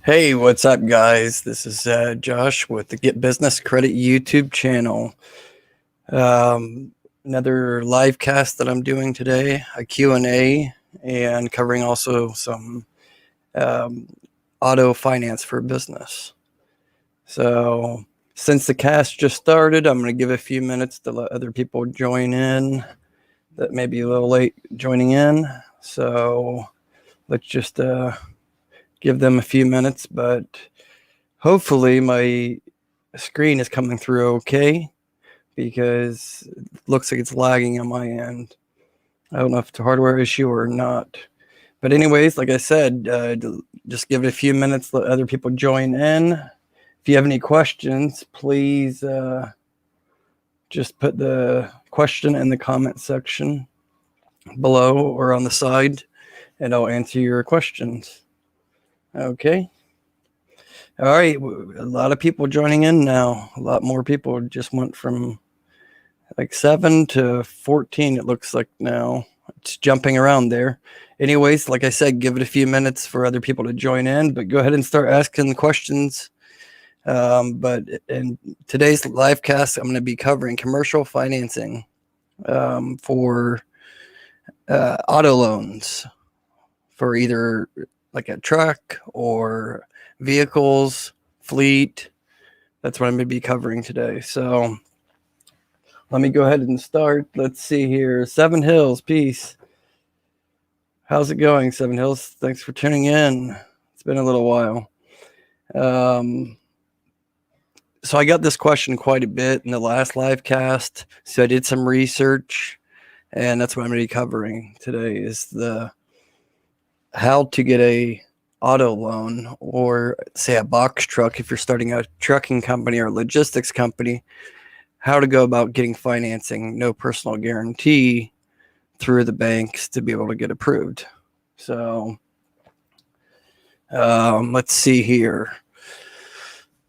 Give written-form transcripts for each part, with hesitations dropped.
Hey, what's up, guys? This is Josh with the Get Business Credit YouTube channel. Um, Another live cast that I'm doing today, a Q&A, and covering also some um, auto finance for business. So since the cast just started, I'm going to give a few minutes to let other people join in that may be a little late joining in. So let's just give them a few minutes, but hopefully my screen is coming through okay, because it looks like it's lagging on my end. I don't know if it's a hardware issue or not. But anyways, like I said, just give it a few minutes, let other people join in. If you have any questions, please just put the question in the comment section below or on the side, and I'll answer your questions. Okay. All right, a lot of people joining in now. A lot more people. Just went from like 7 to 14, it looks like now. It's jumping around there. Anyways, like I said, give it a few minutes for other people to join in, but go ahead and start asking the questions. But in today's live cast, I'm going to be covering commercial financing for auto loans for either like a truck or vehicles, fleet. That's what I'm going to be covering today. So let me go ahead and start. Let's see here. Seven Hills, peace. How's it going, Seven Hills? Thanks for tuning in. It's been a little while. So I got this question quite a bit in the last live cast. So I did some research, and that's what I'm going to be covering today is the how to get a auto loan, or say a box truck if you're starting a trucking company or logistics company, how to go about getting financing, no personal guarantee, through the banks to be able to get approved. So let's see here.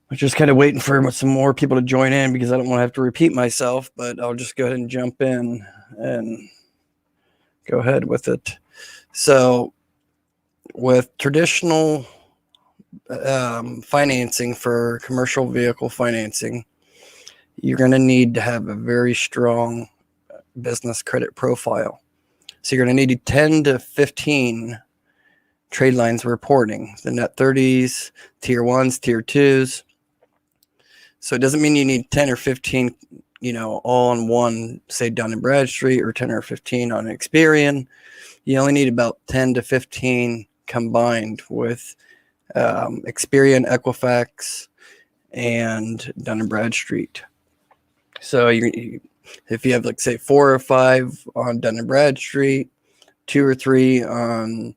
I'm just kind of waiting for some more people to join in because I don't want to have to repeat myself, but I'll just go ahead and jump in and go ahead with it. So with traditional financing for commercial vehicle financing, you're going to need to have a very strong business credit profile. So you're going to need 10 to 15 trade lines reporting, the net 30s, tier 1s, tier 2s. So it doesn't mean you need 10 or 15, all on one, say Dun and Bradstreet, or 10 or 15 on Experian. You only need about 10 to 15 combined with Experian, Equifax, and Dun and Bradstreet. So if you have, like, say 4 or 5 on Dun and Bradstreet, 2 or 3 on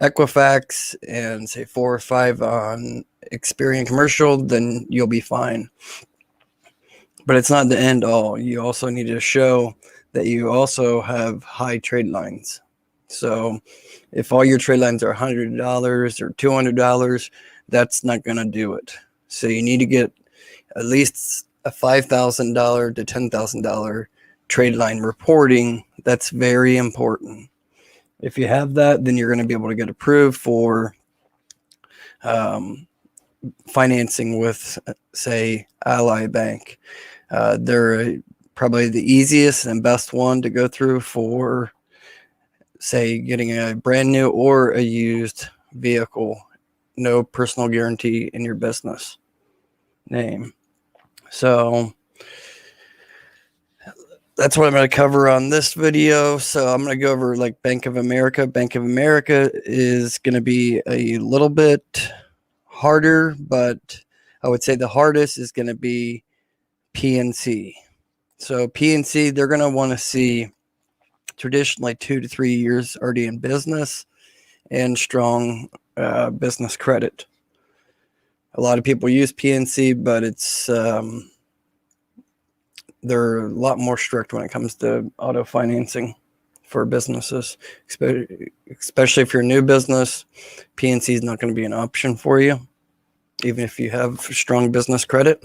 Equifax, and say 4 or 5 on Experian Commercial, then you'll be fine. But it's not the end all. You also need to show that you also have high trade lines. So if all your trade lines are $100 or $200, that's not going to do it. So you need to get at least a $5,000 to $10,000 trade line reporting. That's very important. If you have that, then you're going to be able to get approved for financing with, say, Ally Bank. They're probably the easiest and best one to go through for, say, getting a brand new or a used vehicle, no personal guarantee in your business name. So that's what I'm going to cover on this video. So I'm going to go over like Bank of America. Bank of America is going to be a little bit harder, but I would say the hardest is going to be PNC. So PNC, they're going to want to see traditionally 2 to 3 years already in business and strong business credit. A lot of people use PNC, but it's they're a lot more strict when it comes to auto financing for businesses, especially if you're a new business. PNC is not going to be an option for you, even if you have strong business credit.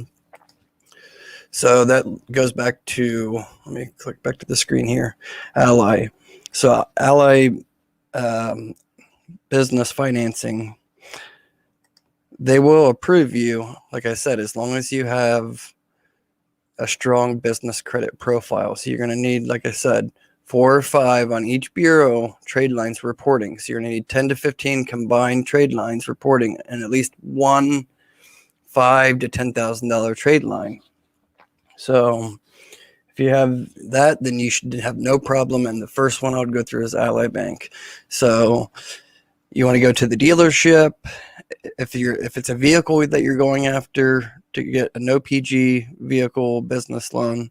So that goes back to, let me click back to the screen here, Ally. So Ally business financing, they will approve you, like I said, as long as you have a strong business credit profile. So you're going to need, like I said, 4 or 5 on each bureau trade lines reporting. So you're going to need 10 to 15 combined trade lines reporting and at least one $5,000 to $10,000 trade line. So if you have that, then you should have no problem. And the first one I would go through is Ally Bank. So you want to go to the dealership. If it's a vehicle that you're going after to get a no PG vehicle business loan,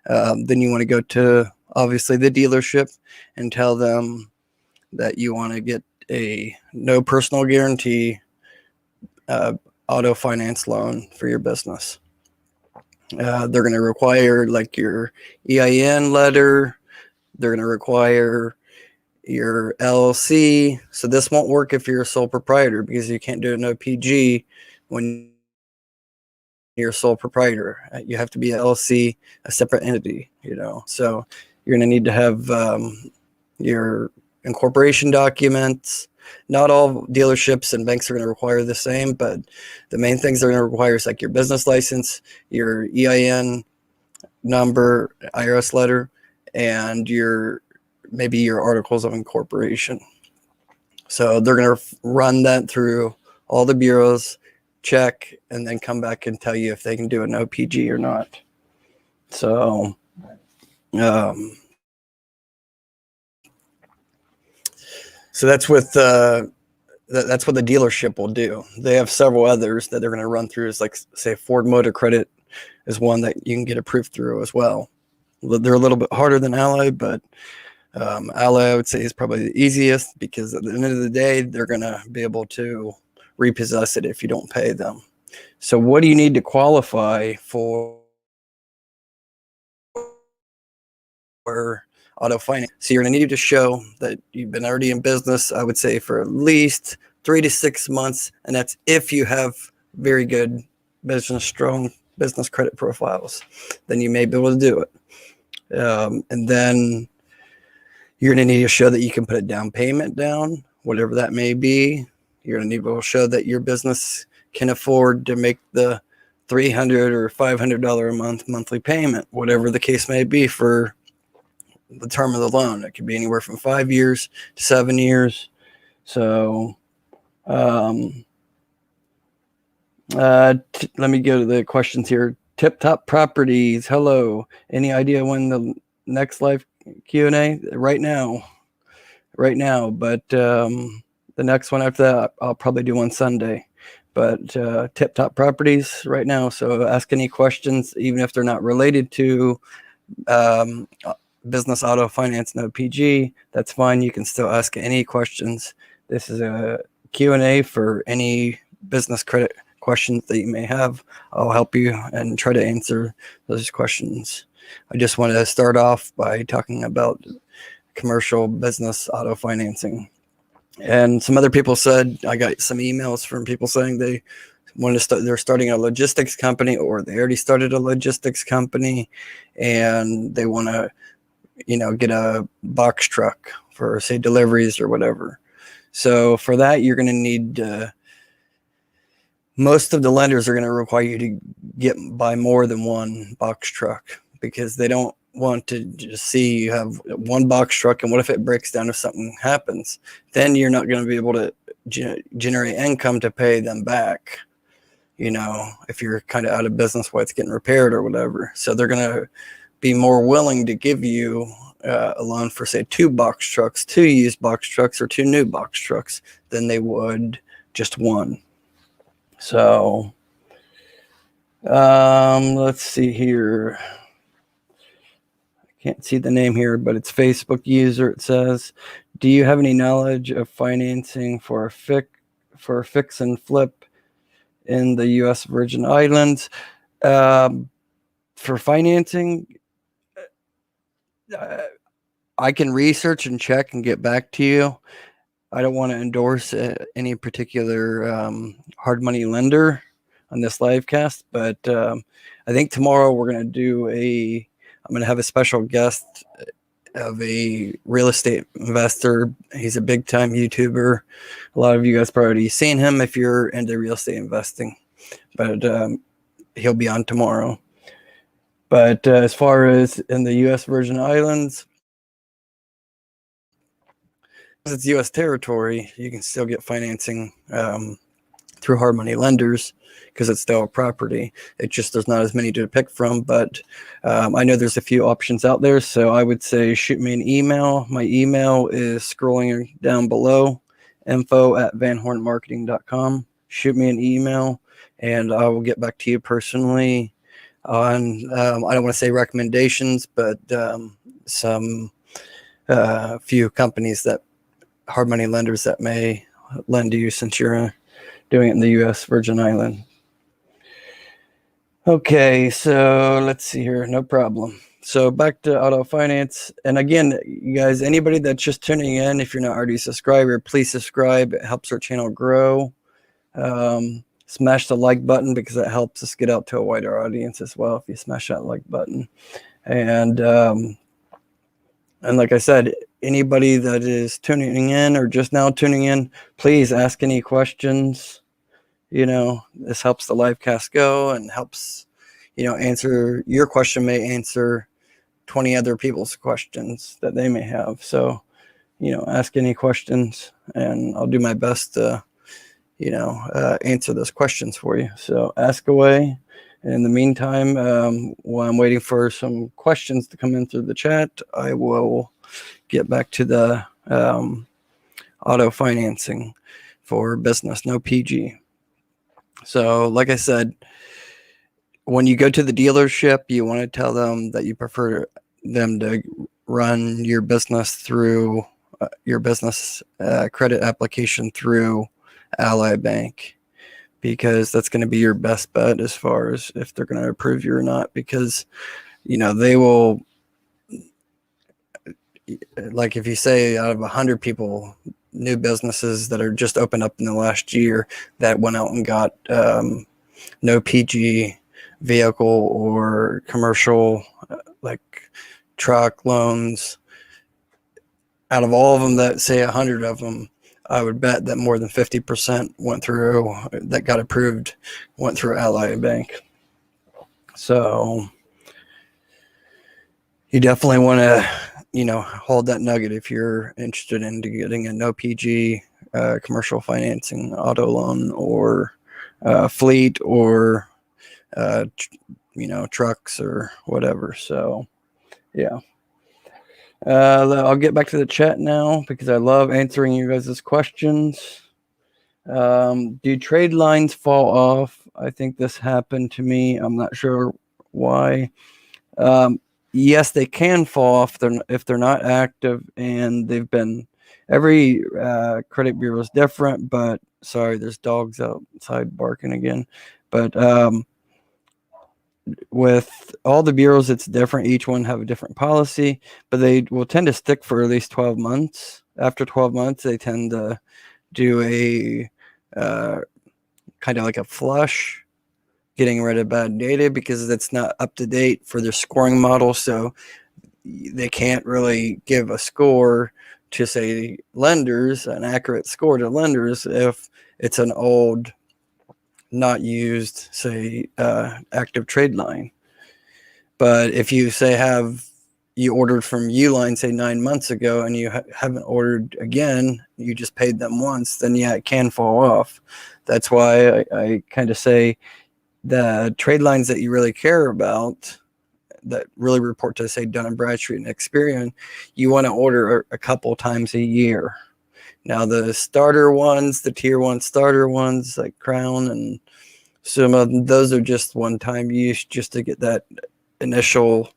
then you want to go to obviously the dealership and tell them that you want to get a no personal guarantee auto finance loan for your business. They're going to require like your EIN letter. They're going to require your LLC. So this won't work if you're a sole proprietor because you can't do a no PG when you're a sole proprietor. You have to be an LLC, a separate entity, So you're going to need to have your incorporation documents. Not all dealerships and banks are going to require the same, but the main things they're going to require is like your business license, your EIN number, IRS letter, and maybe your articles of incorporation. So they're going to run that through all the bureaus, check, and then come back and tell you if they can do an OPG or not. So so that's what the dealership will do. They have several others that they're going to run through. Is like, say, Ford Motor Credit is one that you can get approved through as well. They're a little bit harder than Ally, but Ally, I would say, is probably the easiest because at the end of the day, they're going to be able to repossess it if you don't pay them. So what do you need to qualify for auto finance? So you're going to need to show that you've been already in business, I would say, for at least 3 to 6 months. And that's if you have very good strong business credit profiles, then you may be able to do it. And then you're going to need to show that you can put a down payment down, whatever that may be. You're going to need to show that your business can afford to make the $300 or $500 a month monthly payment, whatever the case may be for the term of the loan. It could be anywhere from 5 years to 7 years. So let me go to the questions here. Tip Top Properties, hello. Any idea when the next live Q&A? Right now. But the next one after that, I'll probably do on Sunday. But Tip Top Properties right now. So ask any questions, even if they're not related to business auto finance, no PG. That's fine. You can still ask any questions. This is a Q&A for any business credit questions that you may have. I'll help you and try to answer those questions. I just want to start off by talking about commercial business auto financing. And some other people said, I got some emails from people saying they want to start, they're starting a logistics company, or they already started a logistics company and they want to, get a box truck for, say, deliveries or whatever. So for that, you're going to need most of the lenders are going to require you to buy more than one box truck because they don't want to just see you have one box truck and what if it breaks down if something happens? Then you're not going to be able to generate income to pay them back, if you're kind of out of business while it's getting repaired or whatever. So they're going to be more willing to give you a loan for, say, 2 box trucks, 2 used box trucks, or 2 new box trucks than they would just one. So let's see here. I can't see the name here, but it's Facebook user. It says, do you have any knowledge of financing for a fix and flip in the U.S. Virgin Islands? For financing, I can research and check and get back to you. I don't want to endorse any particular hard money lender on this live cast, but I think tomorrow we're going to I'm going to have a special guest of a real estate investor. He's a big time YouTuber. A lot of you guys probably seen him if you're into real estate investing, but he'll be on tomorrow. But as far as in the U.S. Virgin Islands, it's U.S. territory, you can still get financing through hard money lenders because it's still a property. It just there's not as many to pick from, but I know there's a few options out there. So I would say shoot me an email. My email is scrolling down below, info@vanhornmarketing.com. Shoot me an email and I will get back to you personally on, I don't want to say recommendations, but some few companies that hard money lenders that may lend to you since you're doing it in the U.S. Virgin Island. Okay, so let's see here. No problem. So back to auto finance. And again, you guys, anybody that's just tuning in, if you're not already a subscriber, please subscribe. It helps our channel grow. Smash the like button because that helps us get out to a wider audience as well if you smash that like button. And like I said, anybody that is tuning in or just now tuning in, please ask any questions. You know, this helps the live cast go and helps, you know, answer your question may answer 20 other people's questions that they may have. So, you know, ask any questions and I'll do my best to, you know, answer those questions for you. So ask away. And in the meantime, while I'm waiting for some questions to come in through the chat, I will get back to the auto financing for business, no PG. So like I said, when you go to the dealership, you want to tell them that you prefer them to run your business through your business credit application through Ally Bank, because that's going to be your best bet as far as if they're going to approve you or not, because, you know, they will, like if you say out of 100 people, new businesses that are just opened up in the last year that went out and got no PG vehicle or commercial like truck loans, out of all of them, that say 100 of them, I would bet that more than 50% went through, that got approved, went through Ally Bank. So you definitely want to, you know, hold that nugget if you're interested in getting a no PG commercial financing auto loan or fleet or you know, trucks or whatever. So yeah, I'll get back to the chat now because I love answering you guys' questions. Do trade lines fall off? I think this happened to me. I'm not sure why. Yes, they can fall off if they're not active, and they've been, every credit bureau is different, but sorry, there's dogs outside barking again. But with all the bureaus, it's different. Each one have a different policy, but they will tend to stick for at least 12 months. After 12 months, they tend to do a kind of like a flush, getting rid of bad data because it's not up to date for their scoring model. So they can't really give a score to, say, lenders, an accurate score to lenders, if it's an old, not used, say, active trade line. But if you say you ordered from uline, say 9 months ago, and you haven't ordered again, you just paid them once, then yeah, it can fall off. That's why I kind of say the trade lines that you really care about, that really report to, say, Dun and Bradstreet and Experian, you want to order a couple times a year. Now the starter ones, the tier 1 starter ones like Crown and some of them, those are just one-time use just to get that initial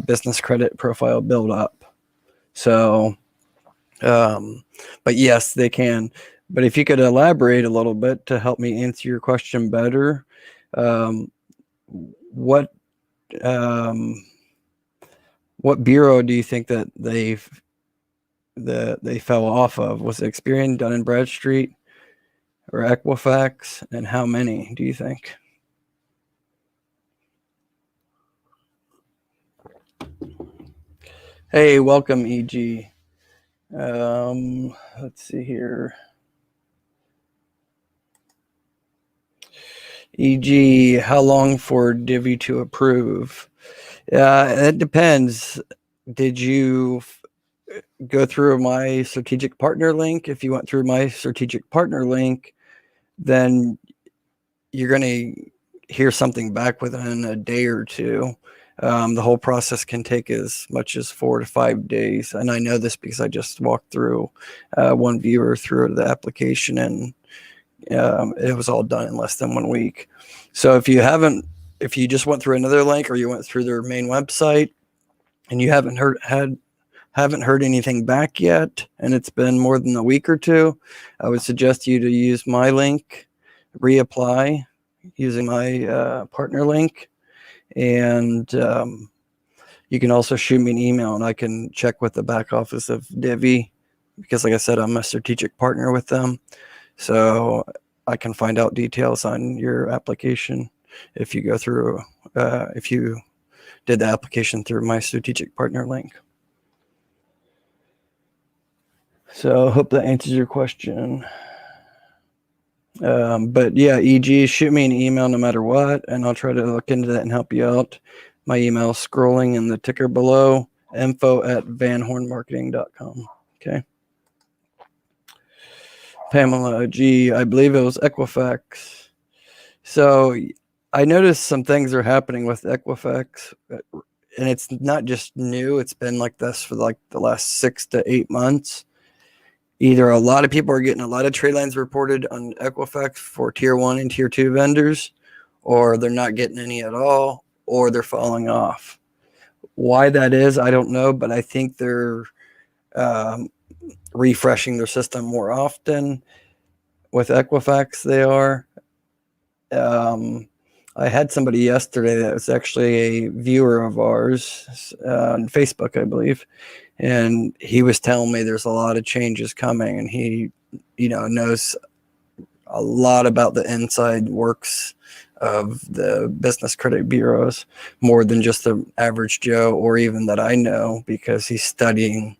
business credit profile build up. So but yes, they can. But if you could elaborate a little bit to help me answer your question better, what bureau do you think that they fell off of? Was it Experian, Dun and Bradstreet, or Equifax? And how many do you think? Hey, welcome, EG. Let's see here. EG, how long for Divi to approve? It depends. Did you go through my strategic partner link? If you went through my strategic partner link, then you're going to hear something back within a day or two. The whole process can take as much as 4 to 5 days. And I know this because I just walked through one viewer through the application, and it was all done in less than 1 week. So if you just went through another link or you went through their main website and you haven't heard anything back yet, and it's been more than a week or two, I would suggest you to use my link, reapply using my partner link, and you can also shoot me an email and I can check with the back office of Divi, because like I said, I'm a strategic partner with them. So I can find out details on your application if you go through, if you did the application through my strategic partner link. So I hope that answers your question. But yeah, EG, shoot me an email no matter what, and I'll try to look into that and help you out. My email is scrolling in the ticker below, info@vanhornmarketing.com. Okay. Pamela G, I believe it was Equifax. So I noticed some things are happening with Equifax, and it's not just new. It's been like this for like the last 6 to 8 months. Either a lot of people are getting a lot of trade lines reported on Equifax for tier 1 and tier 2 vendors, or they're not getting any at all, or they're falling off. Why that is, I don't know, but I think they're refreshing their system more often. With Equifax, they are. I had somebody yesterday that was actually a viewer of ours on Facebook, I believe, and he was telling me there's a lot of changes coming, and he, knows a lot about the inside works of the business credit bureaus, more than just the average Joe, or even that I know, because he's studying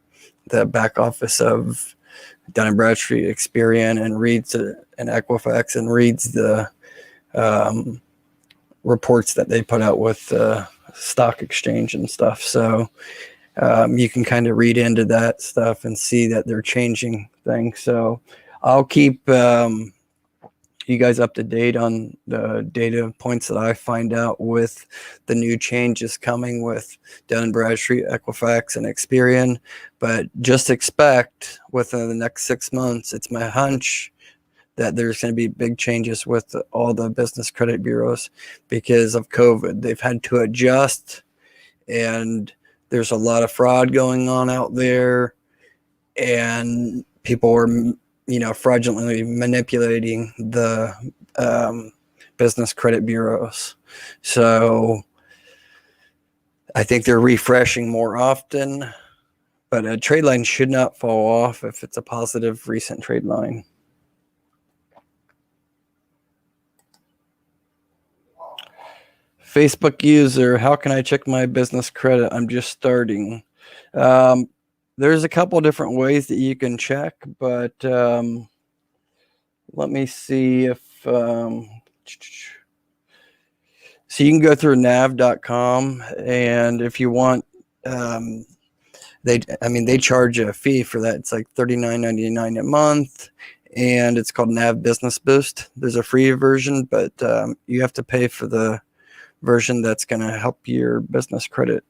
the back office of Dun and Bradstreet, Experian, and reads an Equifax, and reads the reports that they put out with the stock exchange and stuff. So you can kind of read into that stuff and see that they're changing things. So I'll keep you guys up to date on the data points that I find out with the new changes coming with Dun & Bradstreet, Equifax, and Experian. But just expect within the next 6 months, it's my hunch that there's going to be big changes with all the business credit bureaus because of COVID. They've had to adjust, and there's a lot of fraud going on out there, and people are fraudulently manipulating the business credit bureaus. So I think they're refreshing more often, but a trade line should not fall off if it's a positive recent trade line. Facebook user, how can I check my business credit? I'm just starting. There's a couple different ways that you can check, but let me see if so you can go through nav.com, and if you want, they charge a fee for that. It's like $39.99 a month, and it's called Nav Business Boost. There's a free version, but you have to pay for the version that's going to help your business credit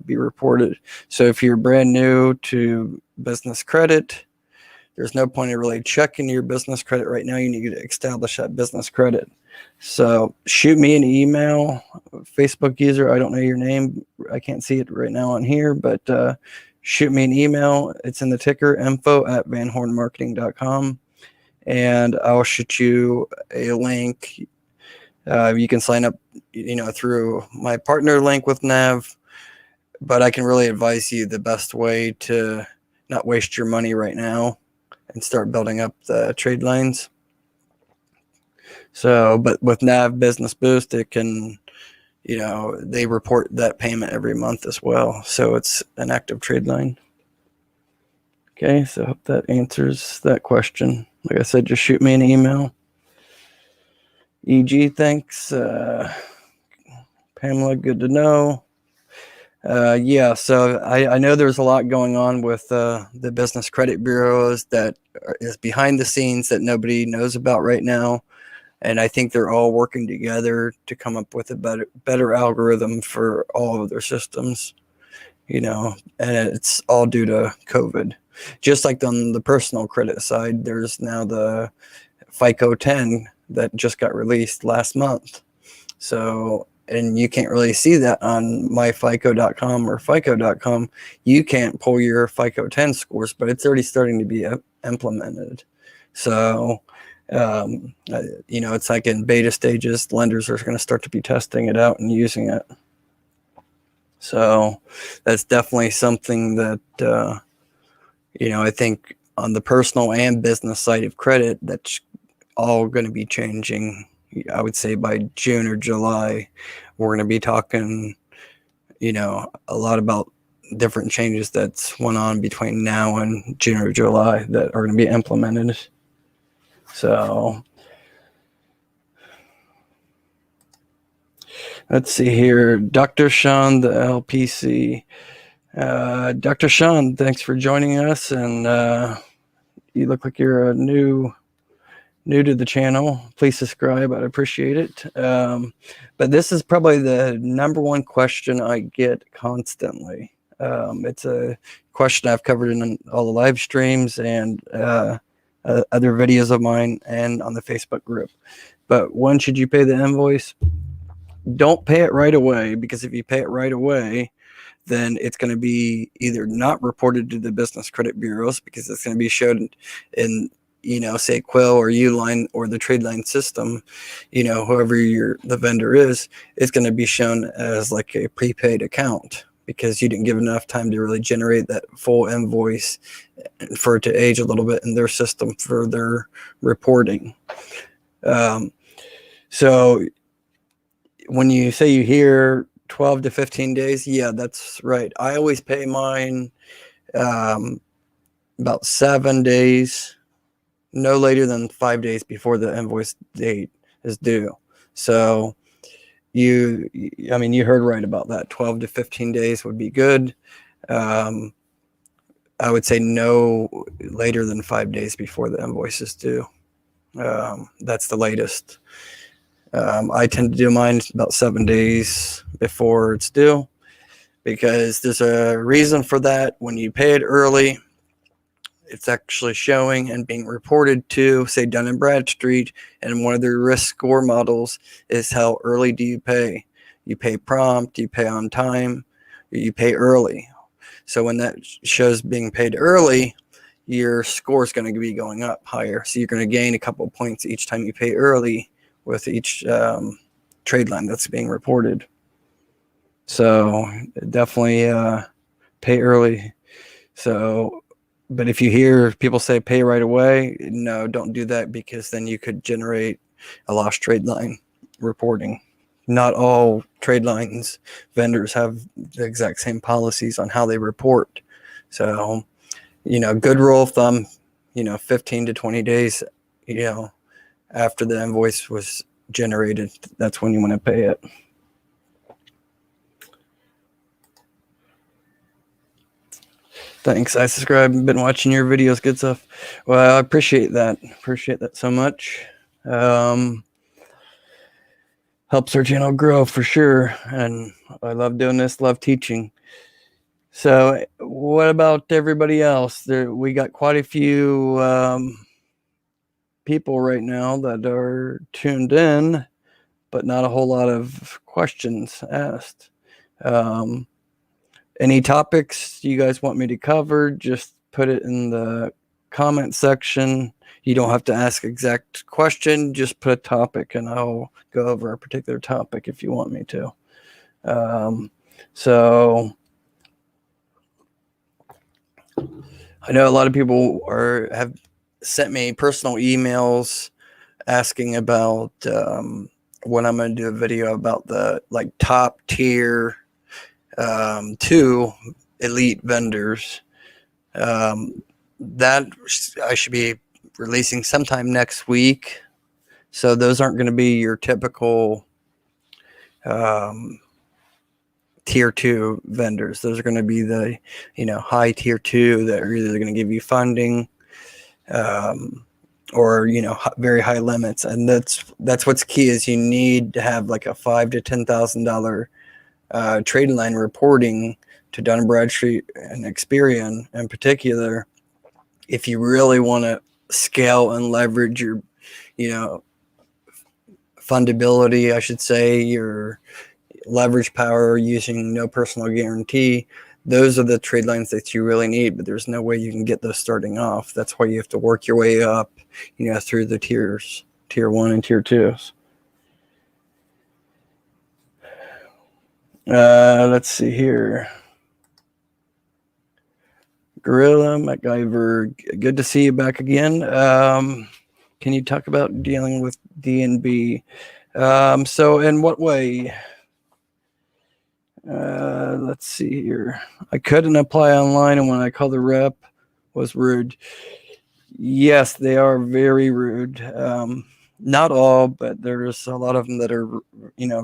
be reported. So if you're brand new to business credit, there's no point in really checking your business credit right now. You need to establish that business credit. So shoot me an email, Facebook user. I don't know your name. I can't see it right now on here, but shoot me an email. It's in the ticker, info@vanhornmarketing.com, and I'll shoot you a link. You can sign up, through my partner link with Nav, but I can really advise you the best way to not waste your money right now and start building up the trade lines. So, but with Nav Business Boost, it can they report that payment every month as well. So it's an active trade line. Okay, so I hope that answers that question. Like I said, just shoot me an email. EG, thanks. Pamela, good to know. Yeah, so I know there's a lot going on with the business credit bureaus that is behind the scenes that nobody knows about right now. And I think they're all working together to come up with a better algorithm for all of their systems, and it's all due to COVID. Just like on the personal credit side, there's now the FICO 10 that just got released last month. So, and you can't really see that on myfico.com or fico.com. You can't pull your FICO 10 scores, but it's already starting to be implemented. So, it's like in beta stages. Lenders are going to start to be testing it out and using it. So that's definitely something that, I think on the personal and business side of credit, that's all going to be changing. I would say by June or July, we're going to be talking, a lot about different changes that's went on between now and June or July that are going to be implemented. So let's see here. Dr. Sean, the LPC. Dr. Sean, thanks for joining us. And you look like you're new to the channel. Please subscribe. I'd appreciate it. But this is probably the number one question I get constantly. It's a question I've covered in all the live streams and other videos of mine and on the Facebook group. But when should you pay the invoice? Don't pay it right away, because if you pay it right away, then it's going to be either not reported to the business credit bureaus, because it's going to be shown in, say Quill or Uline or the tradeline system, whoever the vendor is, it's going to be shown as like a prepaid account, because you didn't give enough time to really generate that full invoice for it to age a little bit in their system for their reporting. So when you say you hear 12 to 15 days, yeah, that's right. I always pay mine about 7 days, no later than 5 days before the invoice date is due. So you heard right about that. 12 to 15 days would be good. I would say no later than 5 days before the invoice is due. That's the latest. I tend to do mine about 7 days before it's due, because there's a reason for that. When you pay it early, it's actually showing and being reported to, say, Dun and Bradstreet, and one of their risk score models is how early do you pay. You pay prompt, you pay on time, or you pay early. So when that shows being paid early, your score is going to be going up higher. So you're going to gain a couple of points each time you pay early with each trade line that's being reported. So definitely pay early. So, but if you hear people say pay right away, no, don't do that, because then you could generate a lost trade line reporting. Not all trade lines vendors have the exact same policies on how they report. So, good rule of thumb, 15 to 20 days, after the invoice was generated, that's when you want to pay it. Thanks. I subscribe. Been watching your videos. Good stuff. Well, I appreciate that. Appreciate that so much. Helps our channel grow for sure. And I love doing this. Love teaching. So what about everybody else? We got quite a few people right now that are tuned in, but not a whole lot of questions asked. Any topics you guys want me to cover, just put it in the comment section. You don't have to ask exact question, just put a topic and I'll go over a particular topic if you want me to. So I know a lot of people have sent me personal emails asking about when I'm going to do a video about the like top tier 2 elite vendors. That I should be releasing sometime next week. So those aren't going to be your typical tier 2 vendors. Those are going to be the, high tier 2 that are either going to give you funding, or very high limits. And that's what's key is you need to have like a $5,000 to $10,000 trade line reporting to Dun and Bradstreet and Experian in particular, if you really want to scale and leverage your, fundability, I should say, your leverage power using no personal guarantee. Those are the trade lines that you really need, but there's no way you can get those starting off. That's why you have to work your way up, through the tiers, tier 1 and tier 2s. Let's see here. Gorilla MacGyver, good to see you back again. Can you talk about dealing with D&B? So in what way? Let's see here. I couldn't apply online, and when I called the rep, was rude. Yes, they are very rude. Not all, but there's a lot of them that are,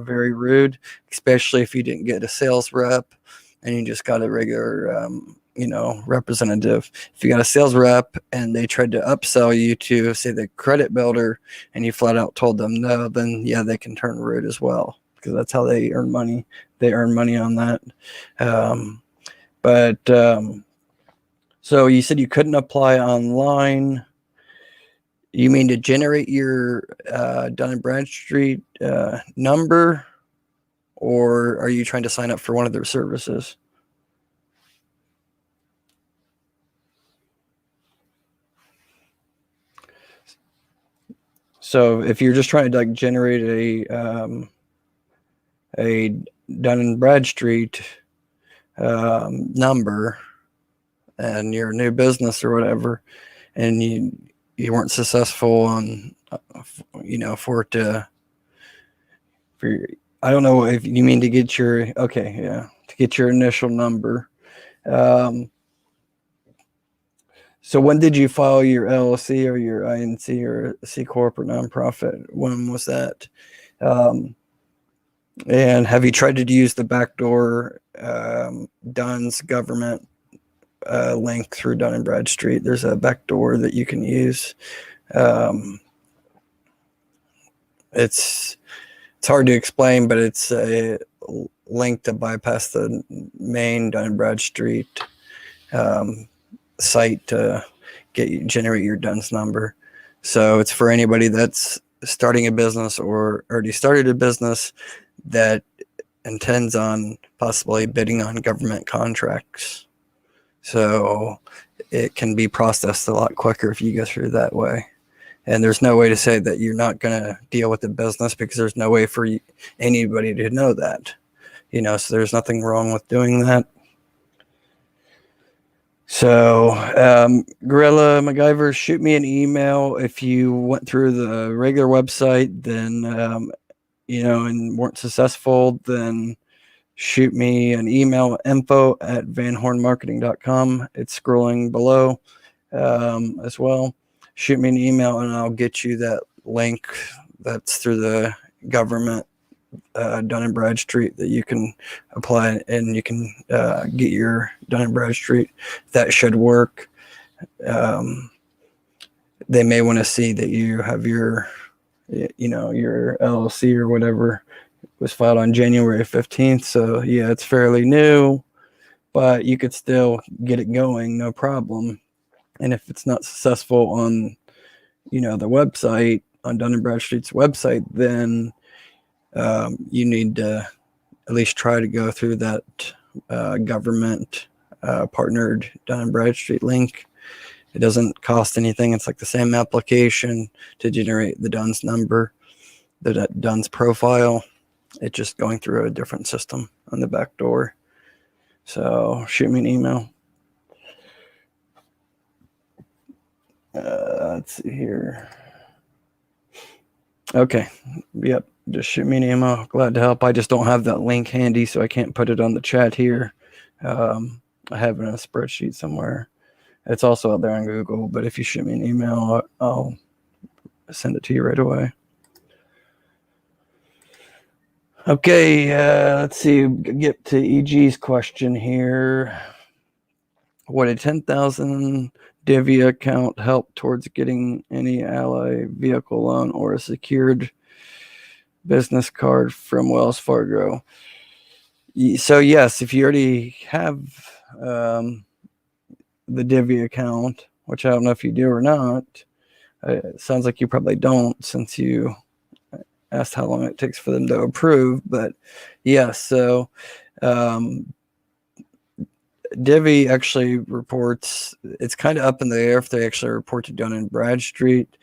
very rude, especially if you didn't get a sales rep and you just got a regular, representative. If you got a sales rep and they tried to upsell you to, say, the credit builder, and you flat out told them no, then yeah, they can turn rude as well, because that's how they earn money. They earn money on that. So you said you couldn't apply online. You mean to generate your Dun and Bradstreet number, or are you trying to sign up for one of their services? So if you're just trying to like generate a Dun and Bradstreet number, and you're a new business or whatever, and you weren't successful on, I don't know if you mean to get to get your initial number. So when did you file your LLC or your INC or C Corp or nonprofit? When was that? And have you tried to use the backdoor Dun's government link through Dun and Bradstreet? There's a backdoor that you can use. It's hard to explain, but it's a link to bypass the main Dun and Bradstreet site to generate your DUNS number. So it's for anybody that's starting a business or already started a business that intends on possibly bidding on government contracts. So it can be processed a lot quicker if you go through that way. And there's no way to say that you're not going to deal with the business, because there's no way for anybody to know that, so there's nothing wrong with doing that. So, Gorilla MacGyver, shoot me an email if you went through the regular website, then, and weren't successful, then shoot me an email, info@vanhornmarketing.com. It's scrolling below as well. Shoot me an email and I'll get you that link that's through the government Dun and Bradstreet that you can apply, and you can get your Dun and Bradstreet. That should work. They may want to see that you have your LLC or whatever was filed on January 15th. So yeah, it's fairly new, but you could still get it going, no problem. And if it's not successful on, the website, on Dun and Bradstreet's website, then you need to at least try to go through that government partnered Dun and Bradstreet link. It doesn't cost anything. It's like the same application to generate the DUNS number, the DUNS profile. It's just going through a different system on the back door. So shoot me an email. Let's see here. Okay. Yep. just shoot me an email. Glad to help. I just don't have that link handy, so I can't put it on the chat here. I have it in a spreadsheet somewhere. It's also out there on Google, but if you shoot me an email, I'll send it to you right away. Okay, let's see. Get to EG's question here. Would a 10,000 Divvy account help towards getting any Ally vehicle loan or a secured business card from Wells Fargo? So yes, if you already have the Divvy account, which I don't know if you do or not, it sounds like you probably don't since you asked how long it takes for them to approve. But yes, so Divvy actually reports, it's kind of up in the air if they actually report to Dun and Bradstreet.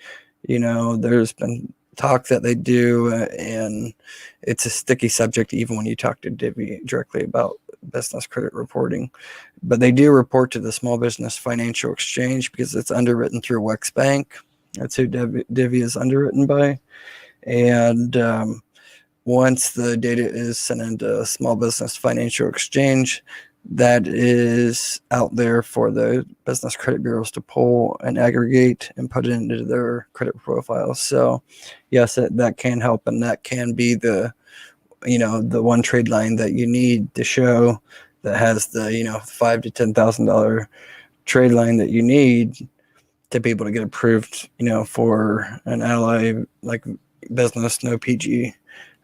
There's been talk that they do, and it's a sticky subject even when you talk to Divvy directly about business credit reporting. But they do report to the Small Business Financial Exchange because it's underwritten through Wex Bank. That's who Divvy is underwritten by. And once the data is sent into Small Business Financial Exchange, that is out there for the business credit bureaus to pull and aggregate and put it into their credit profiles. So yes, that can help, and that can be the one trade line that you need to show that has the $5,000 to $10,000 trade line that you need to be able to get approved for an Ally like business no PG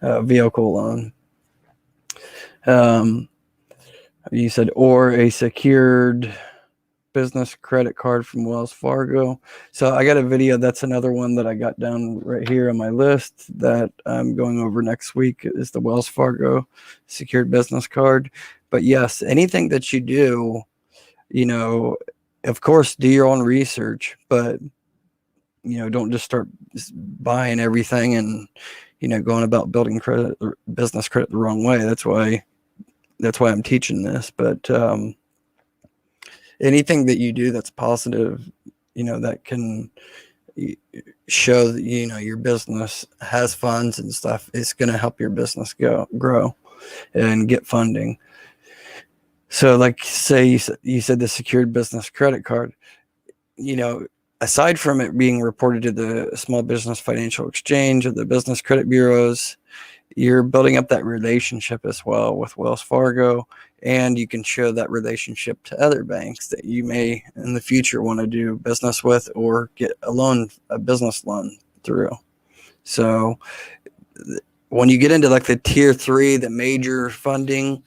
vehicle loan. You said, or a secured business credit card from Wells Fargo. So I got a video. That's another one that I got down right here on my list that I'm going over next week is the Wells Fargo secured business card. But yes, anything that you do, of course, do your own research, but don't just start buying everything and going about building credit or business credit the wrong way. That's why I'm teaching this. But anything that you do that's positive, that can show that your business has funds and stuff, is going to help your business grow and get funding. So like say you said the secured business credit card, aside from it being reported to the Small Business Financial Exchange or the business credit bureaus, you're building up that relationship as well with Wells Fargo, and you can show that relationship to other banks that you may in the future want to do business with or get a business loan through. So when you get into like the tier 3, the major funding,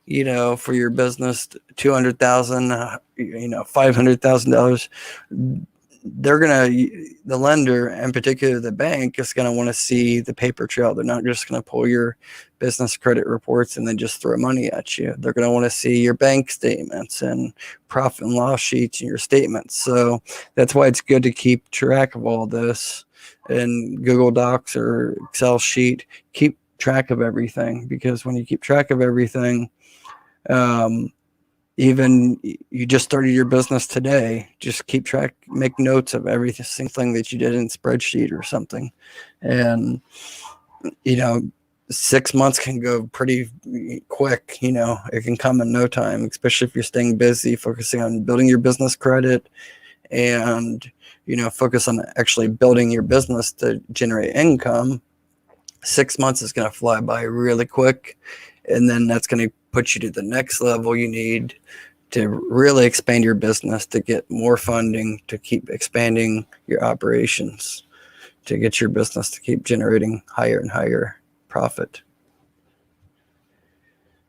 for your business, $200,000, $500,000, the lender, in particular the bank, is going to want to see the paper trail. They're not just going to pull your business credit reports and then just throw money at you. They're going to want to see your bank statements and profit and loss sheets and your statements. So that's why it's good to keep track of all this in Google Docs or Excel sheet. Keep track of everything, because when you keep track of everything, even you just started your business today, just keep track, make notes of every single thing that you did in spreadsheet or something. And, 6 months can go pretty quick. It can come in no time, especially if you're staying busy, focusing on building your business credit and, focus on actually building your business to generate income. 6 months is going to fly by really quick. And then that's going to put you to the next level you need to really expand your business, to get more funding, to keep expanding your operations, to get your business to keep generating higher and higher profit.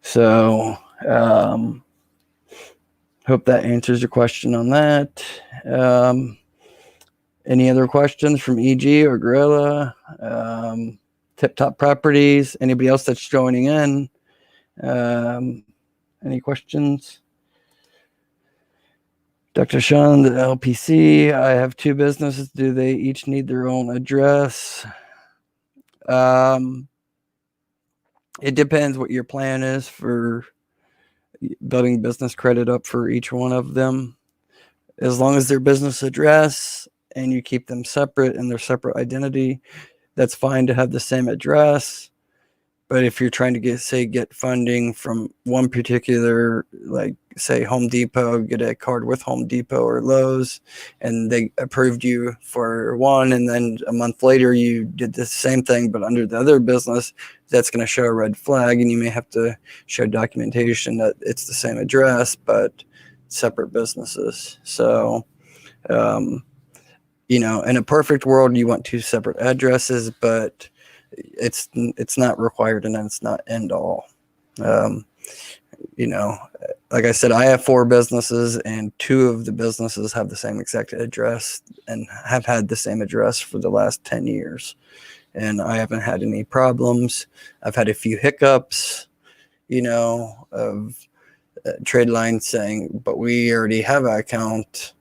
So hope that answers your question on that. Any other questions from EG or Gorilla? Tip Top Properties, anybody else that's joining in? Any questions? Dr. Sean, the LPC, I have 2 businesses. Do they each need their own address? It depends what your plan is for building business credit up for each one of them. As long as their business address and you keep them separate and their separate identity, that's fine to have the same address. But if you're trying to get funding from one particular, like say Home Depot, get a card with Home Depot or Lowe's, and they approved you for one, and then a month later you did the same thing but under the other business, that's going to show a red flag, and you may have to show documentation that it's the same address but separate businesses. So, in a perfect world, you want two separate addresses, but it's not required, and it's not end all. You know, like I said, I have 4 businesses, and 2 of the businesses have the same exact address and have had the same address for the last 10 years. And I haven't had any problems. I've had a few hiccups, of trade lines saying, but we already have an account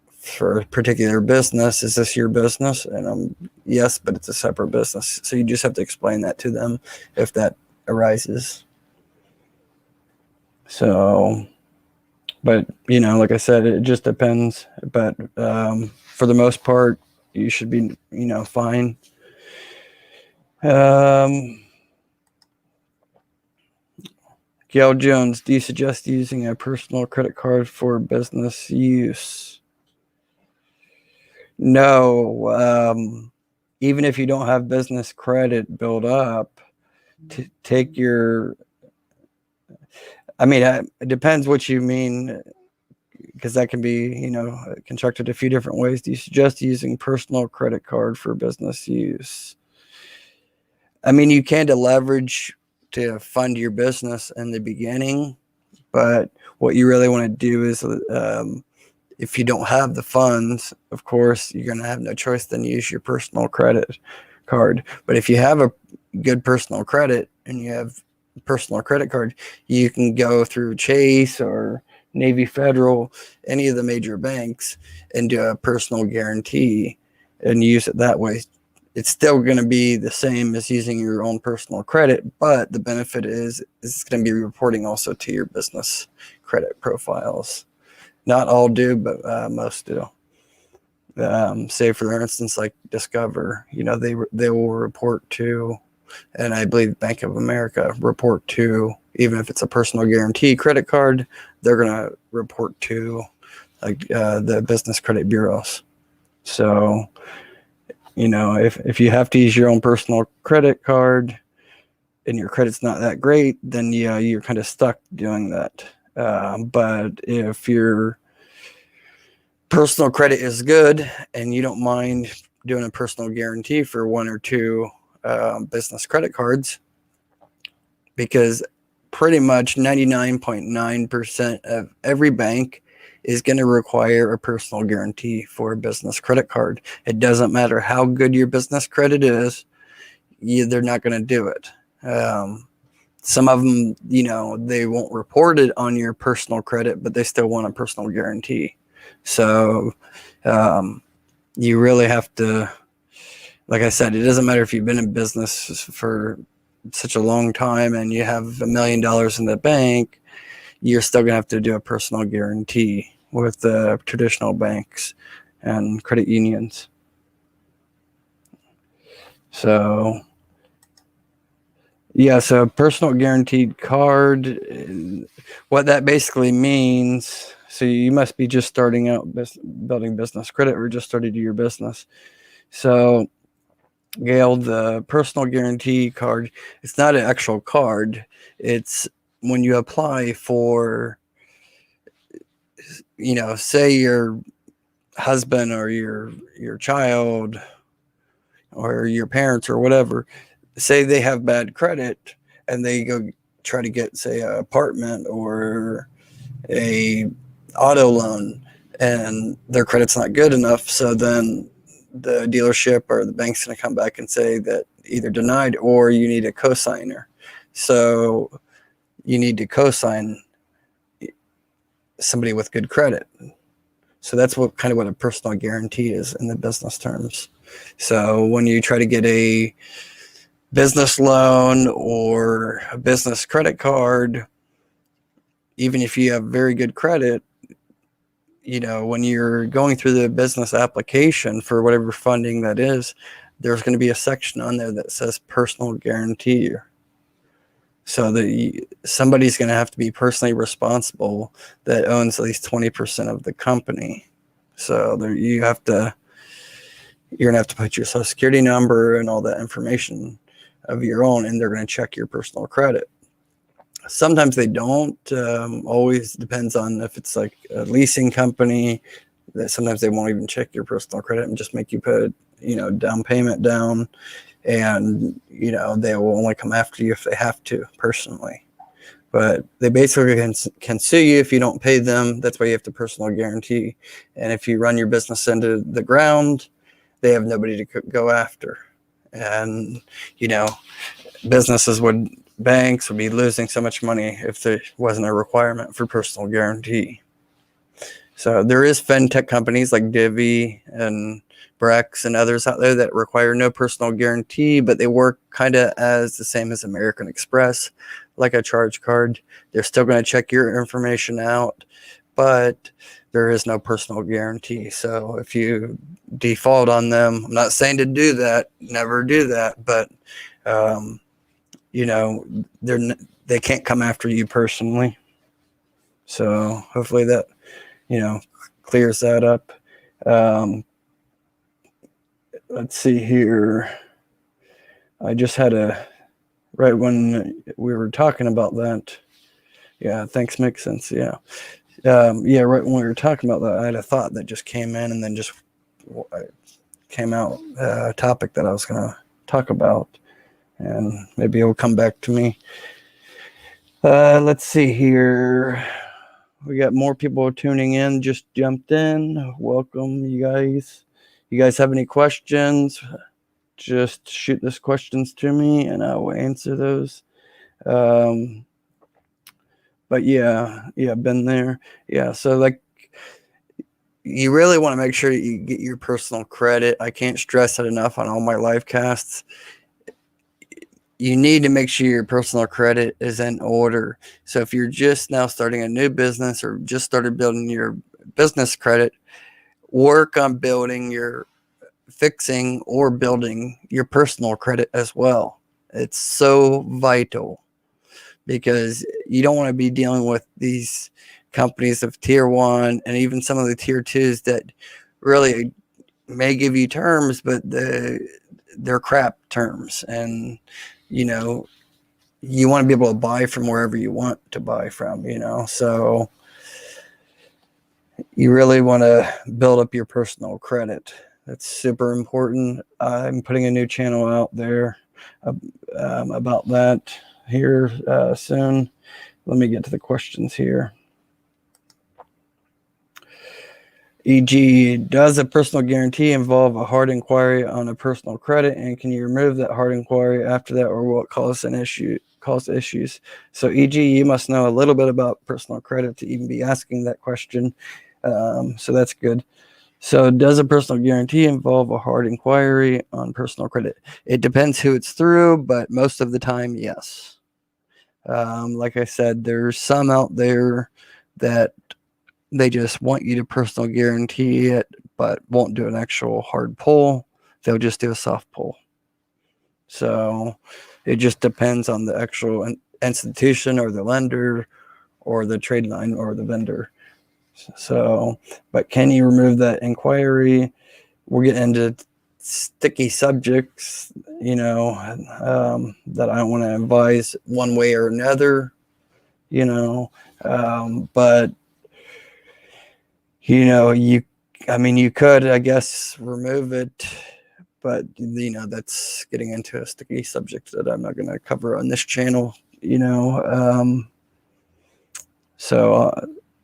for a particular business. Is this your business? And yes, but it's a separate business. So you just have to explain that to them if that arises. So, but like I said, it just depends. But for the most part, you should be, fine. Gail Jones, do you suggest using a personal credit card for business use? No. Even if you don't have business credit built up, to take your, it depends what you mean, because that can be, constructed a few different ways. Do you suggest using personal credit card for business use? You can to leverage to fund your business in the beginning, but what you really want to do is, if you don't have the funds, of course, you're going to have no choice than use your personal credit card. But if you have a good personal credit and you have a personal credit card, you can go through Chase or Navy Federal, any of the major banks, and do a personal guarantee and use it that way. It's still going to be the same as using your own personal credit, but the benefit is it's going to be reporting also to your business credit profiles. Not all do, but most do. Say for instance, like Discover, they will report to, and I believe Bank of America report to, even if it's a personal guarantee credit card, they're going to report to the business credit bureaus. So, if you have to use your own personal credit card and your credit's not that great, then yeah, you're kind of stuck doing that. But if your personal credit is good and you don't mind doing a personal guarantee for 1 or 2 business credit cards, because pretty much 99.9% of every bank is going to require a personal guarantee for a business credit card. It doesn't matter how good your business credit is, they're not going to do it. Some of them, they won't report it on your personal credit, but they still want a personal guarantee. So you really have to, like I said, it doesn't matter if you've been in business for such a long time and you have $1 million in the bank, you're still going to have to do a personal guarantee with the traditional banks and credit unions. So, yeah, so personal guaranteed card, what that basically means, so you must be just starting out building business credit or just started your business. So, Gail, the personal guarantee card, it's not an actual card. It's when you apply for, say your husband or your child or your parents or whatever, say they have bad credit and they go try to get, say, an apartment or a auto loan, and their credit's not good enough, so then the dealership or the bank's going to come back and say that either denied or you need a cosigner. So you need to cosign somebody with good credit. So that's what a personal guarantee is in the business terms. So when you try to get a business loan or a business credit card, even if you have very good credit, when you're going through the business application for whatever funding that is, there's going to be a section on there that says personal guarantee. So that somebody's going to have to be personally responsible that owns at least 20% of the company. So you're going to have to put your social security number and all that information of your own, and they're going to check your personal credit. Sometimes they don't. Always depends on if it's like a leasing company, that sometimes they won't even check your personal credit and just make you put, down payment down. And, they will only come after you if they have to personally. But they basically can sue you if you don't pay them. That's why you have to personal guarantee. And if you run your business into the ground, they have nobody to go after. And, banks would be losing so much money if there wasn't a requirement for personal guarantee. So there is fintech companies like Divvy and Brex and others out there that require no personal guarantee, but they work kind of as the same as American Express, like a charge card. They're still going to check your information out, but there is no personal guarantee. So if you default on them, I'm not saying to do that, never do that, but they can't come after you personally. So hopefully that, clears that up. Let's see here. I just had right when we were talking about that. Yeah, thanks, makes sense. Yeah. Right when we were talking about that, I had a thought that just came in and then just came out, a topic that I was going to talk about. And maybe it'll come back to me. Let's see here. We got more people tuning in, just jumped in. Welcome, you guys. You guys have any questions? Just shoot those questions to me and I will answer those. But yeah, been there. Yeah, so like, you really want to make sure you get your personal credit. I can't stress it enough on all my live casts. You need to make sure your personal credit is in order. So if you're just now starting a new business or just started building your business credit, work on fixing or building your personal credit as well. It's so vital because you don't want to be dealing with these companies of tier 1 and even some of the tier 2s that really may give you terms, but they're crap terms. And you want to be able to buy from wherever you want to buy from, so you really want to build up your personal credit. That's super important. I'm putting a new channel out there about that here soon. Let me get to the questions here. E.g., does a personal guarantee involve a hard inquiry on a personal credit, and can you remove that hard inquiry after that, or will it cause issues? So, e.g., you must know a little bit about personal credit to even be asking that question. So that's good. So, does a personal guarantee involve a hard inquiry on personal credit? It depends who it's through, but most of the time, yes. Like I said, there's some out there that they just want you to personal guarantee it, but won't do an actual hard pull. They'll just do a soft pull. So it just depends on the actual institution or the lender or the trade line or the vendor. So, but can you remove that inquiry? We're getting into sticky subjects, that I don't want to advise one way or another, but you could, I guess, remove it, but that's getting into a sticky subject that I'm not going to cover on this channel, so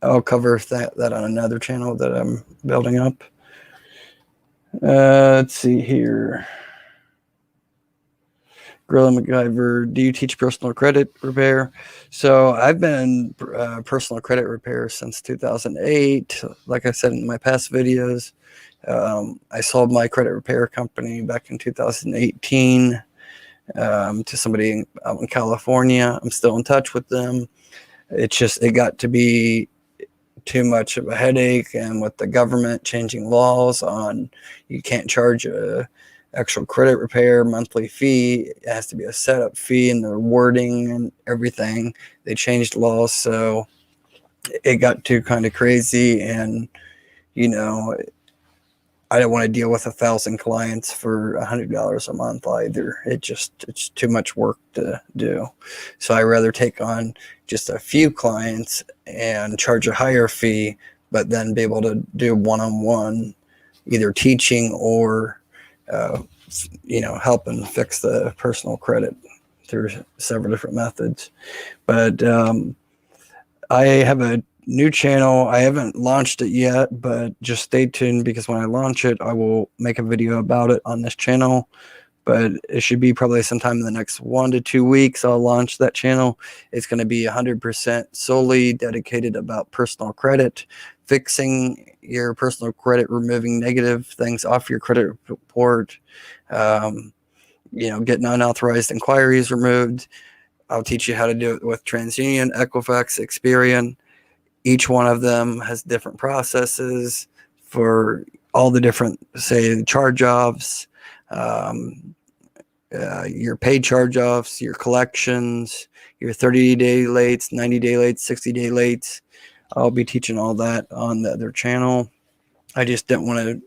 I'll cover that on another channel that I'm building up. Let's see here. Gorilla MacGyver, do you teach personal credit repair? So I've been in personal credit repair since 2008. Like I said in my past videos, I sold my credit repair company back in 2018 to somebody out in California. I'm still in touch with them. It got to be too much of a headache, and with the government changing laws on you can't charge a actual credit repair monthly fee. It has to be a setup fee, and the wording and everything. They changed laws, so it got too kind of crazy, and I don't want to deal with 1,000 clients for $100 a month either. It's too much work to do. So I rather take on just a few clients and charge a higher fee, but then be able to do one-on-one, either teaching or, helping fix the personal credit through several different methods. But I have a new channel. I haven't launched it yet, but just stay tuned, because when I launch it, I will make a video about it on this channel. But it should be probably sometime in the next 1 to 2 weeks. I'll launch that channel. It's going to be 100% solely dedicated about personal credit, fixing your personal credit, removing negative things off your credit report, getting unauthorized inquiries removed. I'll teach you how to do it with TransUnion, Equifax, Experian. Each one of them has different processes for all the different, say, charge-offs, your paid charge-offs, your collections, your 30-day lates, 90-day lates, 60-day lates. I'll be teaching all that on the other channel. I just didn't want to,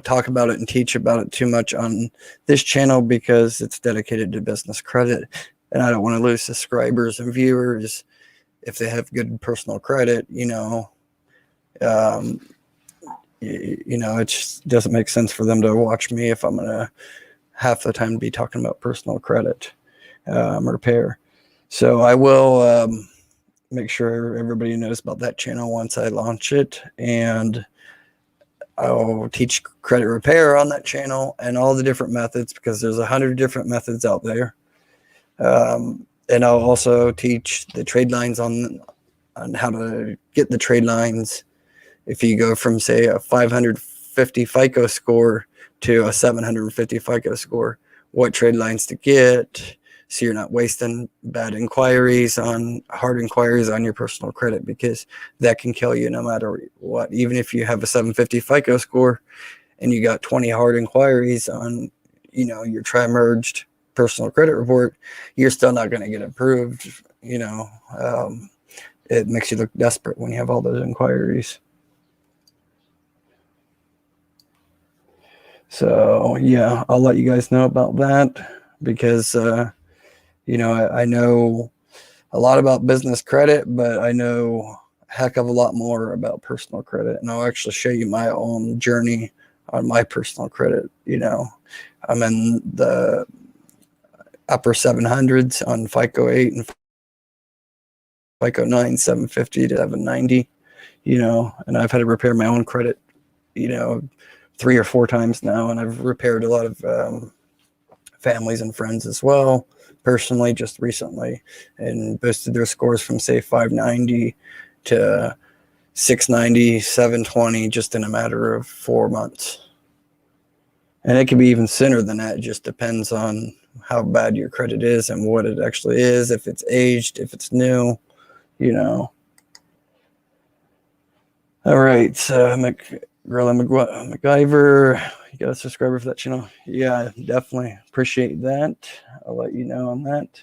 talk about it and teach about it too much on this channel, because it's dedicated to business credit, and I don't want to lose subscribers and viewers if they have good personal credit. It just doesn't make sense for them to watch me if I'm going to half the time be talking about personal credit repair. So I will make sure everybody knows about that channel once I launch it, and I'll teach credit repair on that channel and all the different methods, because there's 100 different methods out there. And I'll also teach the trade lines on how to get the trade lines. If you go from, say, a 550 FICO score to a 750 FICO score, what trade lines to get, so you're not wasting hard inquiries on your personal credit, because that can kill you no matter what. Even if you have a 750 FICO score and you got 20 hard inquiries on, your tri-merged personal credit report, you're still not going to get approved. It makes you look desperate when you have all those inquiries. So yeah, I'll let you guys know about that, because I know a lot about business credit, but I know a heck of a lot more about personal credit, and I'll actually show you my own journey on my personal credit. I'm in the upper 700s on FICO 8 and FICO 9, 750 to 790, and I've had to repair my own credit, 3 or 4 times now, and I've repaired a lot of families and friends as well, personally, just recently, and boosted their scores from, say, 590 to 690, 720, just in a matter of 4 months. And it can be even sooner than that. It just depends on how bad your credit is and what it actually is, if it's aged, if it's new, All right, so MacGyver, you got a subscriber for that channel? Yeah, definitely appreciate that. I'll let you know on that.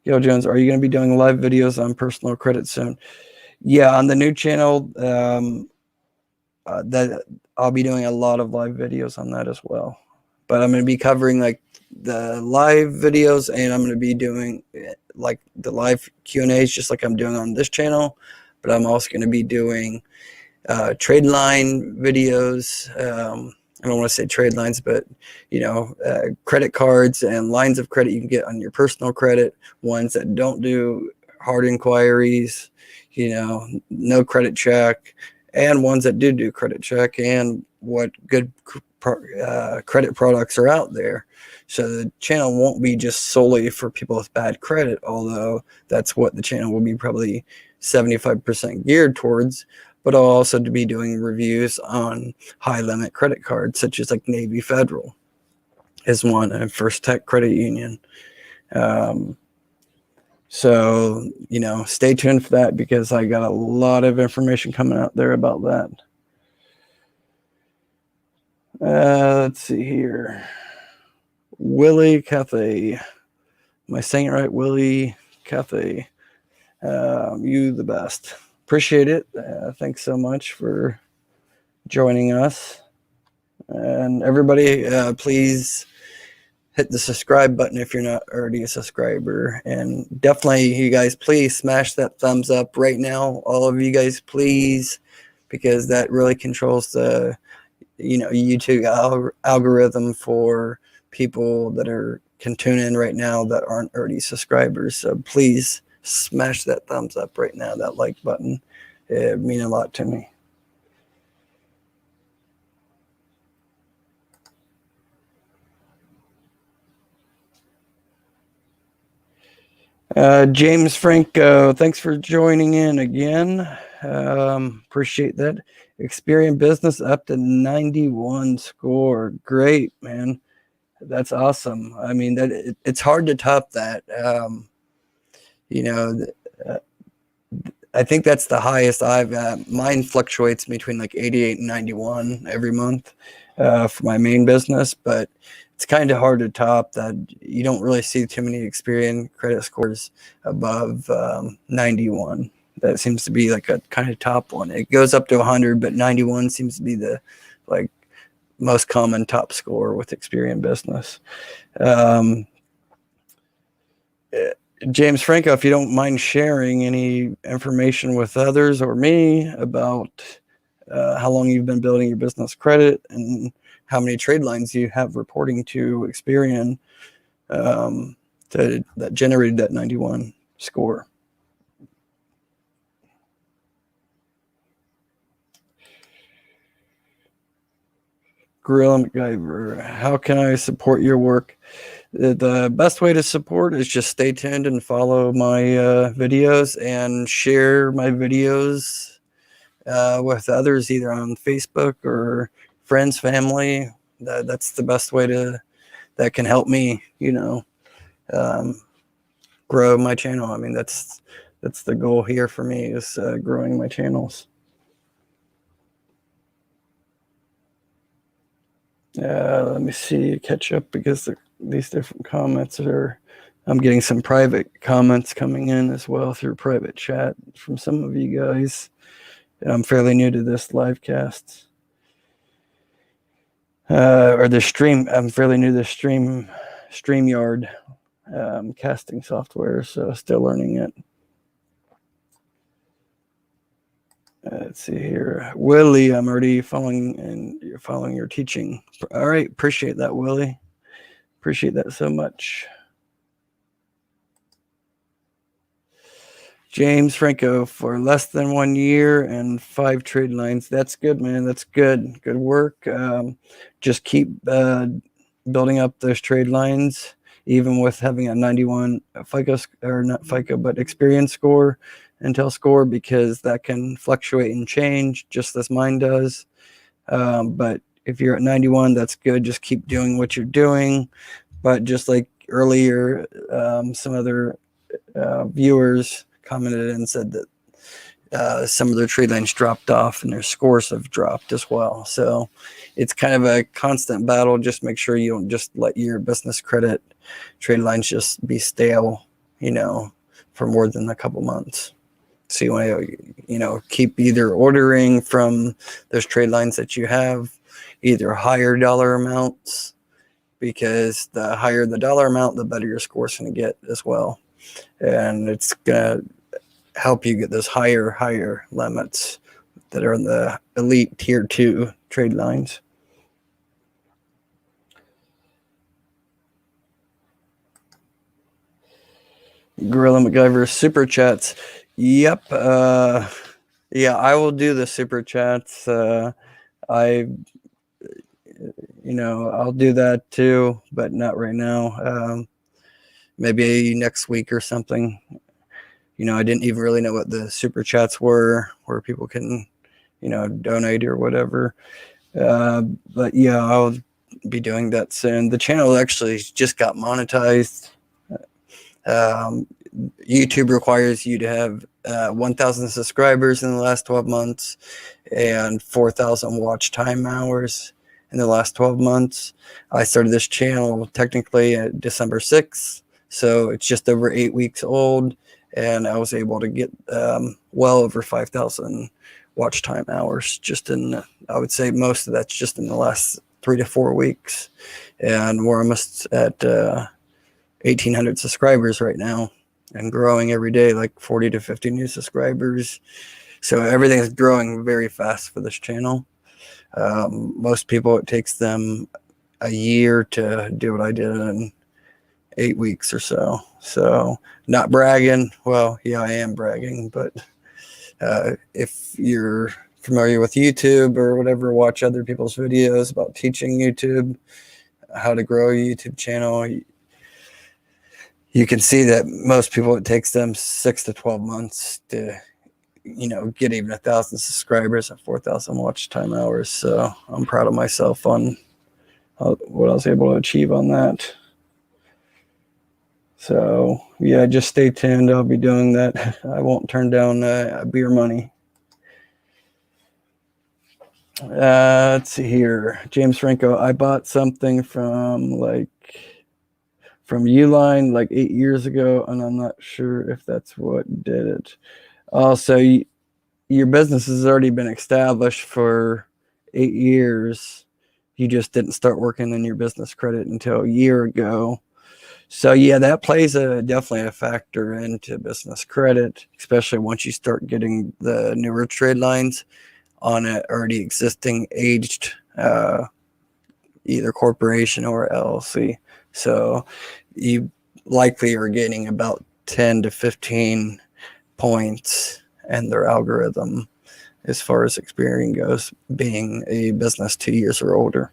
Yo Jones, are you going to be doing live videos on personal credit soon? Yeah, on the new channel, that I'll be doing a lot of live videos on that as well. But I'm going to be covering like the live videos, and I'm going to be doing like the live Q&As just like I'm doing on this channel. But I'm also going to be doing trade line videos. I don't want to say trade lines, but credit cards and lines of credit you can get on your personal credit, ones that don't do hard inquiries, no credit check, and ones that do credit check, and what good credit products are out there. So the channel won't be just solely for people with bad credit, although that's what the channel will be probably 75% geared towards. But I'll also be doing reviews on high limit credit cards, such as like Navy Federal is one, and First Tech Credit Union. So, stay tuned for that, because I got a lot of information coming out there about that. Let's see here. Willie Cafe. Am I saying it right? Willie Cafe. You the best. Appreciate it. Thanks so much for joining us. And everybody, please hit the subscribe button if you're not already a subscriber. And definitely, you guys, please smash that thumbs up right now. All of you guys, please, because that really controls the YouTube algorithm for people that can tune in right now that aren't already subscribers. So please smash that thumbs up right now, that like button. It means a lot to me. James Franco, thanks for joining in again. Appreciate that. Experian Business up to 91 score. Great, man. That's awesome. I mean, it's hard to top that. You know, I think that's the highest I've mine fluctuates between like 88 and 91 every month for my main business, but it's kind of hard to top that. You don't really see too many Experian credit scores above 91. That seems to be like a kind of top one. It goes up to 100, but 91 seems to be the like most common top score with Experian Business. James Franco, if you don't mind sharing any information with others or me about how long you've been building your business credit and how many trade lines you have reporting to Experian that generated that 91 score. Gorilla MacGyver, how can I support your work? The best way to support is just stay tuned and follow my videos and share my videos with others, either on Facebook or friends, family. That's the best way that can help me, grow my channel. I mean, that's the goal here for me is growing my channels. Let me see, catch up because these different comments I'm getting some private comments coming in as well through private chat from some of you guys. And I'm fairly new to this live cast. Or the stream. I'm fairly new to the StreamYard casting software, so still learning it. Let's see here. Willie, I'm already following, and you're following your teaching. All right, appreciate that, Willie. Appreciate that so much. James Franco, for less than 1 year and 5 trade lines. That's good, man. That's good. Good work. Just keep building up those trade lines, even with having a 91 FICO, or not FICO, but Experian score, Intel score, because that can fluctuate and change just as mine does. But if you're at 91, that's good. Just keep doing what you're doing. But just like earlier, some other viewers commented and said that some of their trade lines dropped off and their scores have dropped as well. So it's kind of a constant battle. Just make sure you don't just let your business credit trade lines just be stale, for more than a couple months. So you want to, keep either ordering from those trade lines that you have, either higher dollar amounts, because the higher the dollar amount, the better your score's going to get as well. And it's going to help you get those higher limits that are in the elite tier 2 trade lines. Gorilla MacGyver super chats. Yep. Yeah, I will do the super chats. I'll do that too, but not right now. Maybe next week or something. I didn't even really know what the super chats were, where people can, donate or whatever. But yeah, I'll be doing that soon. The channel actually just got monetized. YouTube requires you to have 1,000 subscribers in the last 12 months and 4,000 watch time hours. in the last 12 months. I started this channel technically at December 6th, so it's just over 8 weeks old, and I was able to get well over 5,000 watch time hours just in, I would say most of that's just in the last 3 to 4 weeks, and we're almost at 1,800 subscribers right now and growing every day, like 40 to 50 new subscribers. So everything is growing very fast for this channel. Most people, it takes them a year to do what I did in 8 weeks or so. So not bragging. Well, yeah, I am bragging, but if you're familiar with YouTube or whatever, watch other people's videos about teaching YouTube, how to grow a YouTube channel, you can see that most people, it takes them 6 to 12 months to, get even 1,000 subscribers and 4,000 watch time hours. So I'm proud of myself on what I was able to achieve on that. So yeah, just stay tuned. I'll be doing that. I won't turn down beer money. Let's see here. James Franco, I bought something from Uline like 8 years ago, and I'm not sure if that's what did it. Also, your business has already been established for 8 years. You just didn't start working in your business credit until a year ago. So yeah, that plays definitely a factor into business credit, especially once you start getting the newer trade lines on an already existing aged either corporation or LLC. So you likely are gaining about 10 to 15 points in their algorithm as far as Experian goes, being a business 2 years or older.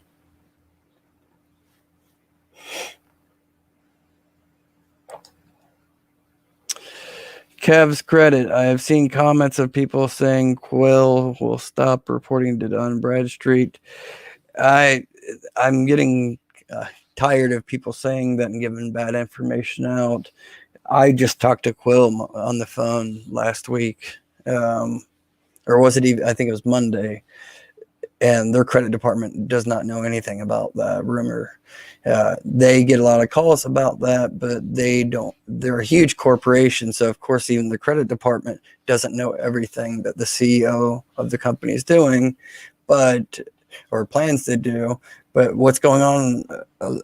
Kev's credit. I have seen comments of people saying Quill will stop reporting to Dun and Bradstreet. I'm getting tired of people saying that and giving bad information out. I just talked to Quill on the phone last week, or was it even? I think it was Monday, and their credit department does not know anything about that rumor. They get a lot of calls about that, but they don't. They're a huge corporation, so of course even the credit department doesn't know everything that the CEO of the company is doing, or plans to do. But what's going on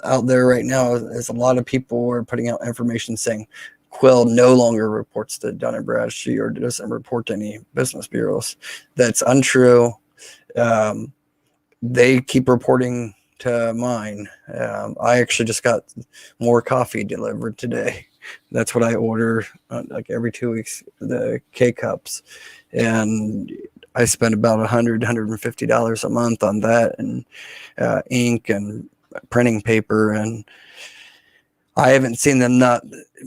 out there right now is a lot of people are putting out information saying Quill no longer reports to Dun and Bradstreet or doesn't report to any business bureaus. That's untrue. They keep reporting to mine. I actually just got more coffee delivered today. That's what I order like every 2 weeks, the K-Cups. And I spend about $150 a month on that, and ink and printing paper. And I haven't seen them not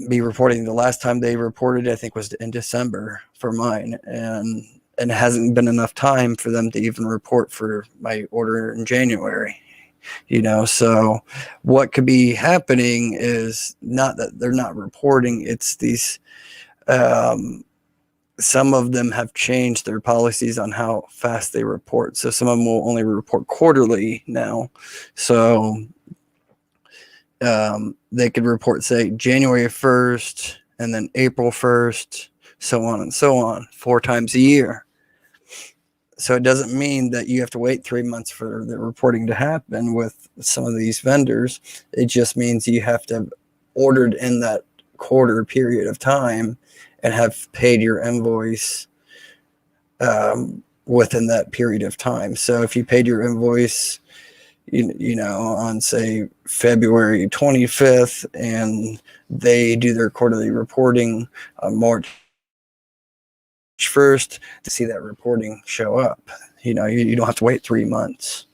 be reporting. The last time they reported, I think, was in December for mine. And it hasn't been enough time for them to even report for my order in January. So what could be happening is not that they're not reporting. It's these, some of them have changed their policies on how fast they report. So some of them will only report quarterly now. So they could report, say, January 1st and then April 1st, so on and so on, 4 times a year. So it doesn't mean that you have to wait 3 months for the reporting to happen with some of these vendors. It just means you have to have ordered in that quarter period of time and have paid your invoice within that period of time. So if you paid your invoice, on, say, February 25th, and they do their quarterly reporting on March 1st, to see that reporting show up. You don't have to wait 3 months.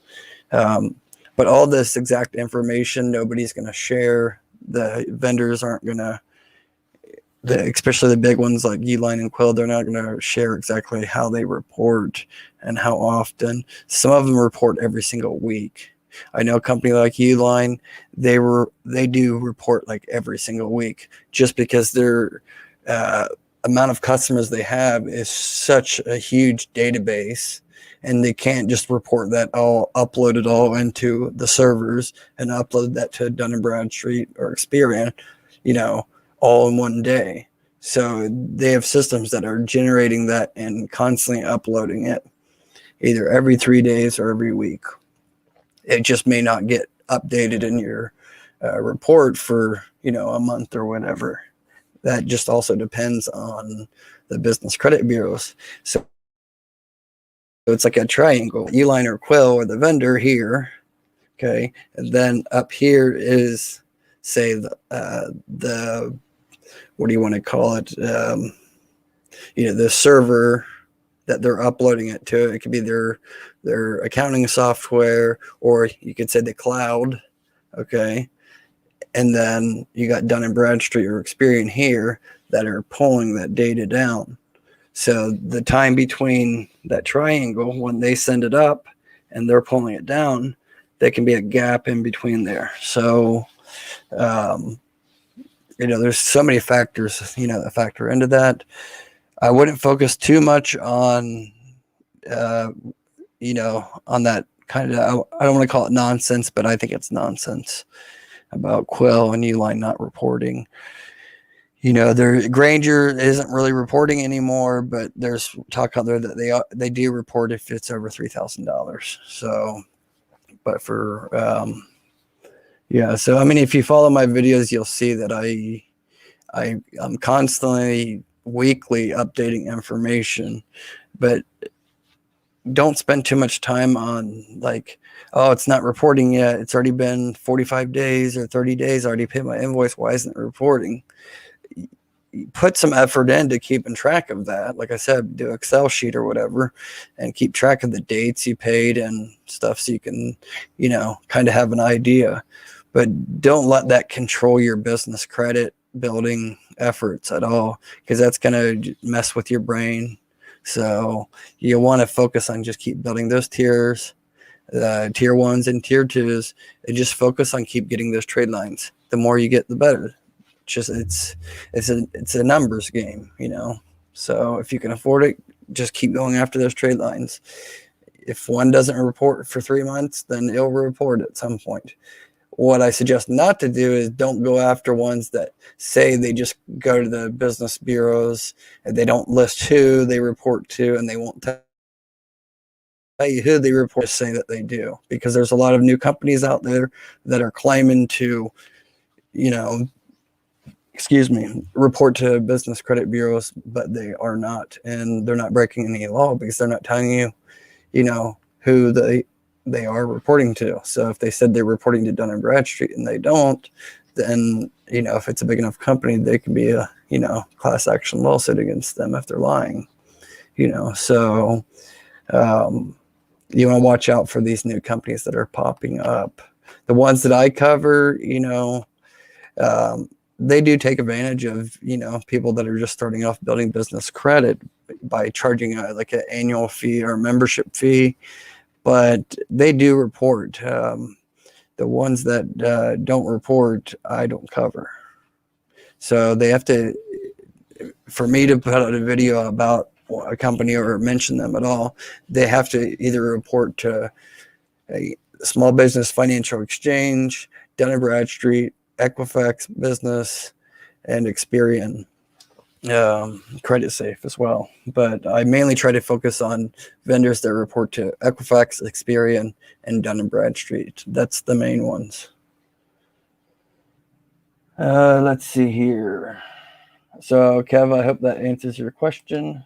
But all this exact information, nobody's going to share. The vendors aren't going to, especially the big ones like Uline and Quill, they're not going to share exactly how they report and how often. Some of them report every single week. I know a company like Uline, they do report like every single week, just because their amount of customers they have is such a huge database and they can't just report that all, upload it all into the servers and upload that to Dun and Bradstreet or Experian, all in one day. So they have systems that are generating that and constantly uploading it, either every 3 days or every week. It just may not get updated in your report for, a month or whatever. That just also depends on the business credit bureaus. So it's like a triangle, uline or quill or the vendor here. Okay. And then up here is, say, the what do you want to call it? The server that they're uploading it to. It could be their accounting software, or you could say the cloud. Okay. And then you got Dun and Bradstreet or Experian here that are pulling that data down. So the time between that triangle, when they send it up and they're pulling it down, there can be a gap in between there. So, there's so many factors, that factor into that. I wouldn't focus too much on, on that kind of, I don't want to call it nonsense, but I think it's nonsense about Quill and Uline not reporting. Granger isn't really reporting anymore, but there's talk out there that they do report if it's over $3,000. So, but for so I mean, if you follow my videos, you'll see that I'm constantly weekly updating information, but don't spend too much time on like, oh, it's not reporting yet. It's already been 45 days or 30 days. I already paid my invoice. Why isn't it reporting? Put some effort into keeping track of that. Like I said, do an Excel sheet or whatever and keep track of the dates you paid and stuff so you can, kind of have an idea. But don't let that control your business credit building efforts at all, because that's going to mess with your brain. So you want to focus on just keep building those tiers, tier 1s and tier 2s, and just focus on keep getting those trade lines. The more you get, the better. It's a numbers game, So if you can afford it, just keep going after those trade lines. If one doesn't report for 3 months, then it'll report at some point. What I suggest not to do is don't go after ones that say they just go to the business bureaus and they don't list who they report to, and they won't tell you who they report, just say that they do, because there's a lot of new companies out there that are claiming to, report to business credit bureaus, but they are not, and they're not breaking any law because they're not telling you, who they are reporting to. So if they said they're reporting to Dun and Bradstreet and they don't, then, if it's a big enough company, they could be a, class action lawsuit against them if they're lying, so you want to watch out for these new companies that are popping up. The ones that I cover, they do take advantage of, people that are just starting off building business credit by charging like an annual fee or membership fee. But they do report. The ones that don't report, I don't cover. So they have to, for me to put out a video about a company or mention them at all, they have to either report to a Small Business Financial Exchange, Dun and Bradstreet, Equifax Business, and Experian Creditsafe as well. But I mainly try to focus on vendors that report to Equifax, Experian, and Dun and Bradstreet. That's the main ones. Let's see here. So, Kev, I hope that answers your question.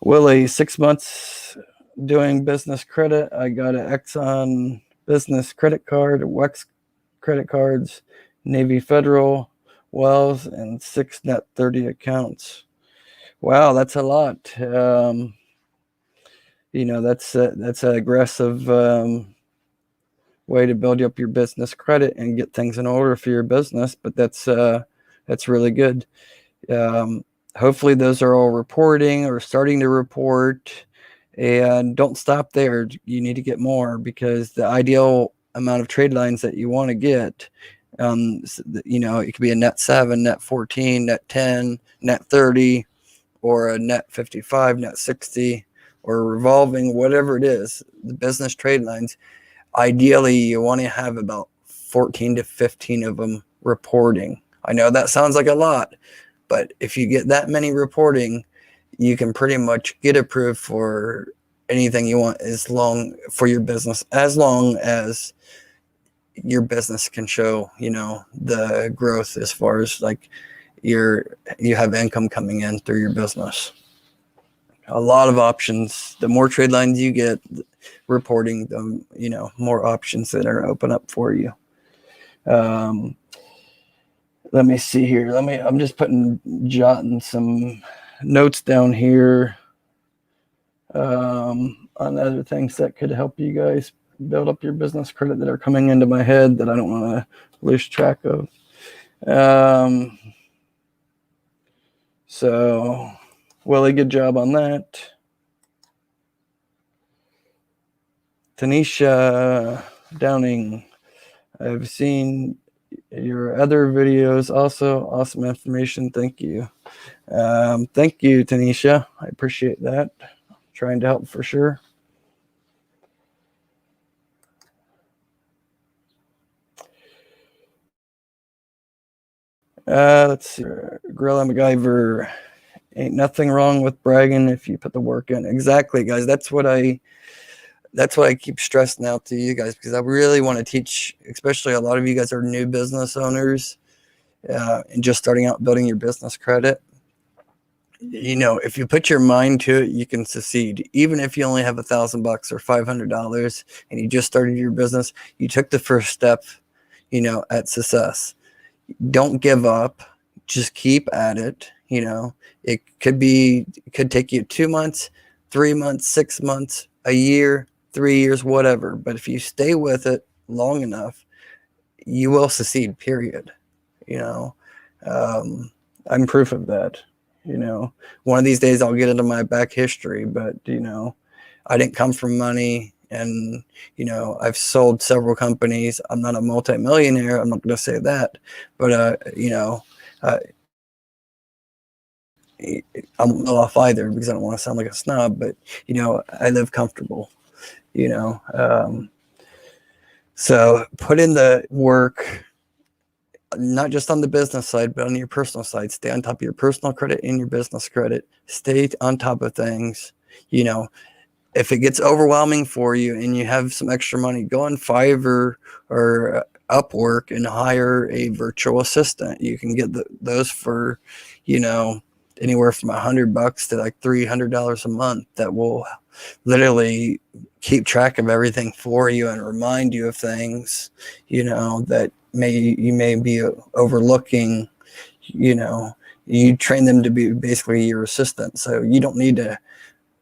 Willie, 6 months doing business credit. I got an Exxon business credit card, Wex credit cards, Navy Federal, Wells, and 6 net 30 accounts. Wow, that's a lot. That's an aggressive way to build up your business credit and get things in order for your business. But that's really good. Hopefully, those are all reporting or starting to report. And don't stop there. You need to get more, because the ideal amount of trade lines that you want to get, it could be a net 7, net 14, net 10, net 30, or a net 55, net 60. or revolving, whatever it is, the business trade lines, ideally you want to have about 14 to 15 of them reporting. I know that sounds like a lot, but if you get that many reporting, you can pretty much get approved for anything you want for your business, as long as your business can show, the growth as far as like you have income coming in through your business. A lot of options. The more trade lines you get reporting, the more options that are open up for you. Let me see here. I'm just jotting some notes down here on other things that could help you guys build up your business credit that are coming into my head that I don't want to lose track of. So, Willie, good job on that. Tanisha Downing, I've seen your other videos also. Awesome information. Thank you. Thank you, Tanisha. I appreciate that. Trying to help for sure. Let's see. Gorilla MacGyver. Ain't nothing wrong with bragging if you put the work in. Exactly, guys. That's what I keep stressing out to you guys, because I really want to teach, especially a lot of you guys are new business owners and just starting out building your business credit. If you put your mind to it, you can succeed. Even if you only have $1,000 or $500 and you just started your business, you took the first step, at success. Don't give up. Just keep at it. It could take you 2 months, 3 months, 6 months, a year, 3 years, whatever. But if you stay with it long enough, you will succeed, period. I'm proof of that. One of these days I'll get into my back history, but, I didn't come from money, and, I've sold several companies. I'm not a multimillionaire. I'm not going to say that, but, I'm not off either, because I don't want to sound like a snob, but, I live comfortable, so put in the work, not just on the business side, but on your personal side. Stay on top of your personal credit and your business credit. Stay on top of things. If it gets overwhelming for you and you have some extra money, go on Fiverr or Upwork and hire a virtual assistant. You can get those for, anywhere from $100 to like $300 a month, that will literally keep track of everything for you and remind you of things, that you may be overlooking. You train them to be basically your assistant, so you don't need to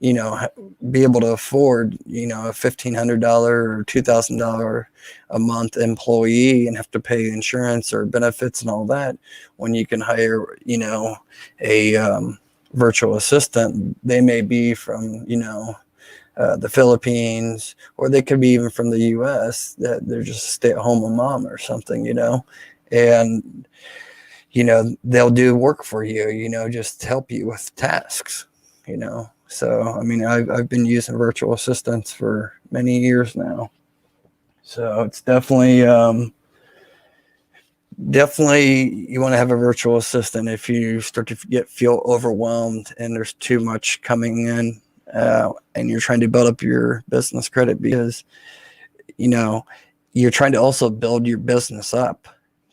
be able to afford a $1,500 or $2,000 a month employee and have to pay insurance or benefits and all that, when you can hire a virtual assistant. They may be from the Philippines, or they could be even from the US, that they're just a stay-at-home mom or something, and they'll do work for you, just help you with tasks. So I've been using virtual assistants for many years now. So it's definitely you want to have a virtual assistant if you start to feel overwhelmed and there's too much coming in, and you're trying to build up your business credit, because you're trying to also build your business up.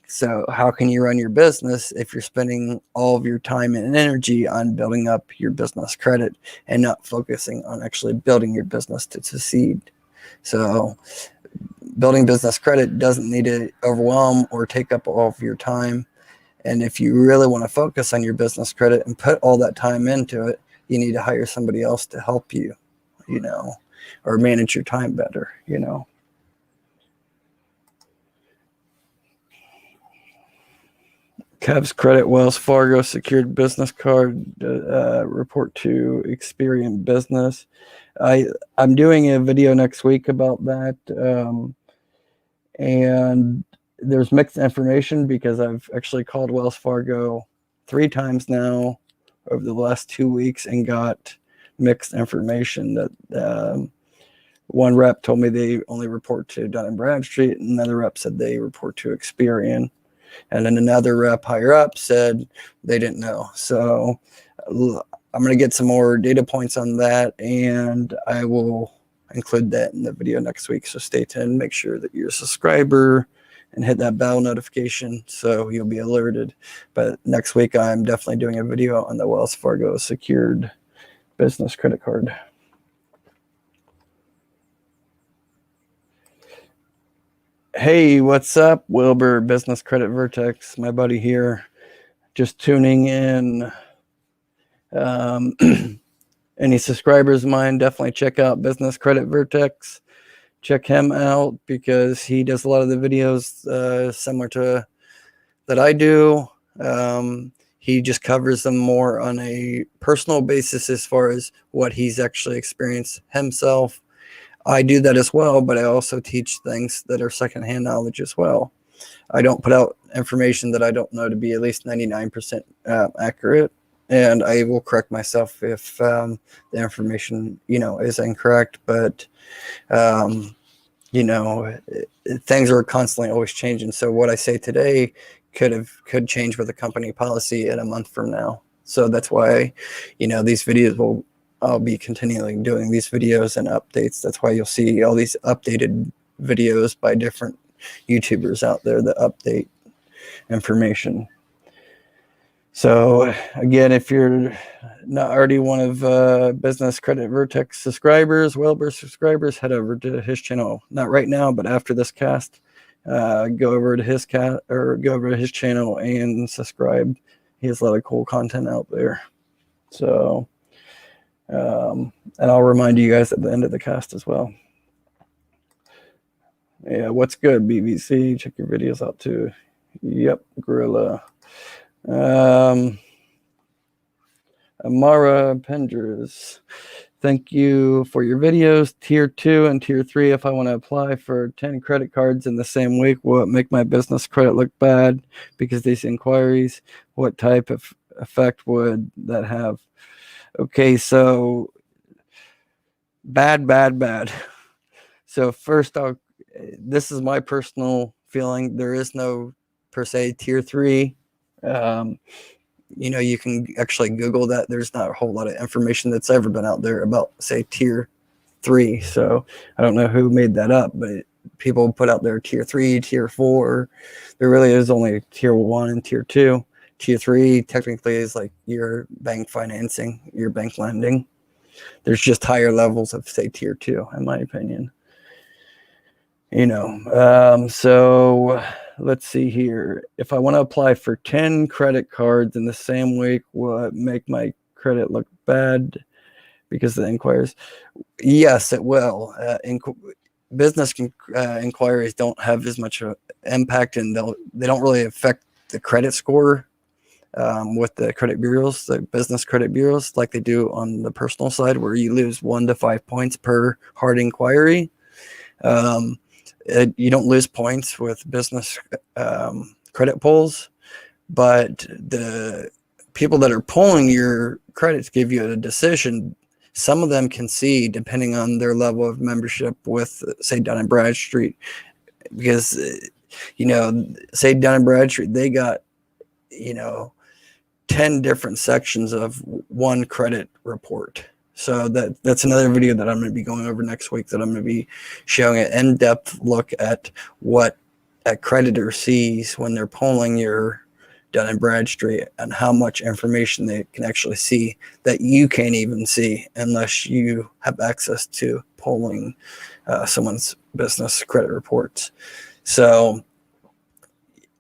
So how can you run your business if you're spending all of your time and energy on building up your business credit and not focusing on actually building your business to succeed? So building business credit doesn't need to overwhelm or take up all of your time. And if you really want to focus on your business credit and put all that time into it, you need to hire somebody else to help you, or manage your time better, Cavs Credit Wells Fargo secured business card report to Experian Business. I'm doing a video next week about that, and there's mixed information, because I've actually called Wells Fargo 3 times now over the last 2 weeks and got mixed information. That one rep told me they only report to Dun and Bradstreet, and another rep said they report to Experian, and then another rep higher up said they didn't know. So I'm going to get some more data points on that, and I will include that in the video next week. So stay tuned. Make sure that you're a subscriber and hit that bell notification so you'll be alerted. But next week, I'm definitely doing a video on the Wells Fargo secured business credit card. Hey, what's up? Wilbur, Business Credit Vertex, my buddy here. Just tuning in. Any subscribers of mine, definitely check out Business Credit Vertex. Check him out because he does a lot of the videos similar to that I do. He just covers them more on a personal basis as far as what he's actually experienced himself. I do that as well, but I also teach things that are secondhand knowledge as well. I don't put out information that I don't know to be at least 99% accurate. And I will correct myself if the information, is incorrect. But, things are constantly always changing. So what I say today could change with a company policy in a month from now. So that's why, these videos I'll be continually doing these videos and updates. That's why you'll see all these updated videos by different YouTubers out there that update information. So again, if you're not already one of Business Credit Vertex subscribers, Wilbur subscribers, head over to his channel. Not right now, but after this cast, go over to his channel and subscribe. He has a lot of cool content out there. So, and I'll remind you guys at the end of the cast as well. Yeah, what's good, BBC? Check your videos out too. Yep, Gorilla. Amara Penders, thank you for your videos. Tier 2 and Tier 3. If I want to apply for 10 credit cards in the same week, will it make my business credit look bad because these inquiries? What type of effect would that have? Okay, so bad. So first, this is my personal feeling. There is no per se Tier 3. You can actually Google that. There's not a whole lot of information that's ever been out there about, say, Tier 3. So I don't know who made that up, but people put out there Tier 3, Tier 4. There really is only Tier 1 and Tier 2. Tier 3 technically is like your bank financing, your bank lending. There's just higher levels of, say, Tier 2, in my opinion. So let's see here. If I want to apply for 10 credit cards in the same week, will it make my credit look bad because of the inquiries? Yes, it will. Business inquiries don't have as much impact, and they don't really affect the credit score with the credit bureaus, the business credit bureaus, like they do on the personal side, where you lose 1 to 5 points per hard inquiry. You don't lose points with business credit pulls, but the people that are pulling your credits give you a decision. Some of them can see, depending on their level of membership with, say, Dun and Bradstreet, because, say Dun and Bradstreet, they got, 10 different sections of one credit report. So that's another video that I'm going to be going over next week, that I'm going to be showing an in-depth look at what a creditor sees when they're pulling your Dun and Bradstreet, and how much information they can actually see that you can't even see unless you have access to pulling someone's business credit reports. So,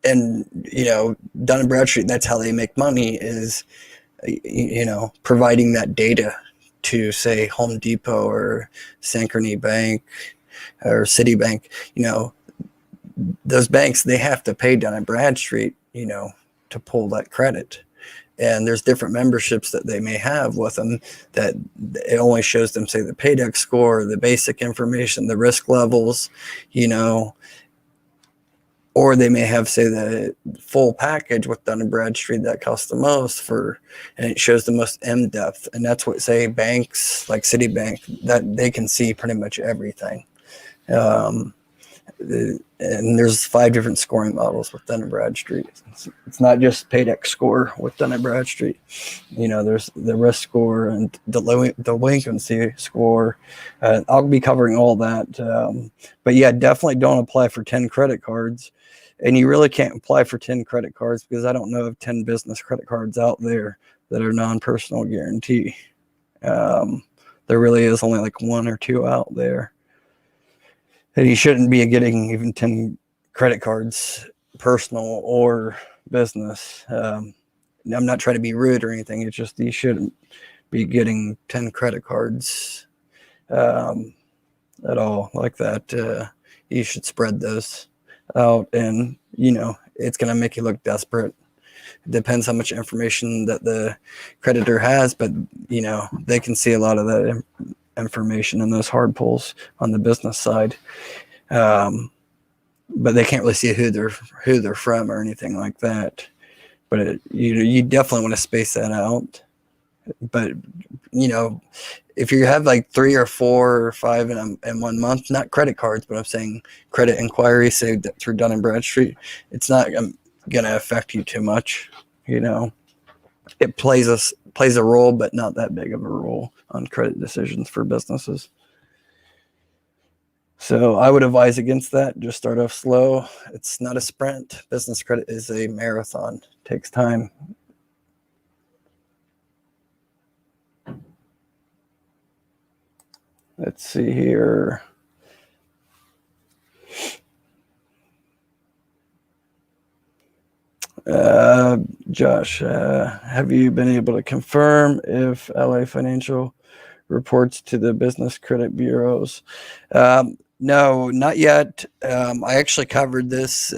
and, Dun and Bradstreet, that's how they make money, is, providing that data to, say, Home Depot or Synchrony Bank or Citibank. Those banks, they have to pay Dun and Bradstreet, to pull that credit. And there's different memberships that they may have with them that it only shows them, say, the paydex score, the basic information, the risk levels, or they may have, say, the full package with Dun and Bradstreet that costs the most and it shows the most in-depth. And that's what, say, banks like Citibank, that they can see pretty much everything. And there's 5 different scoring models with Dun and Bradstreet. It's not just Paydex score with Dun and Bradstreet. There's the risk score and delinquency score. I'll be covering all that. But yeah, definitely don't apply for 10 credit cards. And you really can't apply for 10 credit cards because I don't know of 10 business credit cards out there that are non-personal guarantee. There really is only like 1 or 2 out there. And you shouldn't be getting even 10 credit cards, personal or business. I'm not trying to be rude or anything. It's just you shouldn't be getting 10 credit cards at all like that. You should spread those out, and it's going to make you look desperate. It depends how much information that the creditor has, but they can see a lot of that information in those hard pulls on the business side, but they can't really see who they're from or anything like that. But you definitely want to space that out. But if you have like 3 or 4 or 5 in 1 month, not credit cards, but I'm saying credit inquiries saved through Dun and Bradstreet, it's not going to affect you too much. It plays a role, but not that big of a role on credit decisions for businesses. So I would advise against that. Just start off slow. It's not a sprint. Business credit is a marathon. It takes time. Let's see here. Josh, have you been able to confirm if LA Financial reports to the business credit bureaus? No, not yet. I actually covered this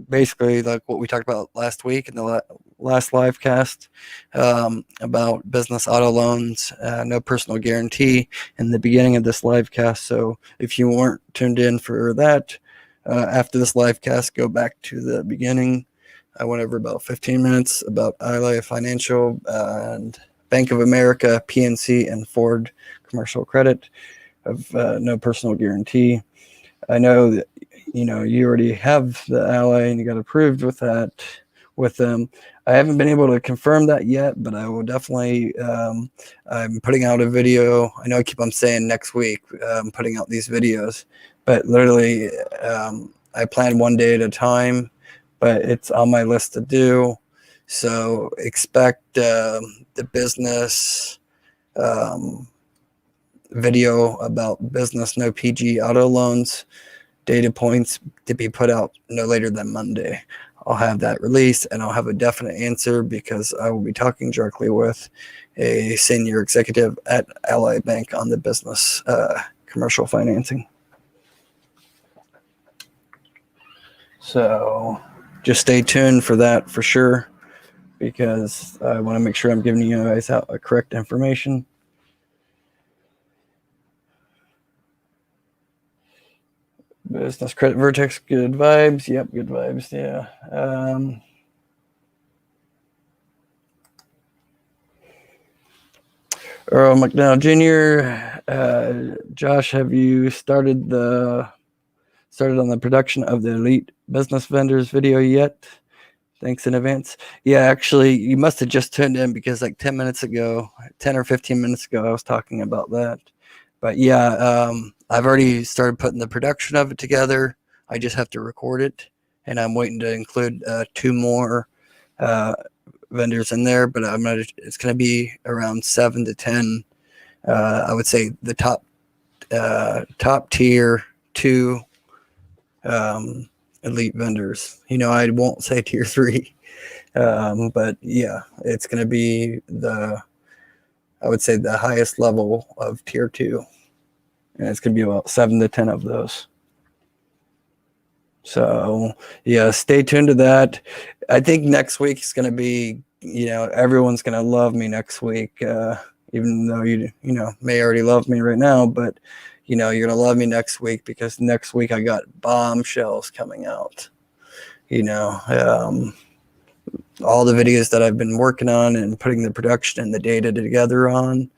basically like what we talked about last week in the last live cast about business auto loans, no personal guarantee in the beginning of this live cast. So if you weren't tuned in for that, after this live cast, go back to the beginning. I went over about 15 minutes about LA Financial and Bank of America, PNC, and Ford Commercial Credit of no personal guarantee. I know that you already have the LA and you got approved with them. I haven't been able to confirm that yet, but I will definitely. I'm putting out a video. I know I keep on saying next week. I'm putting out these videos, but literally, I plan one day at a time. But it's on my list to do. So expect the business video about business no PG auto loans data points to be put out no later than Monday. I'll have that released and I'll have a definite answer because I will be talking directly with a senior executive at Ally Bank on the business commercial financing. So just stay tuned for that for sure, because I want to make sure I'm giving you guys out a correct information. Business credit vertex, good vibes. Yep, good vibes. Yeah. Earl McDowell Jr. Josh, have you started on the production of the Elite Business Vendors video yet? Thanks in advance. Yeah, actually, you must have just tuned in because like 10 or 15 minutes ago, I was talking about that. But yeah, I've already started putting the production of it together. I just have to record it, and I'm waiting to include 2 more vendors in there. But it's going to be around 7 to 10. I would say the top tier 2 elite vendors. I won't say tier 3, but yeah, it's going to be I would say the highest level of tier 2, and it's going to be about 7 to 10 of those. So yeah, stay tuned to that. I think next week is going to be, everyone's going to love me next week, even though you may already love me right now, but you're going to love me next week, because next week I got bombshells coming out. All the videos that I've been working on and putting the production and the data together on.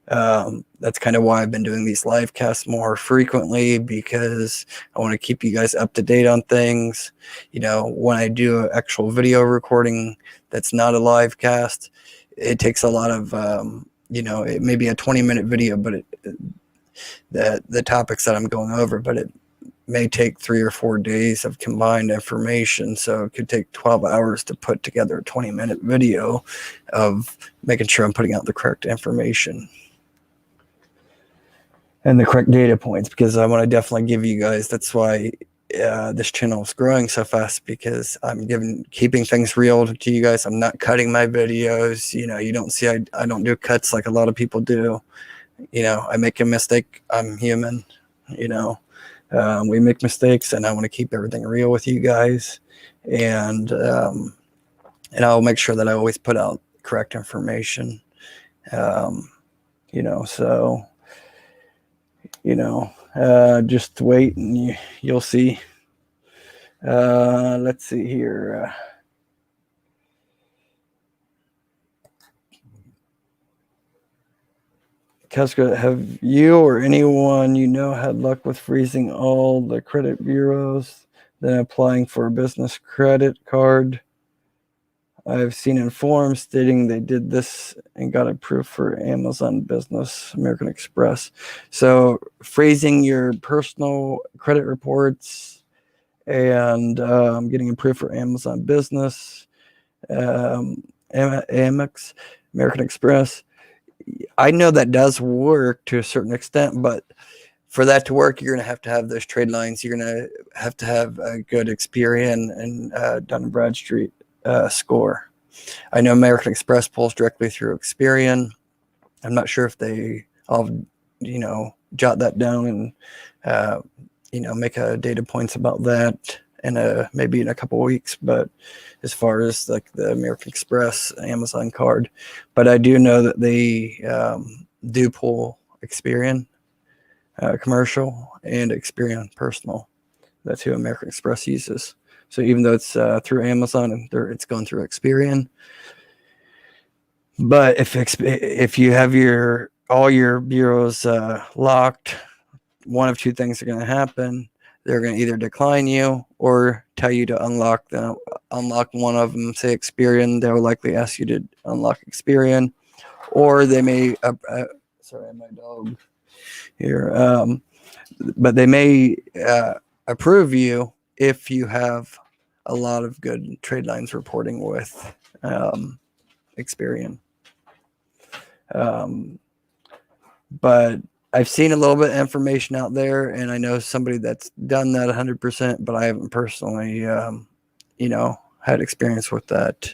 That's kind of why I've been doing these live casts more frequently, because I want to keep you guys up to date on things. When I do an actual video recording that's not a live cast, it takes a lot of, it may be a 20-minute video, but the topics that I'm going over, but it may take 3 or 4 days of combined information. So it could take 12 hours to put together a 20-minute video of making sure I'm putting out the correct information and the correct data points, because I want to definitely give you guys, that's why this channel is growing so fast, because I'm keeping things real to you guys. I'm not cutting my videos. You don't see, I don't do cuts like a lot of people do. I make a mistake. I'm human. We make mistakes, and I want to keep everything real with you guys. And I'll make sure that I always put out correct information. Just wait and you'll see. Let's see here. Casca, have you or anyone had luck with freezing all the credit bureaus, then applying for a business credit card? I've seen in forums stating they did this and got approved for Amazon Business, American Express. So freezing your personal credit reports and getting approved for Amazon Business, Amex, American Express. I know that does work to a certain extent, but for that to work, you're going to have those trade lines. You're going to have a good Experian and Dun and Bradstreet score. I know American Express pulls directly through Experian. I'm not sure if they all, jot that down and, make a data points about that maybe in a couple of weeks. But as far as like the American Express Amazon card, but I do know that they do pull Experian Commercial and Experian Personal. That's who American Express uses. So even though it's through Amazon and it's going through Experian, but if you have all your bureaus locked, one of two things are going to happen. They're going to either decline you or tell you to unlock one of them. Say Experian, they'll likely ask you to unlock Experian, or they may. Sorry, my dog here. But they may approve you if you have a lot of good trade lines reporting with Experian. But I've seen a little bit of information out there, and I know somebody that's done that 100%, but I haven't personally, had experience with that.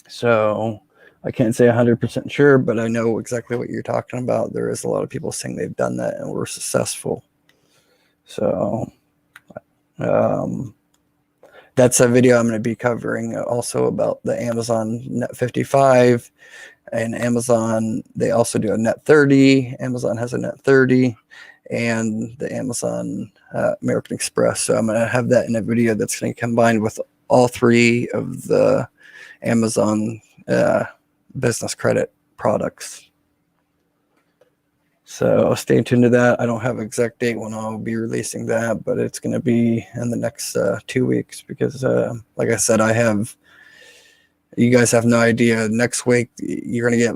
So I can't say 100% sure, but I know exactly what you're talking about. There is a lot of people saying they've done that and were successful. So that's a video I'm going to be covering also about the Amazon Net 55 and Amazon. They also do a Net 30. Amazon has a Net 30 and the Amazon American Express. So I'm going to have that in a video that's going to combine with all three of the Amazon business credit products. So stay tuned to that. I don't have an exact date when I'll be releasing that, but it's going to be in the next 2 weeks because, like I said, you guys have no idea. Next week, you're going to get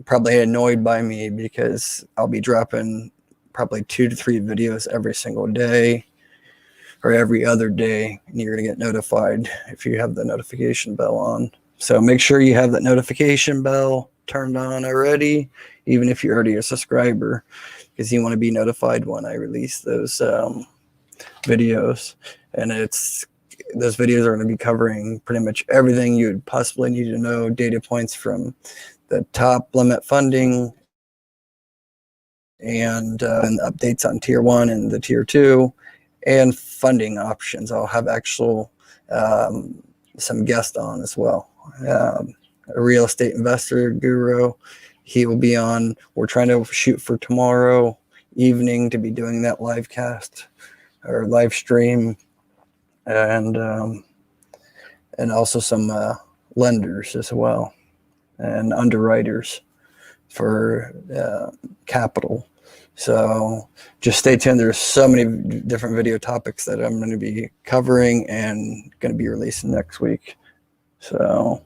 probably annoyed by me because I'll be dropping probably 2 to 3 videos every single day or every other day, and you're going to get notified if you have the notification bell on. So make sure you have that notification bell turned on already, even if you're already a subscriber, because you want to be notified when I release those videos. And those videos are going to be covering pretty much everything you would possibly need to know, data points from the top limit funding and updates on tier 1 and the tier 2 and funding options. I'll have actual some guests on as well. A real estate investor guru. he will be on. We're trying to shoot for tomorrow evening to be doing that live cast or live stream, and also some lenders as well and underwriters for capital. So just stay tuned. There's so many different video topics that I'm going to be covering and going to be releasing next week. So,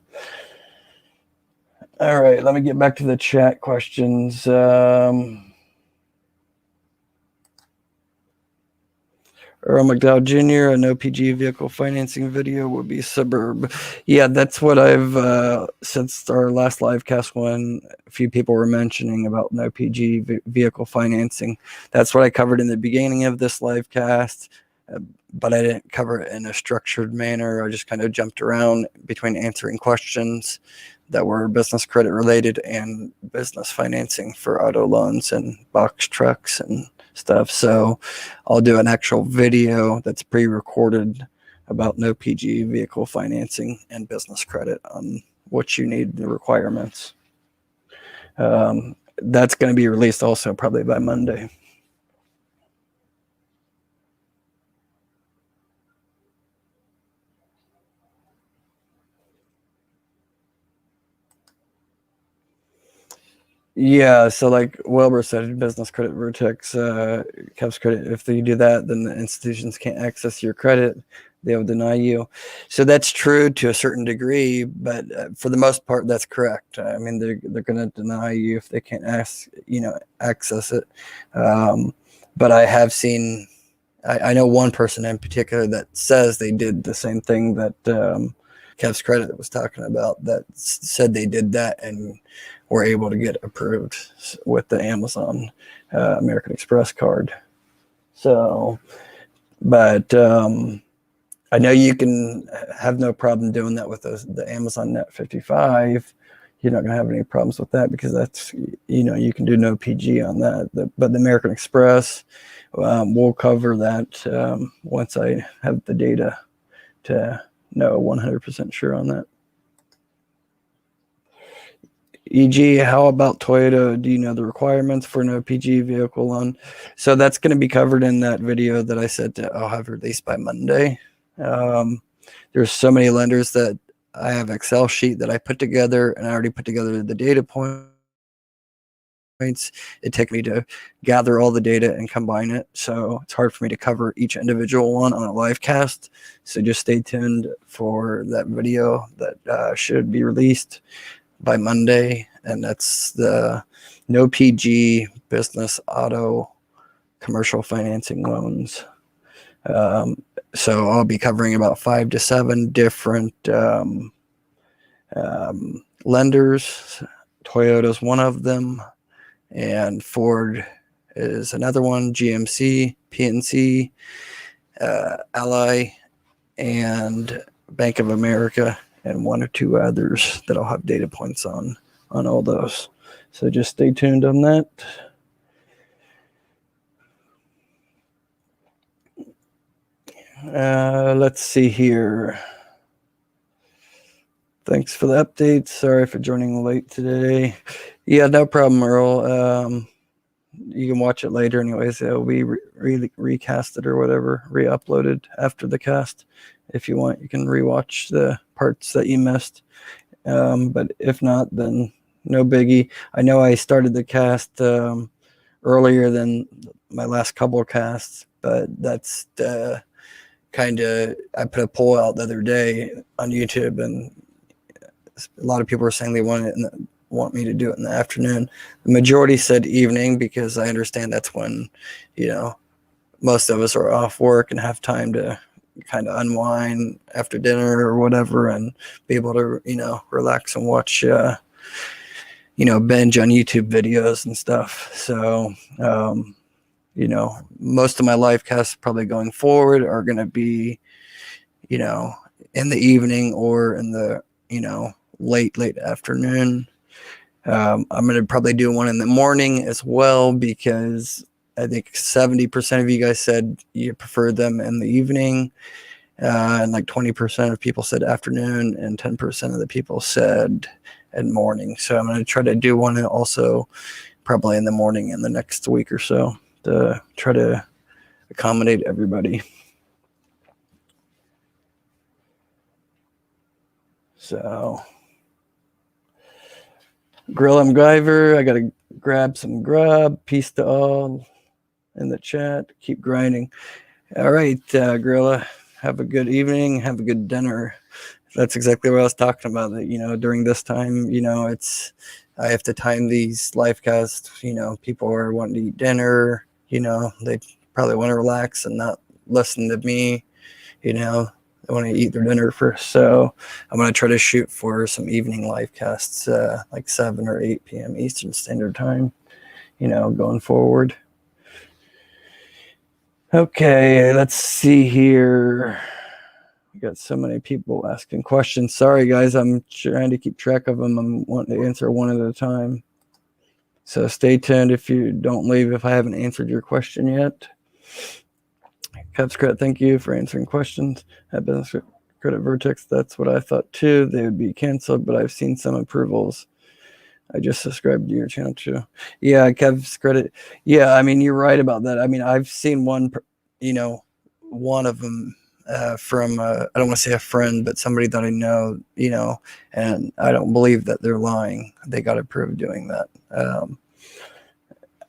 all right, let me get back to the chat questions. Earl McDowell Jr., a no PG vehicle financing video would be suburb. Yeah, that's what I've, since our last live cast one, a few people were mentioning about no PG vehicle financing. That's what I covered in the beginning of this live cast, but I didn't cover it in a structured manner. I just kind of jumped around between answering questions that were business credit related and business financing for auto loans and box trucks and stuff. So I'll do an actual video that's pre-recorded about no PG vehicle financing and business credit on what you need, the requirements. That's going to be released also probably by Monday. Yeah, so like Wilbur said, business credit, Vertex, Caps credit, if you do that, then the institutions can't access your credit. They'll deny you. So that's true to a certain degree, but for the most part, that's correct. I mean, they're going to deny you if they can't access it. But I have seen, I know one person in particular that says they did the same thing that Kev's Credit was talking about, that said they did that and were able to get approved with the Amazon American Express card. So, but I know you can have no problem doing that with the Amazon Net 55. You're not going to have any problems with that because that's, you can do no PG on that. But the American Express, we'll cover that once I have the data to know 100% sure on that. E.g., how about Toyota? Do you know the requirements for no PG vehicle loan? So that's going to be covered in that video that I said I'll have released by Monday. There's so many lenders that I have Excel sheet that I put together, and I already put together the data points. It takes me to gather all the data and combine it. So it's hard for me to cover each individual one on a live cast. So just stay tuned for that video that should be released by Monday. And that's the no PG business auto commercial financing loans. So I'll be covering about 5 to 7 different lenders. Toyota's one of them, and Ford is another one, GMC, PNC, Ally, and Bank of America, and 1 or 2 others that I'll have data points on all those. So just stay tuned on that. Let's see here. Thanks for the updates. Sorry for joining late today. Yeah, no problem, Earl. You can watch it later anyways. It'll be recasted or whatever, re-uploaded after the cast. If you want, you can rewatch the parts that you missed. But if not, then no biggie. I know I started the cast earlier than my last couple of casts, but that's kind of, I put a poll out the other day on YouTube, and a lot of people are saying they want me to do it in the afternoon. The majority said evening because I understand that's when, most of us are off work and have time to kind of unwind after dinner or whatever and be able to, relax and watch, binge on YouTube videos and stuff. So, most of my live casts probably going forward are going to be, in the evening or in the, late afternoon. I'm going to probably do one in the morning as well, because I think 70% of you guys said you prefer them in the evening. And like 20% of people said afternoon, and 10% of the people said and morning. So I'm going to try to do one also probably in the morning in the next week or so to try to accommodate everybody. So, Grill and Guyver, I got to grab some grub. Peace to all in the chat. Keep grinding. All right, Gorilla, have a good evening. Have a good dinner. That's exactly what I was talking about. That, you know, during this time, you know, I have to time these live casts. You know, people are wanting to eat dinner. You know, they probably want to relax and not listen to me. You know, they want to eat their dinner first. So I'm going to try to shoot for some evening live casts, like 7 or 8 p.m. Eastern Standard Time, you know, going forward. Okay, let's see here. We got so many people asking questions. Sorry, guys, I'm trying to keep track of them. I'm wanting to answer one at a time. So stay tuned if you don't leave if I haven't answered your question yet. Caps Credit, thank you for answering questions. At Business Credit Vertex, that's what I thought too. They would be canceled, but I've seen some approvals. I just subscribed to your channel too. Yeah, Kev's Credit. Yeah, I mean, you're right about that. I mean, I've seen one, you know, one of them from, I don't want to say a friend, but somebody that I know, you know, and I don't believe that they're lying. They got approved doing that.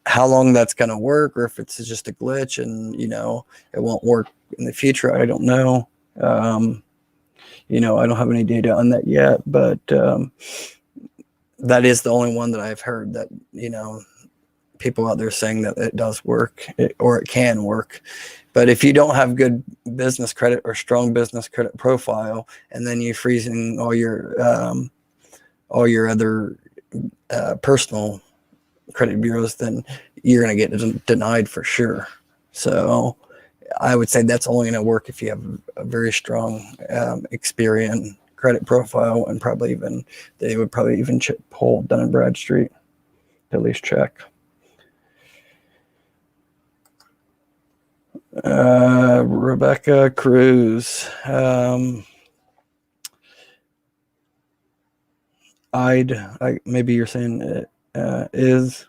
How long that's going to work, or if it's just a glitch and, you know, it won't work in the future, I don't know. You know, I don't have any data on that yet, but that is the only one that I've heard that, you know, people out there saying that it does work or it can work. But if you don't have good business credit or strong business credit profile, and then you're freezing all your other personal credit bureaus, then you're going to get denied for sure. So I would say that's only going to work if you have a very strong Experian credit profile, and they would probably even pull Dun and Bradstreet to at least check. Rebecca Cruz. Maybe you're saying is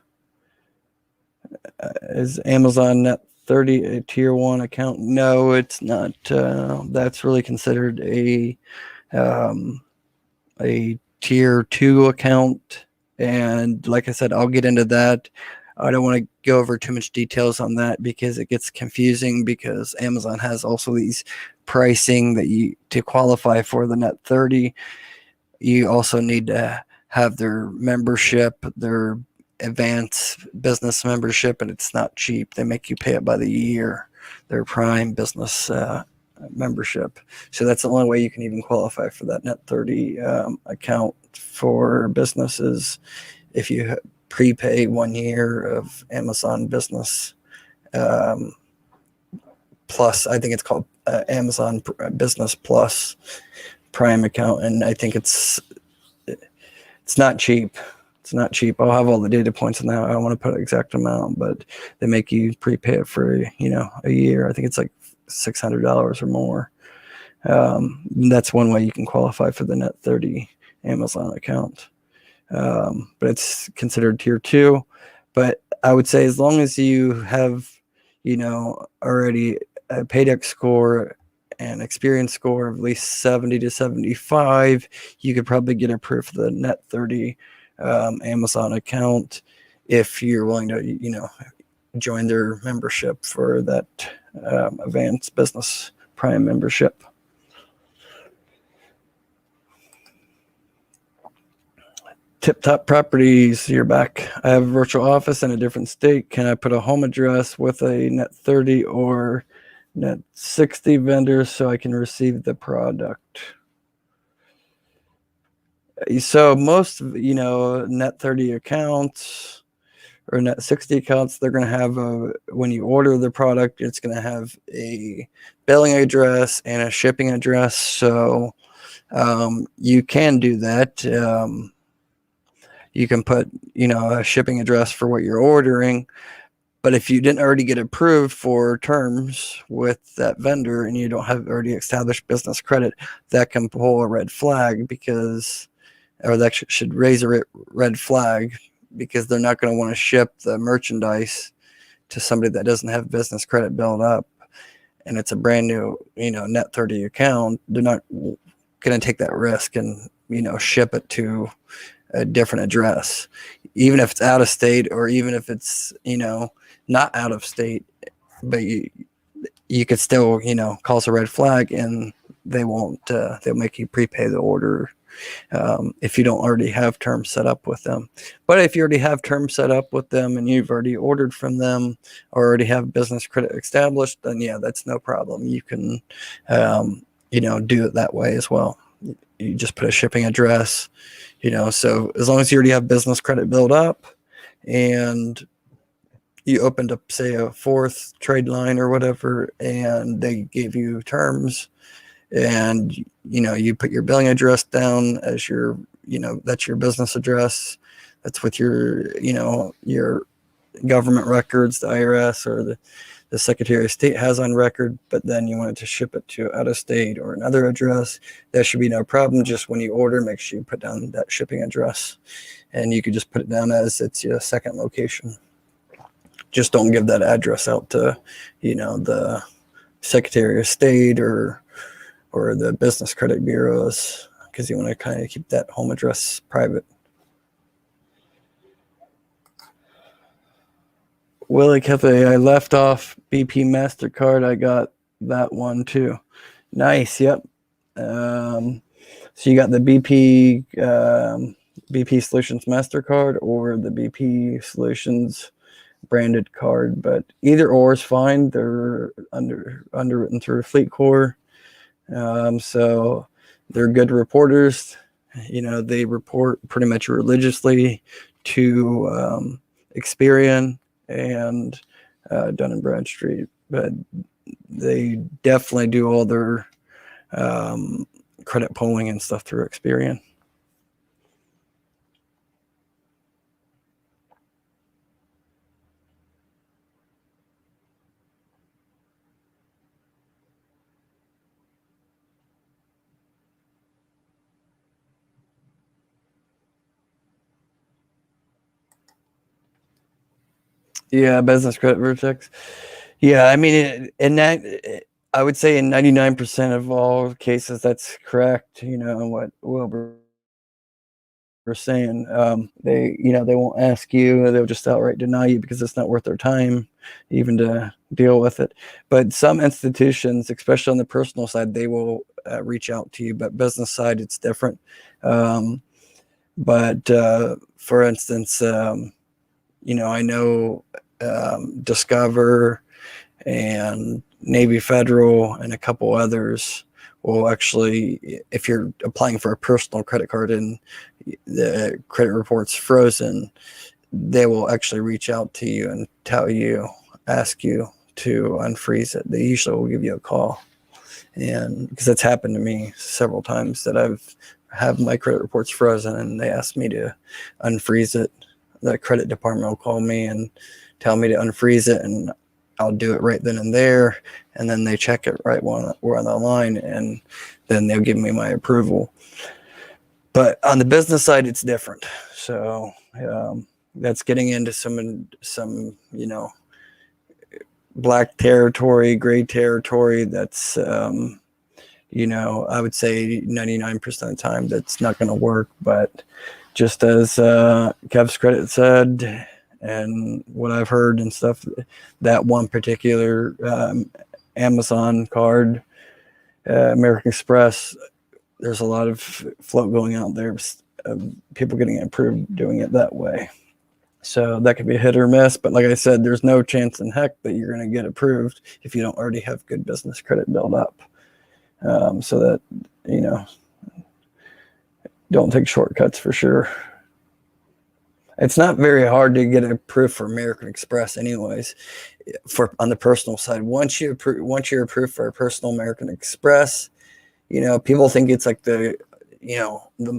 Amazon Net 30 a tier 1 account? No, it's not. That's really considered a tier 2 account, and like I said, I'll get into that. I don't want to go over too much details on that because it gets confusing, because Amazon has also these pricing that to qualify for the Net 30, you also need to have their membership, their advanced business membership, and it's not cheap. They make you pay it by the year, their Prime business membership. So that's the only way you can even qualify for that Net 30 account for businesses, if you prepay 1 year of Amazon Business Plus. I think it's called Amazon Business Plus Prime account, and I think it's not cheap. It's not cheap. I'll have all the data points on that. I don't want to put an exact amount, but they make you prepay it for, you know, a year. I think it's like $600 or more. That's one way you can qualify for the Net 30 Amazon account. But it's considered tier 2. But I would say as long as you have, you know, already a Paydex score and Experian score of at least 70 to 75, you could probably get approved for the Net 30 Amazon account if you're willing to, you know, join their membership for that advanced business Prime membership. Tip Top Properties, you're back. I have a virtual office in a different state. Can I put a home address with a Net 30 or Net 60 vendor so I can receive the product? So most, you know, Net 30 accounts or Net 60 accounts, they're going to have when you order the product, it's going to have a billing address and a shipping address. So you can do that. You can put, you know, a shipping address for what you're ordering. But if you didn't already get approved for terms with that vendor and you don't have already established business credit, that can pull a red flag, because or that should raise a red flag, because they're not going to want to ship the merchandise to somebody that doesn't have business credit built up, and it's a brand new, net 30 account. They're not going to take that risk and, ship it to a different address, even if it's out of state, or even if it's, not out of state, but you could still, cause a red flag, and they won't, they'll make you prepay the order if you don't already have terms set up with them. But if you already have terms set up with them and you've already ordered from them, or already have business credit established, then yeah, that's no problem. You can, do it that way as well. You just put a shipping address, so as long as you already have business credit built up, and you opened up, say, a fourth trade line or whatever, and they gave you terms, and you put your billing address down as your, that's your business address, that's with your, your government records, the IRS or the Secretary of State has on record, but then you wanted to ship it to out of state or another address, that should be no problem. Just when you order, make sure you put down that shipping address, and you could just put it down as it's your second location. Just don't give that address out to, the Secretary of State or the business credit bureaus, because you want to kind of keep that home address private. Willie Cafe, I left off BP MasterCard. I got that one too. Nice. Yep. So you got the BP Solutions MasterCard or the BP Solutions branded card, but either or is fine. They're underwritten through FleetCor. So they're good reporters. They report pretty much religiously to Experian and Dun and Bradstreet, but they definitely do all their credit polling and stuff through Experian. Yeah, business credit vertex. Yeah, I mean, I would say in 99% of all cases, that's correct. What Wilbur was saying. They won't ask you. They'll just outright deny you because it's not worth their time even to deal with it. But some institutions, especially on the personal side, they will reach out to you. But business side, it's different. But for instance, I know Discover and Navy Federal and a couple others will actually, if you're applying for a personal credit card and the credit report's frozen, they will actually reach out to you and ask you to unfreeze it. They usually will give you a call. And because that's happened to me several times, that have my credit reports frozen and they asked me to unfreeze it. The credit department will call me and tell me to unfreeze it, and I'll do it right then and there. And then they check it right when we're on the line, and then they'll give me my approval. But on the business side, it's different. So that's getting into some black territory, gray territory. That's I would say 99% of the time that's not going to work. But just as Kev's Credit said, and what I've heard and stuff, that one particular Amazon card, American Express, there's a lot of float going out there of people getting approved doing it that way. So that could be a hit or miss. But like I said, there's no chance in heck that you're going to get approved if you don't already have good business credit built up. So that, don't take shortcuts for sure. It's not very hard to get approved for American Express anyways, on the personal side. Once you're approved for a personal American Express, people think it's like the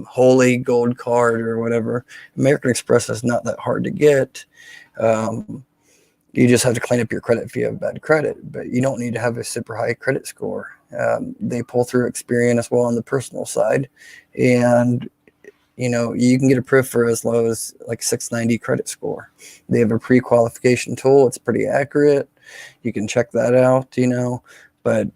holy gold card or whatever. American Express is not that hard to get. You just have to clean up your credit if you have bad credit, but you don't need to have a super high credit score. They pull through Experian as well on the personal side. And, you can get approved for as low as like 690 credit score. They have a pre-qualification tool. It's pretty accurate. You can check that out, but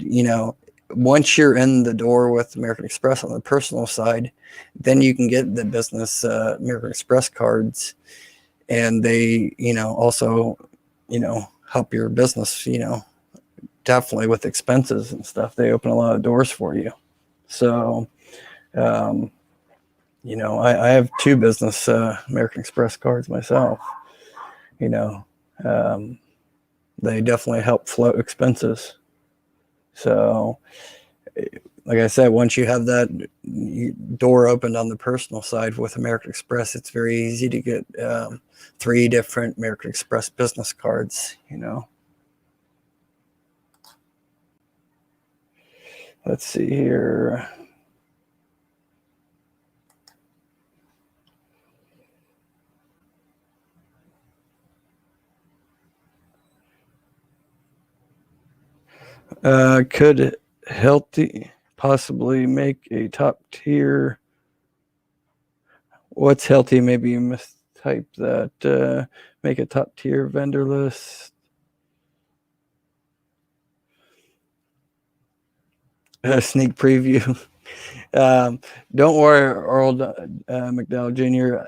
once you're in the door with American Express on the personal side, then you can get the business American Express cards, and they, also, help your business, definitely with expenses and stuff. They open a lot of doors for you. So, I have 2 business American Express cards myself. They definitely help float expenses. So, like I said, once you have that door opened on the personal side with American Express, it's very easy to get 3 different American Express business cards, Let's see here. Could Healthy possibly make a top tier? What's Healthy? Maybe you mistype that. Make a top tier vendor list. A sneak preview. Don't worry, Earl McDowell Jr.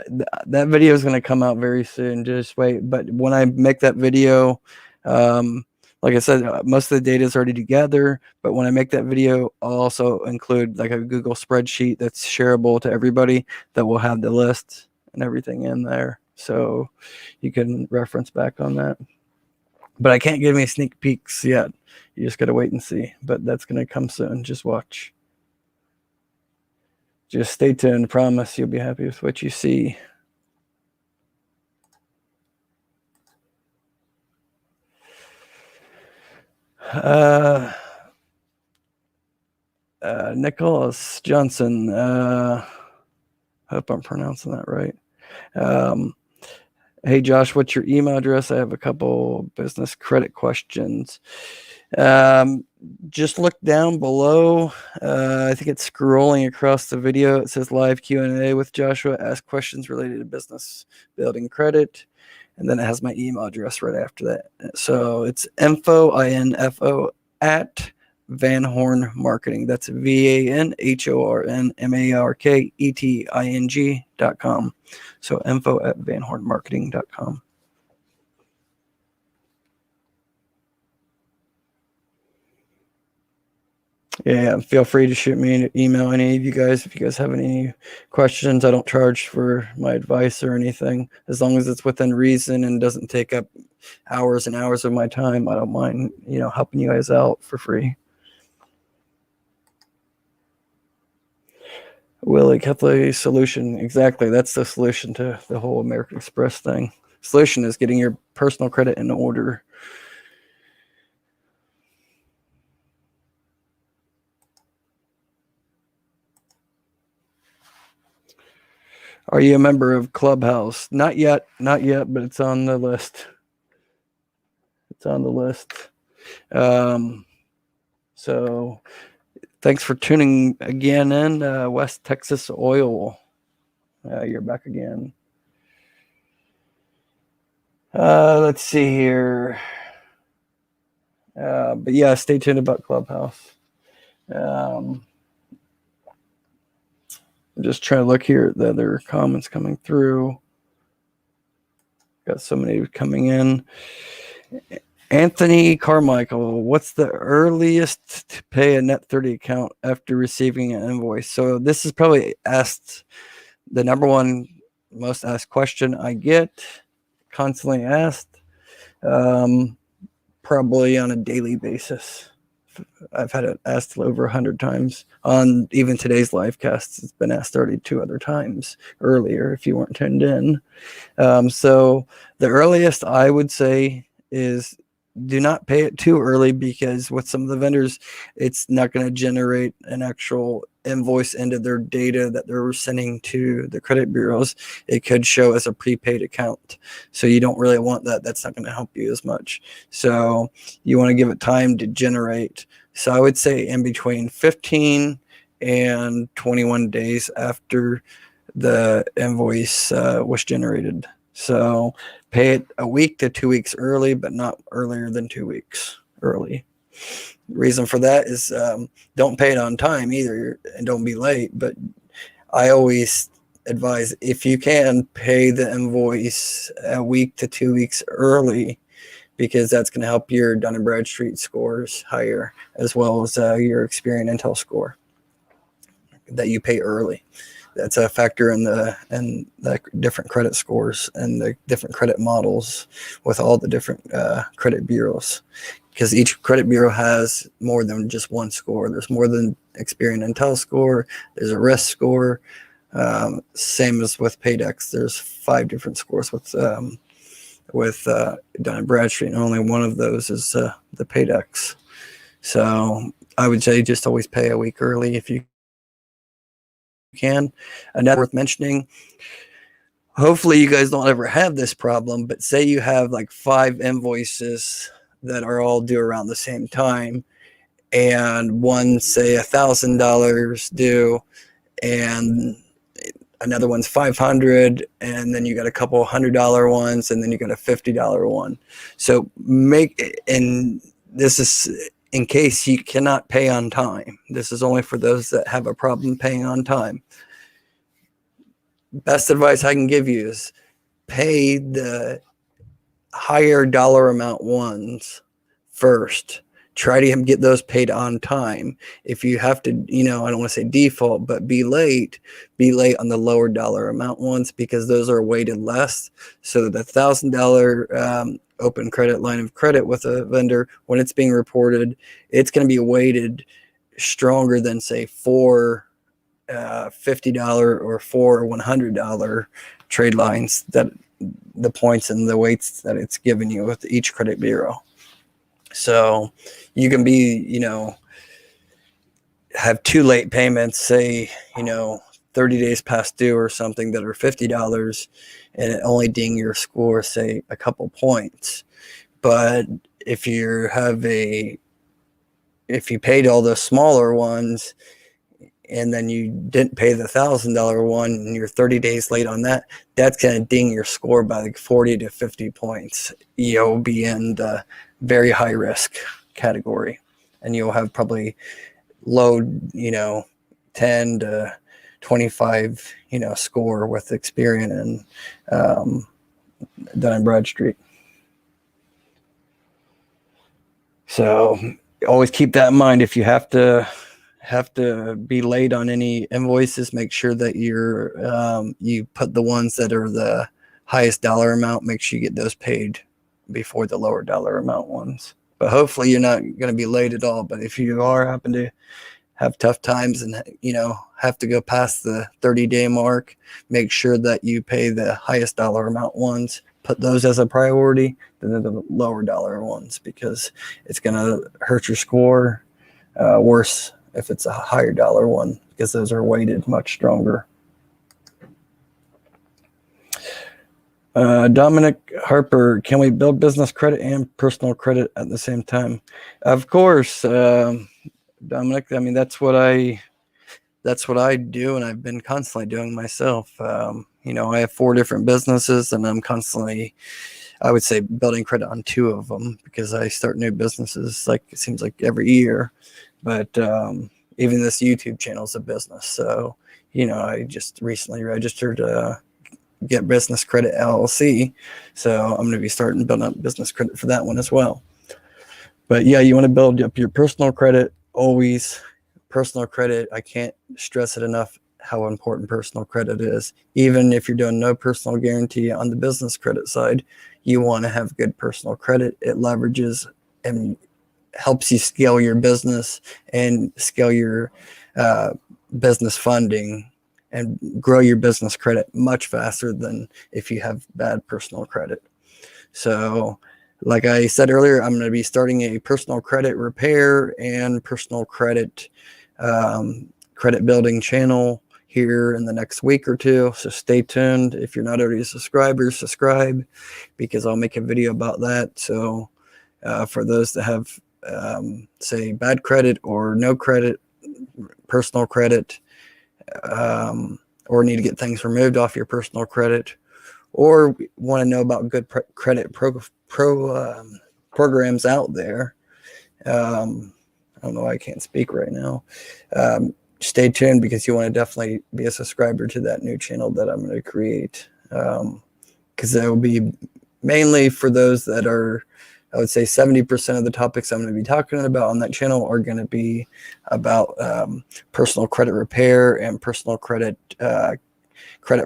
That video is going to come out very soon. Just wait. But when I make that video, like I said, most of the data is already together. But when I make that video, I'll also include like a Google spreadsheet that's shareable to everybody that will have the list and everything in there. So you can reference back on that. But I can't give any sneak peeks yet. You just got to wait and see. But that's going to come soon. Just watch. Just stay tuned. Promise you'll be happy with what you see. Nicholas Johnson. Hope I'm pronouncing that right. Hey, Josh, what's your email address? I have a couple business credit questions. Just look down below. I think it's scrolling across the video. It says live Q&A with Joshua. Ask questions related to business building credit. And then it has my email address right after that. So it's info at Van Horn Marketing. That's VANHORNMARKETING.com. So info at vanhornmarketing.com. Yeah, feel free to shoot me an email, any of you guys, if you guys have any questions. I don't charge for my advice or anything. As long as it's within reason and doesn't take up hours and hours of my time, I don't mind, helping you guys out for free. Willie Kethley solution. Exactly. That's the solution to the whole American Express thing. Solution is getting your personal credit in order. Are you a member of Clubhouse? Not yet, but it's on the list. So thanks for tuning again in. West Texas Oil. You're back again. Let's see here. But yeah, stay tuned about Clubhouse. I'm just trying to look here at the other comments coming through. Got so many coming in. Anthony Carmichael, what's the earliest to pay a net 30 account after receiving an invoice? So this is probably the number one most asked question I get, constantly asked, probably on a daily basis. I've had it asked over 100 times on even today's live cast. It's been asked already 2 other times earlier if you weren't tuned in. So the earliest I would say is do not pay it too early, because with some of the vendors, it's not going to generate an actual invoice into their data that they're sending to the credit bureaus. It could show as a prepaid account. So you don't really want that. That's not going to help you as much. So you want to give it time to generate. So I would say in between 15 and 21 days after the invoice was generated. So pay it a week to 2 weeks early, but not earlier than 2 weeks early. Reason for that is don't pay it on time either, and don't be late. But I always advise, if you can, pay the invoice a week to 2 weeks early, because that's going to help your Dun and Bradstreet scores higher, as well as your Experian Intel score that you pay early. That's a factor in the different credit scores and the different credit models with all the different credit bureaus, because each credit bureau has more than just one score. There's more than Experian Intel score. There's a risk score. Same as with Paydex. There's 5 different scores with Dun and Bradstreet, and only one of those is the Paydex. So I would say just always pay a week early if you can. Another worth mentioning, hopefully you guys don't ever have this problem, but say you have like 5 invoices that are all due around the same time, and one, say, $1,000 due, and another one's $500, and then you got a couple $100 ones, and then you got a $50 one. So and this is in case you cannot pay on time. This is only for those that have a problem paying on time. Best advice I can give you is pay the higher dollar amount ones first. Try to get those paid on time. If you have to, I don't want to say default, but be late on the lower dollar amount ones, because those are weighted less. So the $1,000 open credit line of credit with a vendor, when it's being reported, it's going to be weighted stronger than, say, 4 $50 or 4 $100 trade lines, that the points and the weights that it's given you with each credit bureau. So you can be, have 2 late payments, say, 30 days past due or something, that are $50, and it only ding your score, say, a couple points. But if you paid all the smaller ones, and then you didn't pay the $1,000 one, and you're 30 days late on that, that's going to ding your score by like 40 to 50 points. You'll be in the very high risk category, and you'll have probably low, 10 to 25, score with Experian and Dun and Bradstreet. So always keep that in mind. If you have to be late on any invoices, make sure that you put the ones that are the highest dollar amount, make sure you get those paid before the lower dollar amount ones. But hopefully you're not going to be late at all. But if you happen to have tough times and have to go past the 30-day mark, make sure that you pay the highest dollar amount ones. Put those as a priority than the lower dollar ones, because it's going to hurt your score worse if it's a higher dollar one, because those are weighted much stronger. Dominic Harper, can we build business credit and personal credit at the same time? Of course, Dominic. I mean, that's what I do, and I've been constantly doing myself. I have 4 different businesses, and I'm constantly, I would say, building credit on 2 of them, because I start new businesses, like, it seems like every year. But even this YouTube channel is a business. So, I just recently registered Get Business Credit LLC. So I'm going to be starting building up business credit for that one as well. But yeah, you want to build up your personal credit. Always personal credit. I can't stress it enough how important personal credit is. Even if you're doing no personal guarantee on the business credit side, you want to have good personal credit. It leverages and helps you scale your business and scale your business funding and grow your business credit much faster than if you have bad personal credit. So like I said earlier, I'm going to be starting a personal credit repair and personal credit credit building channel here in the next week or 2. So stay tuned. If you're not already a subscriber, subscribe, because I'll make a video about that. So for those that have say bad credit or no credit, personal credit, or need to get things removed off your personal credit, or want to know about good credit programs out there. I don't know why I can't speak right now. Stay tuned, because you want to definitely be a subscriber to that new channel that I'm going to create, because that will be mainly for those that are, I would say 70% of the topics I'm going to be talking about on that channel are going to be about personal credit repair and personal credit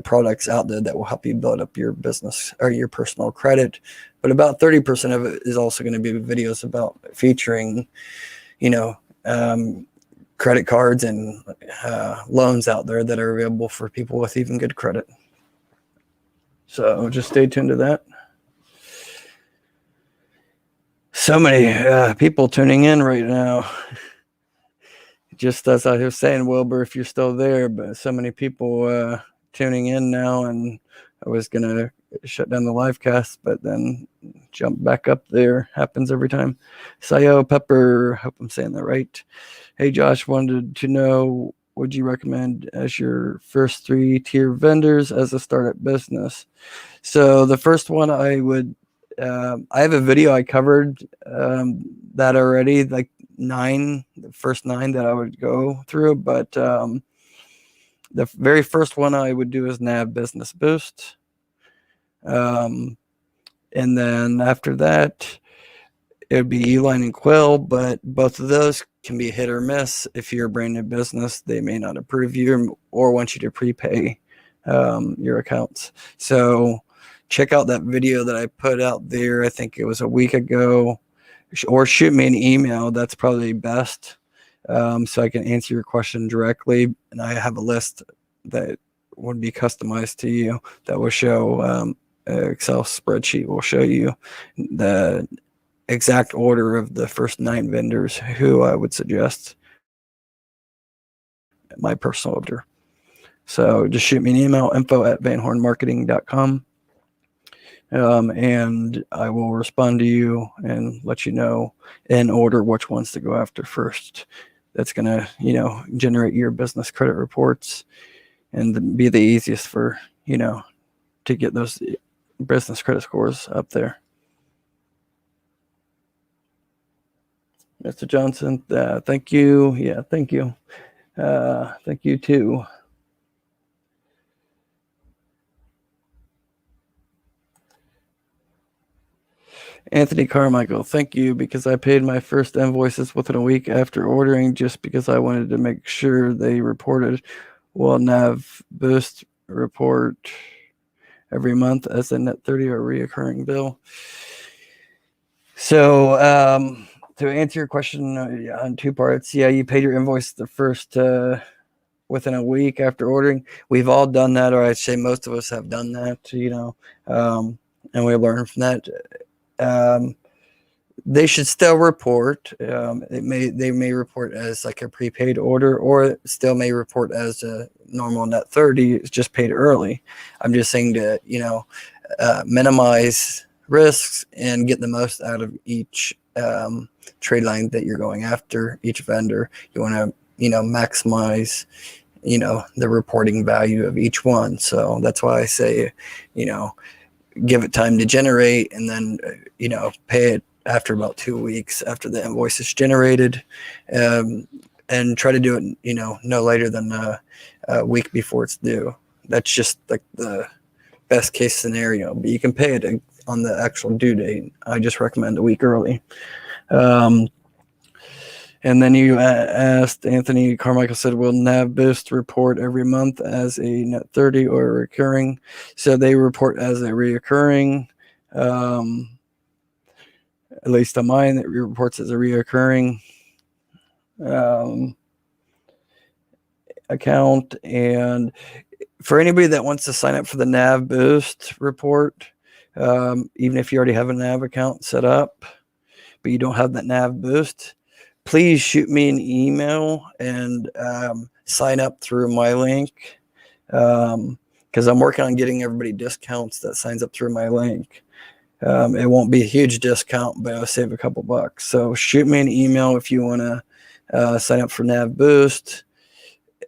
products out there that will help you build up your business or your personal credit. But about 30% of it is also going to be videos about featuring, credit cards and loans out there that are available for people with even good credit. So just stay tuned to that. So many people tuning in right now. Just as I was saying, Wilbur, if you're still there, but so many people tuning in now, and I was going to shut down the live cast, but then jump back up there. Happens every time. Sayo Pepper, hope I'm saying that right. Hey, Josh, wanted to know, would you recommend as your first 3-tier vendors as a startup business? So the first one I would, I have a video I covered that already, like the first 9 that I would go through, but the very first one I would do is NAV Business Boost. And then after that, it would be Uline and Quill, but both of those can be hit or miss. If you're a brand new business, they may not approve you or want you to prepay your accounts. So check out that video that I put out there. I think it was a week ago, or shoot me an email. That's probably best, so I can answer your question directly. And I have a list that would be customized to you that will show an Excel spreadsheet will show you the exact order of the first 9 vendors who I would suggest my personal order. So just shoot me an email, info@vanhornmarketing.com. And I will respond to you and let you know in order which ones to go after first. That's going to, generate your business credit reports and be the easiest for, to get those business credit scores up there. Mr. Johnson, thank you. Yeah, thank you. Thank you too. Anthony Carmichael, thank you, because I paid my first invoices within a week after ordering, just because I wanted to make sure they reported. Will NAV Boost report every month as a net 30 or reoccurring bill? So to answer your question on 2 parts, yeah, you paid your invoice the first within a week after ordering. We've all done that, or I'd say most of us have done that, and we learn from that. They should still report. They may report as like a prepaid order, or it still may report as a normal net 30. It's just paid early. I'm just saying to minimize risks and get the most out of each trade line that you're going after, each vendor. You want to maximize the reporting value of each one. So that's why I say give it time to generate, and then pay it after about 2 weeks after the invoice is generated, and try to do it no later than a week before it's due. That's just like the best case scenario, but you can pay it on the actual due date. I just recommend a week early. And then you asked, Anthony Carmichael said, will NAV Boost report every month as a net 30 or recurring? So they report as a reoccurring. At least on mine, it reports as a reoccurring account. And for anybody that wants to sign up for the NAV Boost report, even if you already have a NAV account set up, but you don't have that NAV Boost, please shoot me an email and sign up through my link, because I'm working on getting everybody discounts that signs up through my link. It won't be a huge discount, but I'll save a couple bucks. So shoot me an email if you want to sign up for NAV Boost.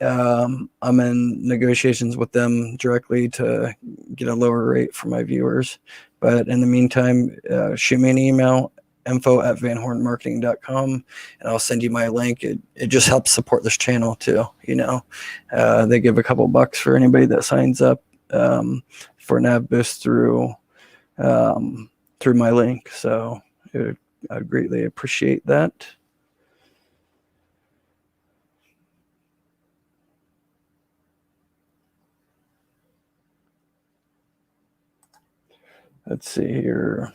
I'm in negotiations with them directly to get a lower rate for my viewers. But in the meantime, shoot me an email, info@vanhornmarketing.com, and I'll send you my link. It just helps support this channel too. They give a couple bucks for anybody that signs up for nav boost through my link. So I'd greatly appreciate that. Let's see here.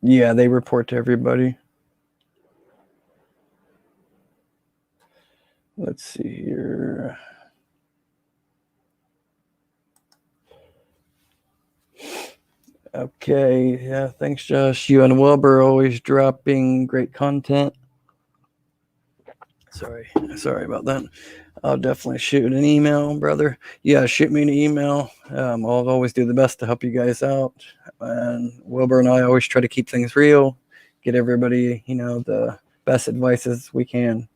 Yeah, they report to everybody. Let's see here. Okay, yeah, thanks, Josh. You and Wilbur always dropping great content. Sorry about that. I'll definitely shoot an email, brother. Yeah, shoot me an email. I'll always do the best to help you guys out. And Wilbur and I always try to keep things real, get everybody, the best advices we can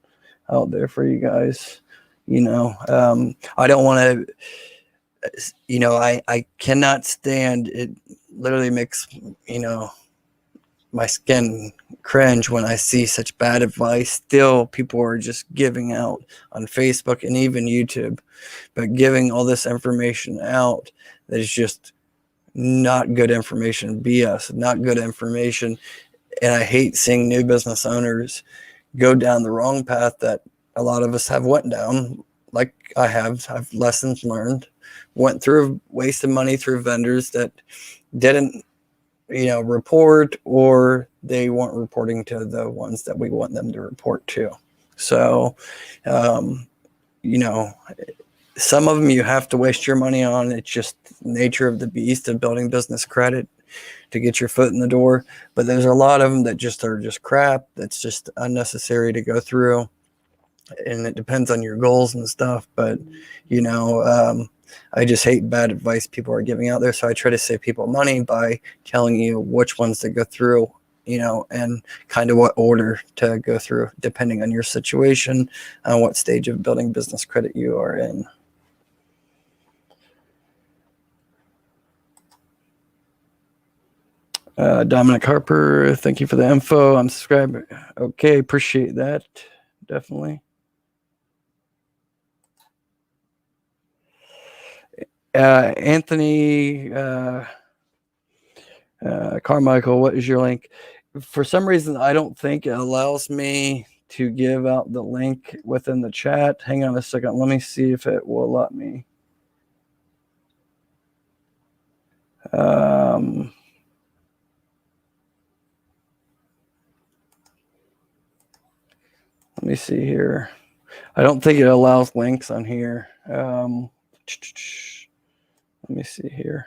out there for you guys. I don't want to, I cannot stand it. Literally makes, my skin cringe when I see such bad advice. Still, people are just giving out on Facebook and even YouTube, but giving all this information out that is just not good information, BS, not good information. And I hate seeing new business owners go down the wrong path that a lot of us have went down. Like I've lessons learned, went through, wasted money through vendors that didn't report, or they weren't reporting to the ones that we want them to report to. So, some of them you have to waste your money on. It's just nature of the beast of building business credit to get your foot in the door. But there's a lot of them that just are just crap. That's just unnecessary to go through. And it depends on your goals and stuff. But, I just hate bad advice people are giving out there. So I try to save people money by telling you which ones to go through, and kind of what order to go through, depending on your situation and what stage of building business credit you are in. Dominic Harper, thank you for the info. I'm subscribed. Okay, appreciate that. Definitely. Anthony Carmichael, what is your link? For some reason, I don't think it allows me to give out the link within the chat. Hang on a second. Let me see if it will let me. Let me see here. I don't think it allows links on here. Let me see here.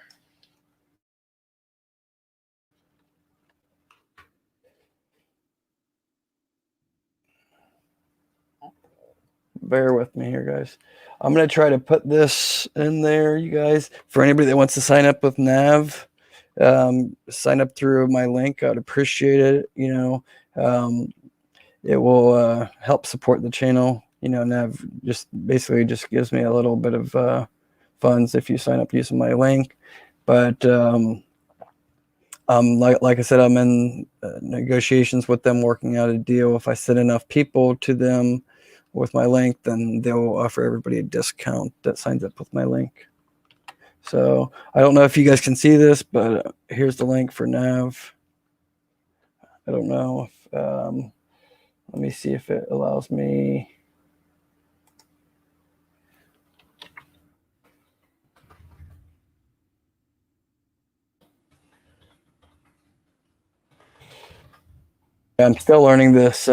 Bear with me here, guys. I'm going to try to put this in there, you guys. For anybody that wants to sign up with Nav, sign up through my link. I'd appreciate it. It will help support the channel. Nav just basically just gives me a little bit of funds if you sign up using my link. But like I said, I'm in negotiations with them, working out a deal. If I send enough people to them with my link, then they'll offer everybody a discount that signs up with my link. So I don't know if you guys can see this, but here's the link for Nav. I don't know if, let me see if it allows me. I'm still learning this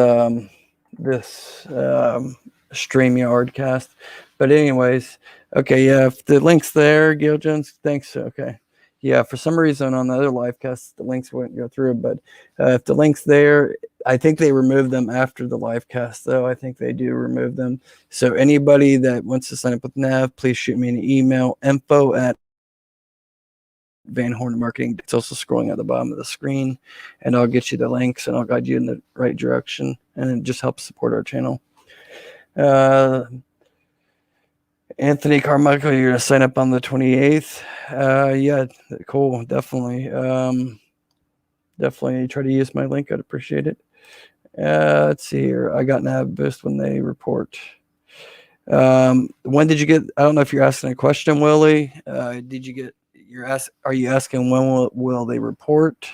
StreamYard cast. But anyways, okay, yeah, if the link's there, Gail Jones, thanks. Okay. Yeah, for some reason on the other live casts, the links wouldn't go through. But if the link's there, I think they removed them after the live cast, though. I think they do remove them. So anybody that wants to sign up with Nav, please shoot me an email, info@vanhornmarketing.com. Van Horn Marketing. It's also scrolling at the bottom of the screen, and I'll get you the links and I'll guide you in the right direction, and it just helps support our channel. Anthony Carmichael, you're gonna sign up on the 28th. Yeah, cool. Definitely. Definitely try to use my link. I'd appreciate it. Let's see here. I got nav boost when they report. When did you get? I don't know if you're asking a question, Willie. Did you get? Are you asking when will they report?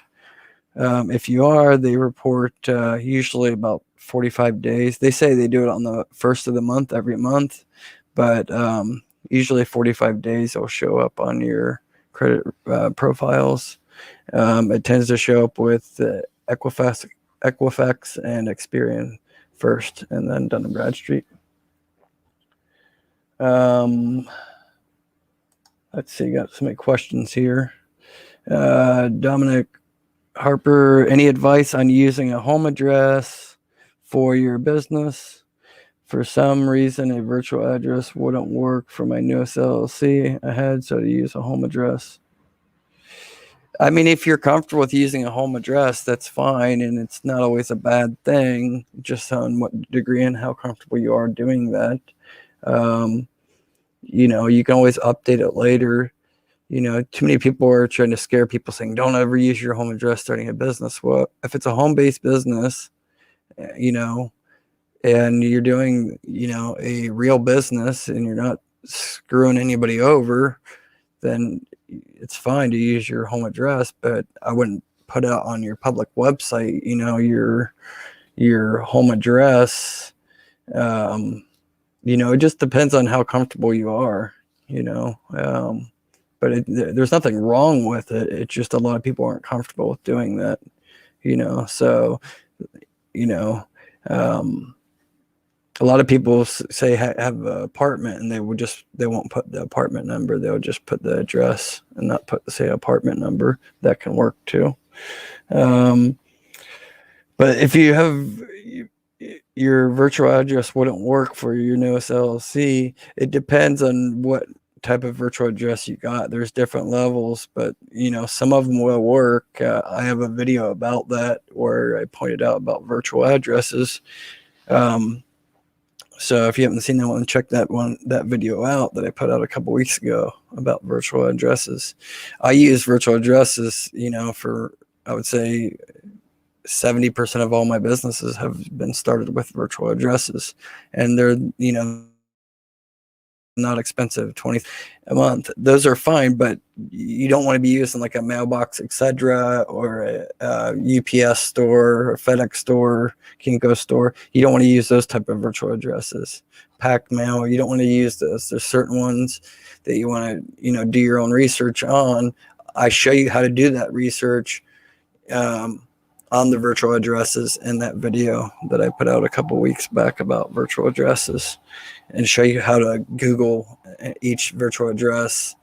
If you are, they report usually about 45 days. They say they do it on the first of the month every month, but usually 45 days will show up on your credit profiles. It tends to show up with Equifax and Experian first, and then Dun and Bradstreet. Let's see, got so many questions here. Dominic Harper, any advice on using a home address for your business? For some reason, a virtual address wouldn't work for my newest LLC I had, so to use a home address. I mean, if you're comfortable with using a home address, that's fine, and it's not always a bad thing, just on what degree and how comfortable you are doing that. You can always update it later. Too many people are trying to scare people saying, don't ever use your home address starting a business. Well, if it's a home-based business, and you're doing, a real business and you're not screwing anybody over, then it's fine to use your home address, but I wouldn't put it on your public website, your home address. It just depends on how comfortable you are, but there's nothing wrong with it. It's just a lot of people aren't comfortable with doing that, so, a lot of people say have an apartment, and they won't put the apartment number. They'll just put the address and not say apartment number. That can work too. But if you have your virtual address wouldn't work for your newest LLC, it depends on what type of virtual address you got. There's different levels, but some of them will work. I have a video about that where I pointed out about virtual addresses. So if you haven't seen that one, check that video out that I put out a couple weeks ago about virtual addresses. I use virtual addresses, for, I would say 70% of all my businesses have been started with virtual addresses, and they're, not expensive, $20 a month. Those are fine, but you don't want to be using like a mailbox, etc., or a UPS store, or FedEx store, Kinko store. You don't want to use those type of virtual addresses. Pack mail, you don't want to use those. There's certain ones that you want to, do your own research on. I show you how to do that research on the virtual addresses in that video that I put out a couple weeks back about virtual addresses, and show you how to Google each virtual address,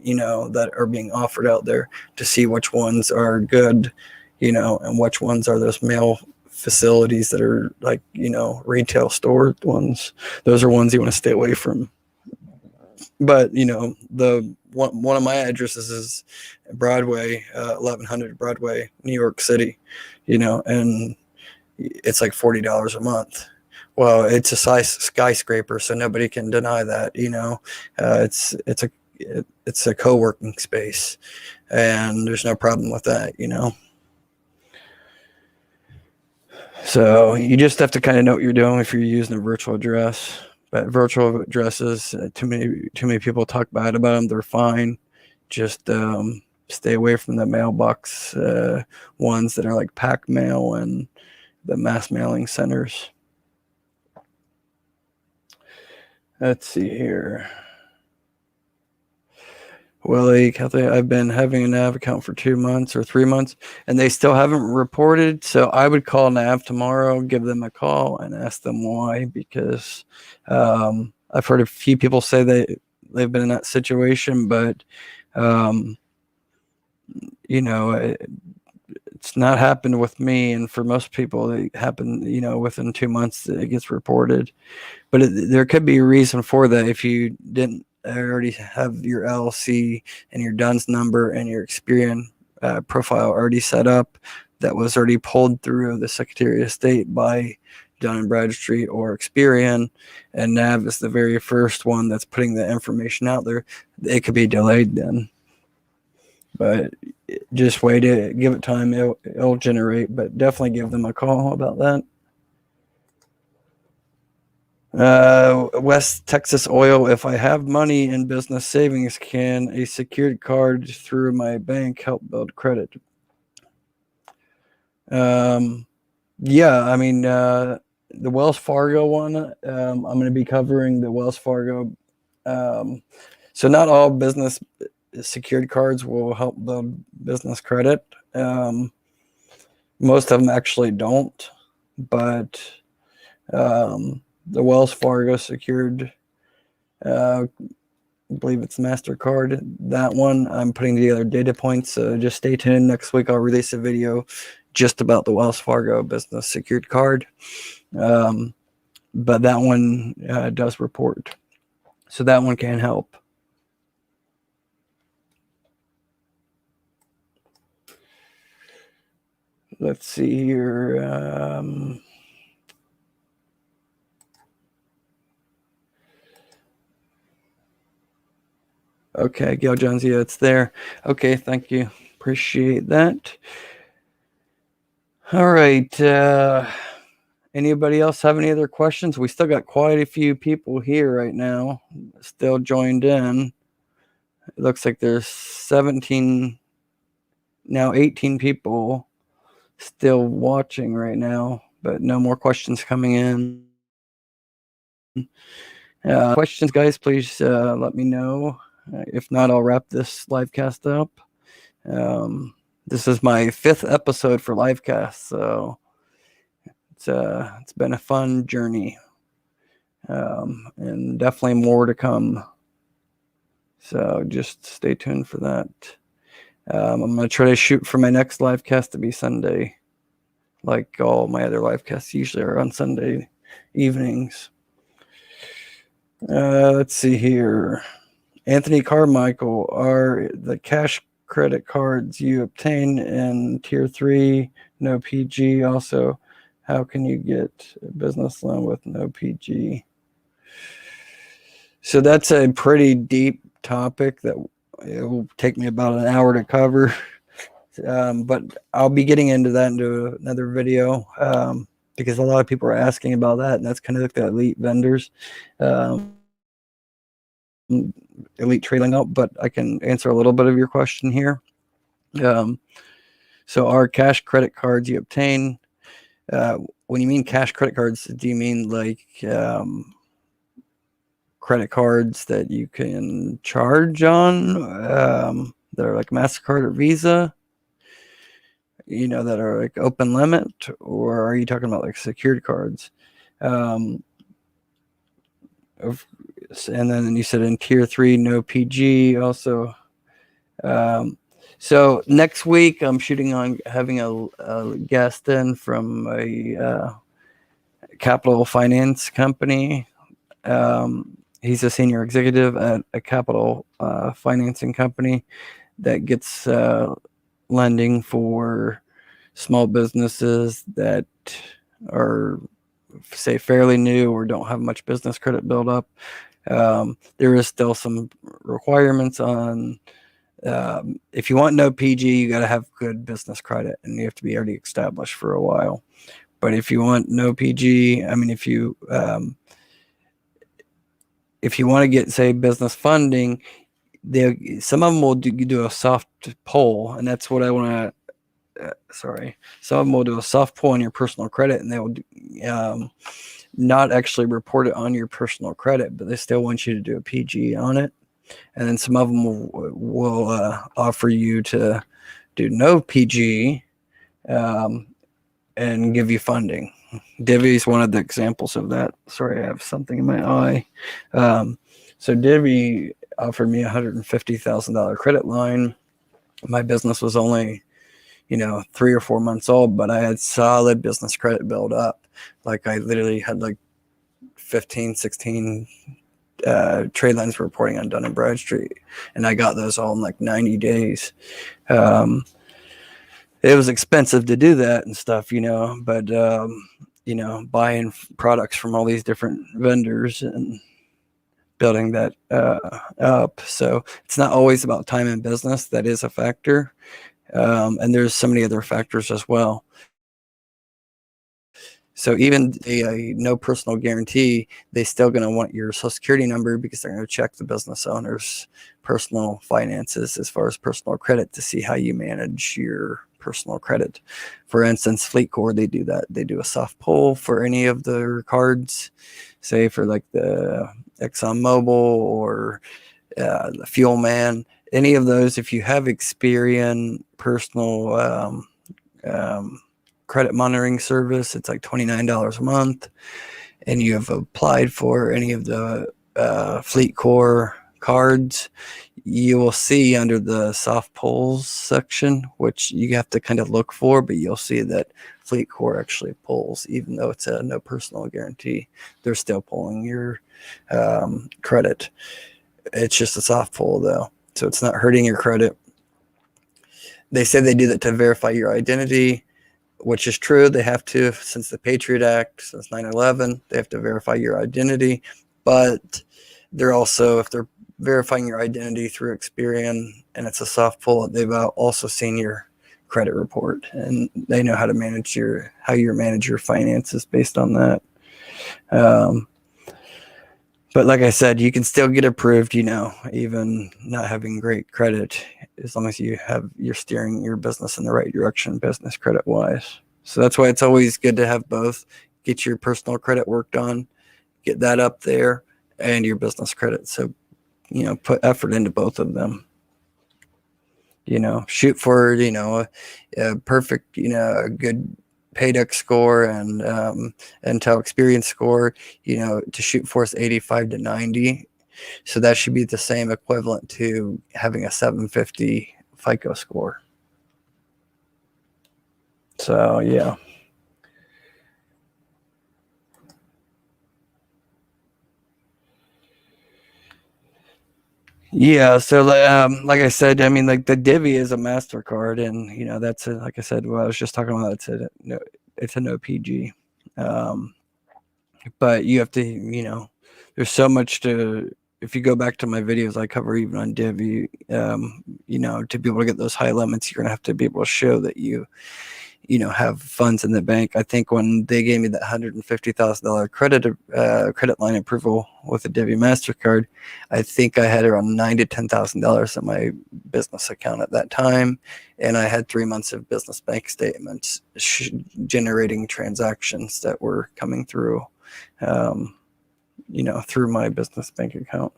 that are being offered out there, to see which ones are good, and which ones are those mail facilities that are like, retail store ones. Those are ones you want to stay away from. But, the one of my addresses is Broadway, 1100 Broadway, New York City, and it's like $40 a month. Well, it's a skyscraper, so nobody can deny that. It's a co-working space, and there's no problem with that. So you just have to kind of know what you're doing if you're using a virtual address. But virtual addresses, too many people talk bad about them. They're fine. Just stay away from the mailbox ones that are like pack mail and the mass mailing centers. Let's see here. Willie, Kathy, I've been having a NAV account for 2 months or 3 months, and they still haven't reported. So I would call NAV tomorrow, give them a call, and ask them why. Because I've heard a few people say they've been in that situation, but it's not happened with me. And for most people, it happened, within 2 months it gets reported. But there could be a reason for that. If you didn't already have your LLC and your DUNS number and your Experian profile already set up. That was already pulled through the Secretary of State by Dun and Bradstreet or Experian, and NAV is the very first one that's putting the information out there. It could be delayed then, but just wait it, give it time, it'll generate, but definitely give them a call about that. West Texas Oil, if I have money in business savings, can a secured card through my bank help build credit? Yeah, I mean, the Wells Fargo one, I'm going to be covering the Wells Fargo. So not all business secured cards will help build business credit. Most of them actually don't, but the Wells Fargo secured, I believe it's MasterCard. That one, I'm putting together data points. So just stay tuned. Next week, I'll release a video just about the Wells Fargo business secured card. But that one does report. So that one can help. Let's see here. Okay, Gail Jones, yeah, it's there. Okay, thank you. Appreciate that. All right. Anybody else have any other questions? We still got quite a few people here right now, still joined in. It looks like there's 17, now 18 people still watching right now, but no more questions coming in. Questions, guys, please let me know. If not, I'll wrap this live cast up. This is my 5th episode for livecast, so it's been a fun journey, and definitely more to come. So just stay tuned for that. I'm going to try to shoot for my next live cast to be Sunday, like all my other live casts usually are on Sunday evenings. Let's see here. Anthony Carmichael, are the cash credit cards you obtain in Tier 3 no PG? Also, how can you get a business loan with no PG? So that's a pretty deep topic that it will take me about an hour to cover. But I'll be getting into that into another video, because a lot of people are asking about that, and that's kind of like the elite vendors, elite trailing out, but I can answer a little bit of your question here. So our cash credit cards you obtain, when you mean cash credit cards, do you mean like credit cards that you can charge on, that are like MasterCard or Visa, that are like open limit, or are you talking about like secured cards? And then you said in Tier 3 no PG also. So next week I'm shooting on having a guest in from a capital finance company. He's a senior executive at a capital financing company that gets lending for small businesses that are, say, fairly new or don't have much business credit build up. There is still some requirements on, if you want no PG, you got to have good business credit and you have to be already established for a while. But if you want no PG, I mean, if you want to get, say, business funding, some of them will do a soft pull, and that's what I want to. Some of them will do a soft pull on your personal credit, and they will not actually report it on your personal credit, but they still want you to do a PG on it. And then some of them will offer you to do no PG and give you funding. Divvy is one of the examples of that. Sorry, I have something in my eye. So Divvy offered me $150,000 credit line. My business was only 3 or 4 months old, but I had solid business credit build up. Like I literally had like 15, 16 trade lines reporting on Dun and Bradstreet, and I got those all in like 90 days. It was expensive to do that and stuff, but buying products from all these different vendors and building that up. So it's not always about time in business. That is a factor. And there's so many other factors as well. So even a no personal guarantee, they still going to want your social security number because they're going to check the business owner's personal finances as far as personal credit to see how you manage your personal credit. For instance, FleetCor, they do that. They do a soft pull for any of their cards, say for like the ExxonMobil or the Fuel Man, any of those. If you have Experian personal credit monitoring service, it's like $29 a month, and you have applied for any of the FleetCor cards, you will see under the soft pulls section, which you have to kind of look for, but you'll see that FleetCor actually pulls, even though it's a no personal guarantee. They're still pulling your credit. It's just a soft pull though, so it's not hurting your credit. They say they do that to verify your identity, which is true. They have to, since the Patriot Act, since 9/11, they have to verify your identity. But they're also, if they're verifying your identity through Experian and it's a soft pull, they've also seen your credit report and they know how to manage your finances based on that. But like I said, you can still get approved, even not having great credit, as long as you're steering your business in the right direction, business credit wise. So that's why it's always good to have both. Get your personal credit worked on, get that up there, and your business credit. So, put effort into both of them. Shoot for, a perfect, a good Paydex score and Intel Experience score, to shoot for is 85 to 90. So that should be the same equivalent to having a 750 FICO score. So, yeah. Yeah, so like I said, I mean, like the Divvy is a MasterCard, and that's like I said, I was just talking about, it's a no PG, but you have to, there's so much to. If you go back to my videos, I cover even on Divvy, to be able to get those high limits, you're gonna have to be able to show that you have funds in the bank. I think when they gave me that $150,000 credit line approval with a Divvy MasterCard, I think I had around $9,000 to $10,000 in my business account at that time, and I had 3 months of business bank statements generating transactions that were coming through, through my business bank account.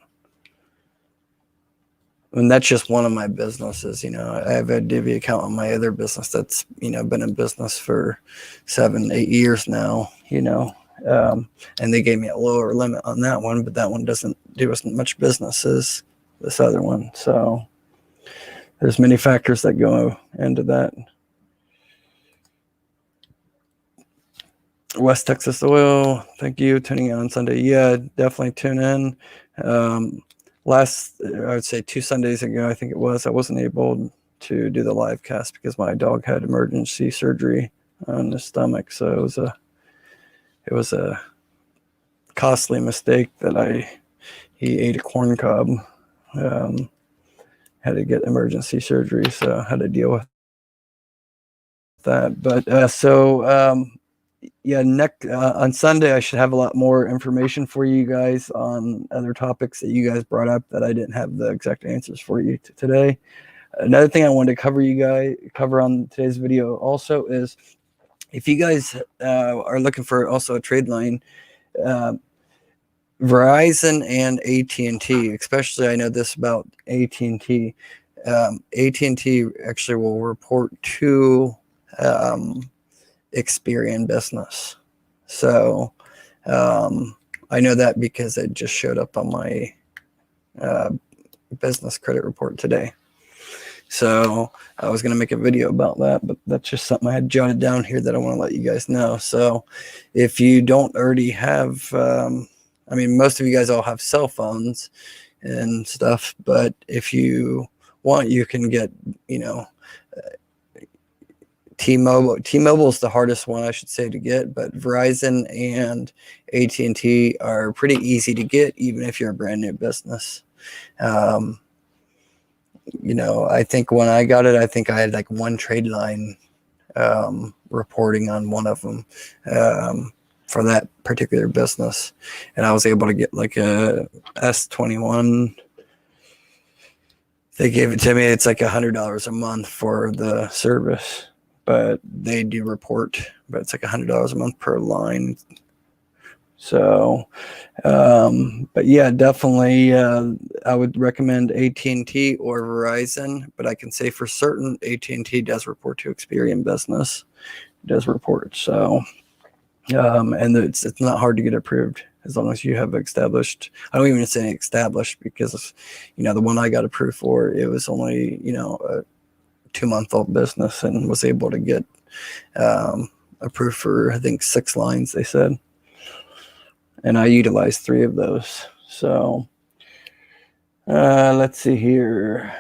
And that's just one of my businesses. I have a Divvy account on my other business that's, been in business for 7-8 years now, and they gave me a lower limit on that one, but that one doesn't do as much business as this other one. So there's many factors that go into that. West Texas Oil, thank you. Tuning in on Sunday. Yeah, definitely tune in. I would say 2 Sundays ago, I think it was, I wasn't able to do the live cast because my dog had emergency surgery on his stomach. So it was a costly mistake that he ate a corn cob, had to get emergency surgery. So I had to deal with that. But yeah, on Sunday, I should have a lot more information for you guys on other topics that you guys brought up that I didn't have the exact answers for you today. Another thing I wanted to cover on today's video also is, if you guys are looking for also a trade line, Verizon and AT&T, especially, I know this about AT&T. AT&T actually will report to Experian Business. So I know that because it just showed up on my business credit report today. So I was going to make a video about that, but that's just something I had jotted down here that I want to let you guys know. So if you don't already have I mean, most of you guys all have cell phones and stuff, but if you want, you can get, T-Mobile. T-Mobile is the hardest one, I should say, to get, but Verizon and AT&T are pretty easy to get, even if you're a brand new business. I think when I got it, I think I had like one trade line reporting on one of them for that particular business, and I was able to get like a S21. They gave it to me. It's like $100 a month for the service, but they do report, but it's like $100 a month per line. So, but yeah, definitely, I would recommend AT&T or Verizon, but I can say for certain AT&T does report to Experian Business. It does report. So, and it's not hard to get approved as long as you have established. I don't even say established because, the one I got approved for, it was only, a 2-month-old business and was able to get approved for, I think, 6 lines, they said. And I utilized 3 of those. So let's see here.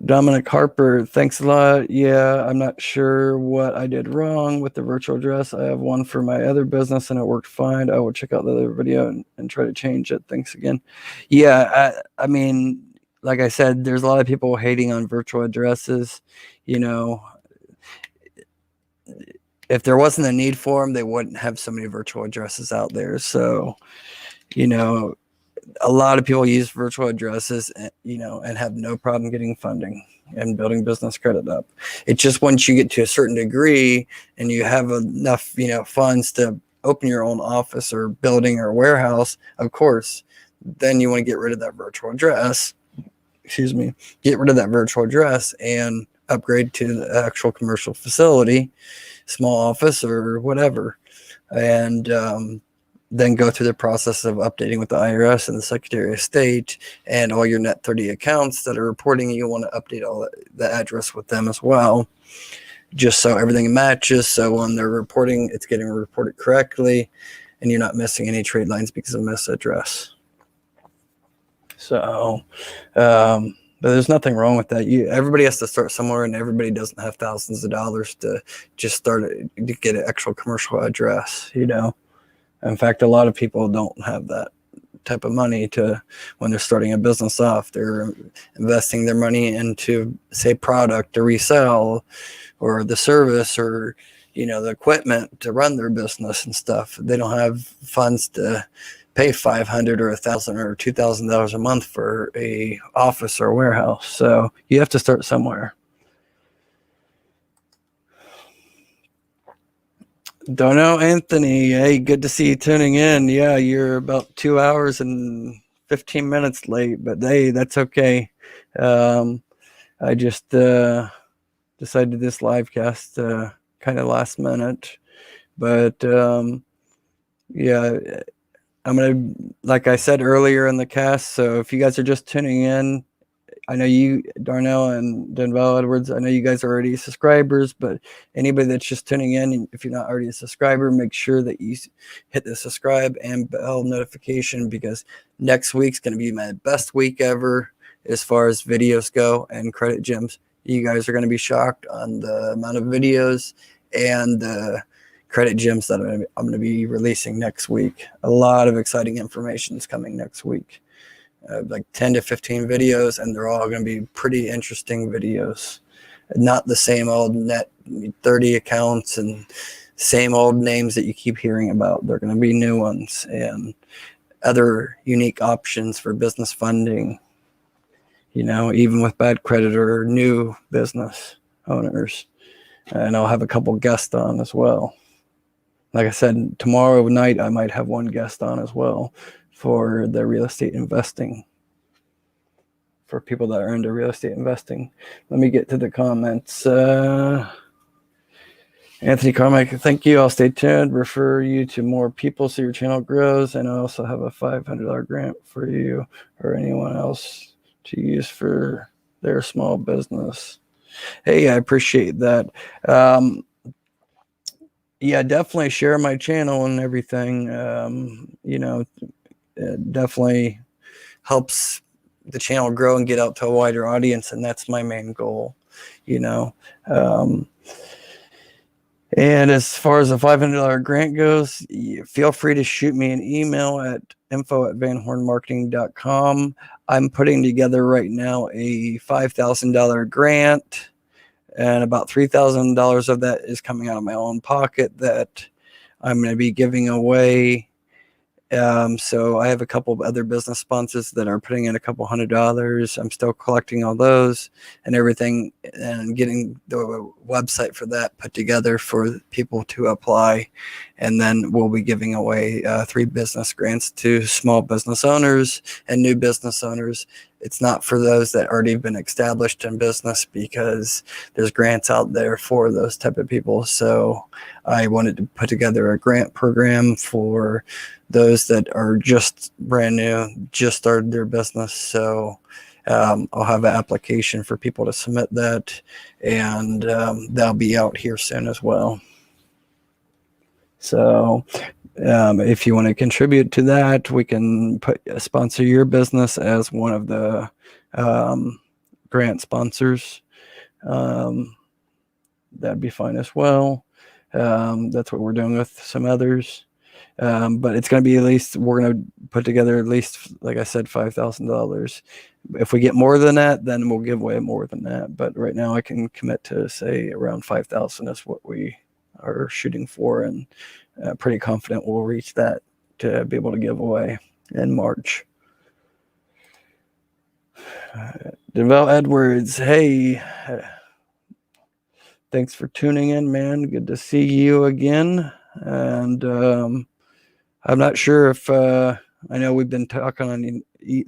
Dominic Harper, thanks a lot. Yeah, I'm not sure what I did wrong with the virtual address. I have one for my other business and it worked fine. I will check out the other video and try to change it. Thanks again. Yeah, I mean, like I said, there's a lot of people hating on virtual addresses. If there wasn't a need for them, they wouldn't have so many virtual addresses out there. So, a lot of people use virtual addresses, and have no problem getting funding and building business credit up. It's just once you get to a certain degree and you have enough, funds to open your own office or building or warehouse, of course, then you want to get rid of that virtual address. Get rid of that virtual address and upgrade to the actual commercial facility, small office or whatever, and then go through the process of updating with the IRS and the Secretary of State and all your net 30 accounts that are reporting. You want to update all the address with them as well, just so everything matches. So when they're reporting, it's getting reported correctly and you're not missing any trade lines because of misaddress. So, but there's nothing wrong with that. Everybody has to start somewhere, and everybody doesn't have thousands of dollars to just start to get an actual commercial address, In fact, a lot of people don't have that type of money when they're starting a business off. They're investing their money into, say, product to resell or the service or, the equipment to run their business and stuff. They don't have funds to pay $500 or $1,000 or $2,000 a month for a office or warehouse. So you have to start somewhere. Dono Anthony, hey, good to see you tuning in. Yeah, you're about 2 hours and 15 minutes late, but hey, that's okay. I just decided to this live cast kind of last minute, but yeah, I'm gonna, like I said earlier in the cast, so if you guys are just tuning in, I know you, Darnell and Denvel Edwards, I know you guys are already subscribers, but anybody that's just tuning in, if you're not already a subscriber, make sure that you hit the subscribe and bell notification, because next week's going to be my best week ever as far as videos go and credit gems. You guys are going to be shocked on the amount of videos and the credit gems that I'm going to be releasing next week. A lot of exciting information is coming next week. Like 10 to 15 videos, and they're all going to be pretty interesting videos. Not the same old net 30 accounts and same old names that you keep hearing about. They're going to be new ones and other unique options for business funding, even with bad credit or new business owners. And I'll have a couple guests on as well. Like I said, tomorrow night I might have one guest on as well for the real estate investing, for people that are into real estate investing. Let me get to the comments. Anthony Carmichael, thank you. I'll stay tuned, refer you to more people so your channel grows. And I also have a $500 grant for you or anyone else to use for their small business. Hey, I appreciate that. Yeah, definitely share my channel and everything. It definitely helps the channel grow and get out to a wider audience, and that's my main goal, you know. Um, and as far as the $500 grant goes, feel free to shoot me an email at info@vanhornmarketing.com. I'm putting together right now a $5,000 grant, and about $3,000 of that is coming out of my own pocket that I'm going to be giving away. So I have a couple of other business sponsors that are putting in a couple $100. I'm still collecting all those and everything and getting the website for that put together for people to apply. And then we'll be giving away 3 business grants to small business owners and new business owners. It's not for those that already been established in business, because there's grants out there for those type of people. So I wanted to put together a grant program for those that are just brand new, just started their business. So I'll have an application for people to submit that, and that'll be out here soon as well. So if you want to contribute to that, we can sponsor your business as one of the grant sponsors. That'd be fine as well. That's what we're doing with some others. But it's going to be, at least we're going to put together at least, like I said, $5,000. If we get more than that, then we'll give away more than that. But right now I can commit to say around 5,000 is what we are shooting for, and pretty confident we'll reach that to be able to give away in March. Devel Edwards, hey, thanks for tuning in, man. Good to see you again. And I'm not sure if I know we've been talking on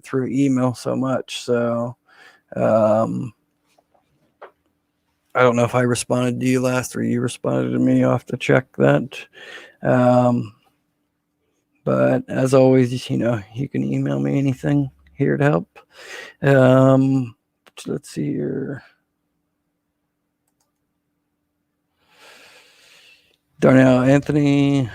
through email so much, so I don't know if I responded to you last or you responded to me. I'll have to check that. But as always, you can email me anything, here to help. Let's see here. Darnell Anthony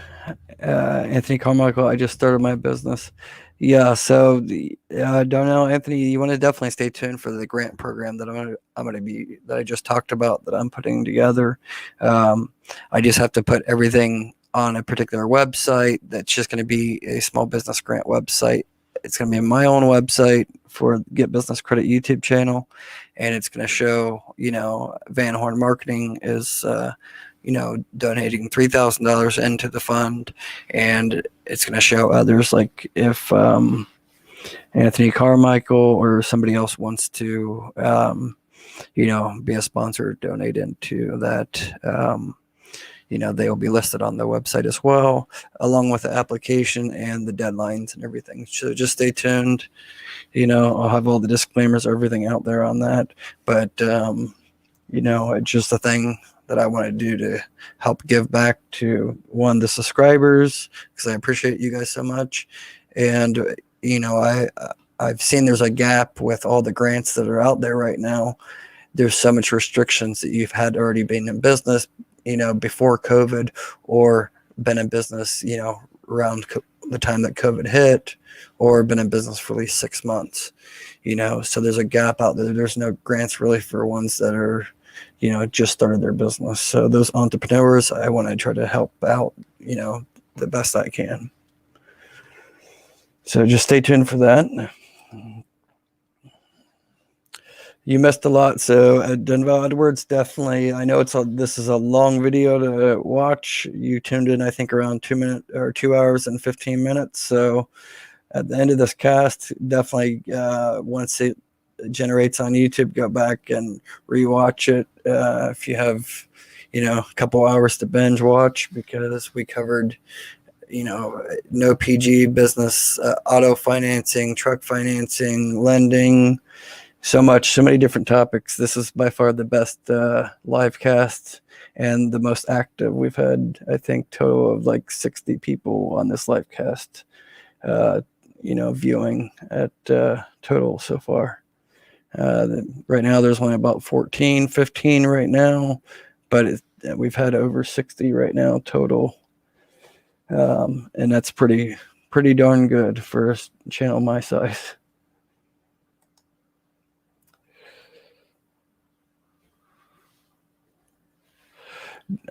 Carmichael, I just started my business. Yeah, so Darnell Anthony, you want to definitely stay tuned for the grant program that that I just talked about, that I'm putting together. I just have to put everything on a particular website that's just going to be a small business grant website. It's going to be my own website for Get Business Credit YouTube channel, and it's going to show, Van Horn Marketing is donating $3,000 into the fund, and it's going to show others, like if Anthony Carmichael or somebody else wants to, be a sponsor, donate into that. They'll be listed on the website as well, along with the application and the deadlines and everything. So just stay tuned. I'll have all the disclaimers, everything out there on that. But, it's just a thing that I want to do to help give back to, one, the subscribers, because I appreciate you guys so much. And, I've seen there's a gap with all the grants that are out there right now. There's so much restrictions that you've had already been in business, before COVID, or been in business, around the time that COVID hit, or been in business for at least 6 months, so there's a gap out there. There's no grants really for ones that are, just started their business. So those entrepreneurs, I want to try to help out, the best I can. So just stay tuned for that. You missed a lot. So Denval Edwards, definitely. I know this is a long video to watch. You tuned in, I think, around 2 hours and 15 minutes. So at the end of this cast, definitely once it generates on YouTube, go back and rewatch it. If you have, a couple hours to binge watch, because we covered, no PG business, auto financing, truck financing, lending, so many different topics. This is by far the best live cast and the most active. We've had, I think, total of like 60 people on this live cast, viewing at total so far. Right now there's only about 15 right now, but we've had over 60 right now total. And that's pretty darn good for a channel my size.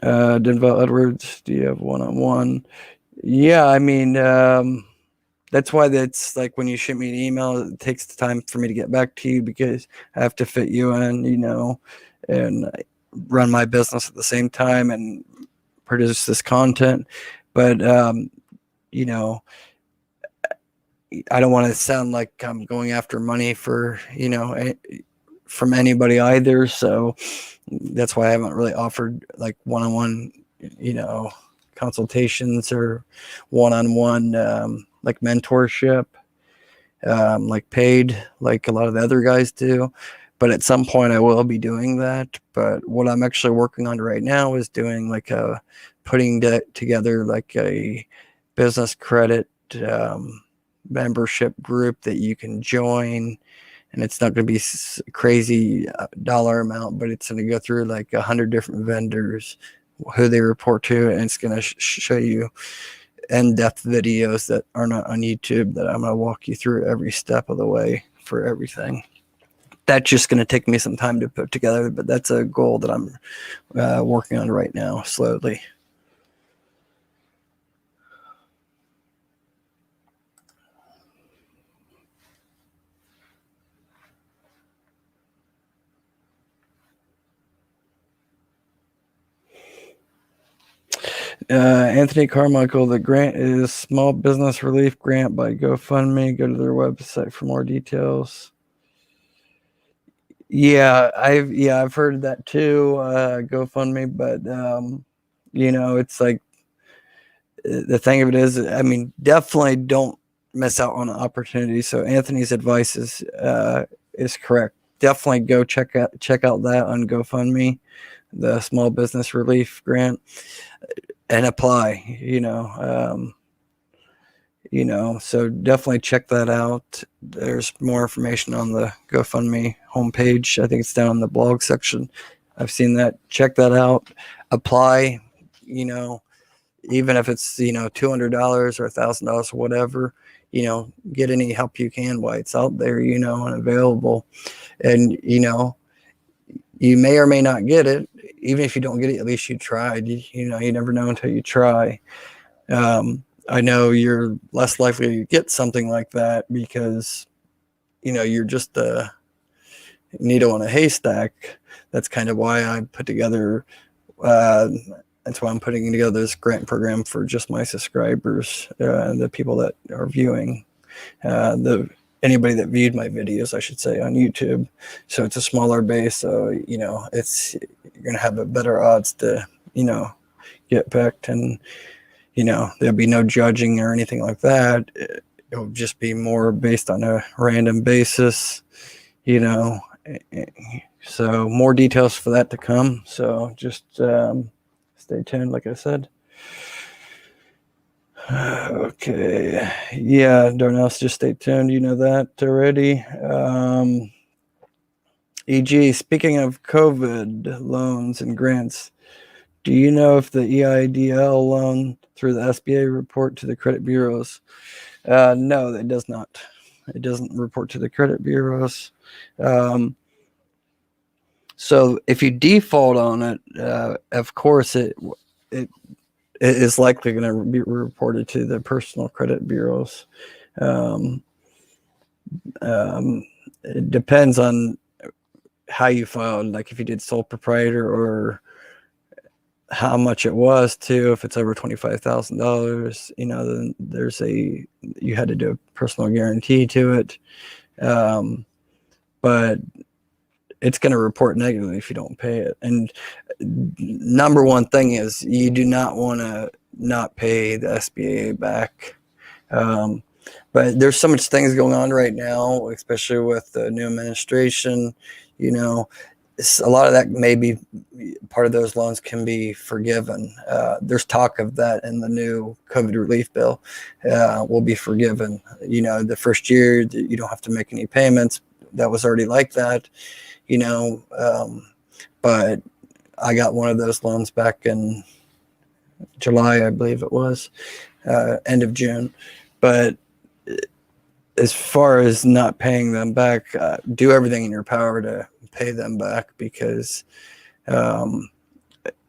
Denville Edwards, do you have one-on-one? Yeah, I mean, that's why that's like when you shoot me an email, it takes the time for me to get back to you because I have to fit you in, and run my business at the same time and produce this content. But, I don't want to sound like I'm going after money for, from anybody either. So that's why I haven't really offered like one-on-one, consultations or one-on-one, like mentorship, like paid, like a lot of the other guys do. But at some point I will be doing that. But what I'm actually working on right now is doing like putting together like a business credit, membership group that you can join, and it's not going to be crazy dollar amount, but it's going to go through like 100 different vendors, who they report to, and it's going to show you in-depth videos that are not on YouTube that I'm going to walk you through every step of the way for everything. That's just going to take me some time to put together, but that's a goal that I'm working on right now slowly. Anthony Carmichael, the grant is Small Business Relief Grant by GoFundMe. Go to their website for more details. Yeah, I've heard that too. GoFundMe, but it's like the thing of it is, I mean, definitely don't miss out on an opportunity. So Anthony's advice is correct. Definitely go check out that on GoFundMe, the Small Business Relief Grant, and apply. So definitely check that out. There's more information on the GoFundMe homepage. I think it's down in the blog section. I've seen that. Check that out. Apply, even if it's, $200 or $1,000 or whatever, get any help you can while it's out there, and available. And, you may or may not get it. Even if you don't get it, at least you tried. You never know until you try. I know you're less likely to get something like that because, you're just a needle in a haystack. That's kind of why I put together, that's why I'm putting together this grant program for just my subscribers, the people that are viewing, anybody that viewed my videos, I should say, on YouTube. So it's a smaller base. So, you're going to have a better odds to, get picked, and, there'll be no judging or anything like that. It'll just be more based on a random basis, so more details for that to come. So just stay tuned, like I said. Okay. Yeah, Darnell, just stay tuned. You know that already. E.g., speaking of COVID loans and grants, do you know if the EIDL loan through the SBA report to the credit bureaus? No, it does not. It doesn't report to the credit bureaus. So if you default on it, of course it is likely going to be reported to the personal credit bureaus. It depends on how you filed, like if you did sole proprietor or how much it was too. If it's over $25,000, then you had to do a personal guarantee to it. But it's going to report negatively if you don't pay it. And number one thing is you do not want to not pay the SBA back. But there's so much things going on right now, especially with the new administration. A lot of that may be part of those loans can be forgiven. There's talk of that in the new COVID relief bill will be forgiven. The first year you don't have to make any payments. That was already like that, but I got one of those loans back in July, I believe it was, end of June. But as far as not paying them back, do everything in your power to pay them back, because the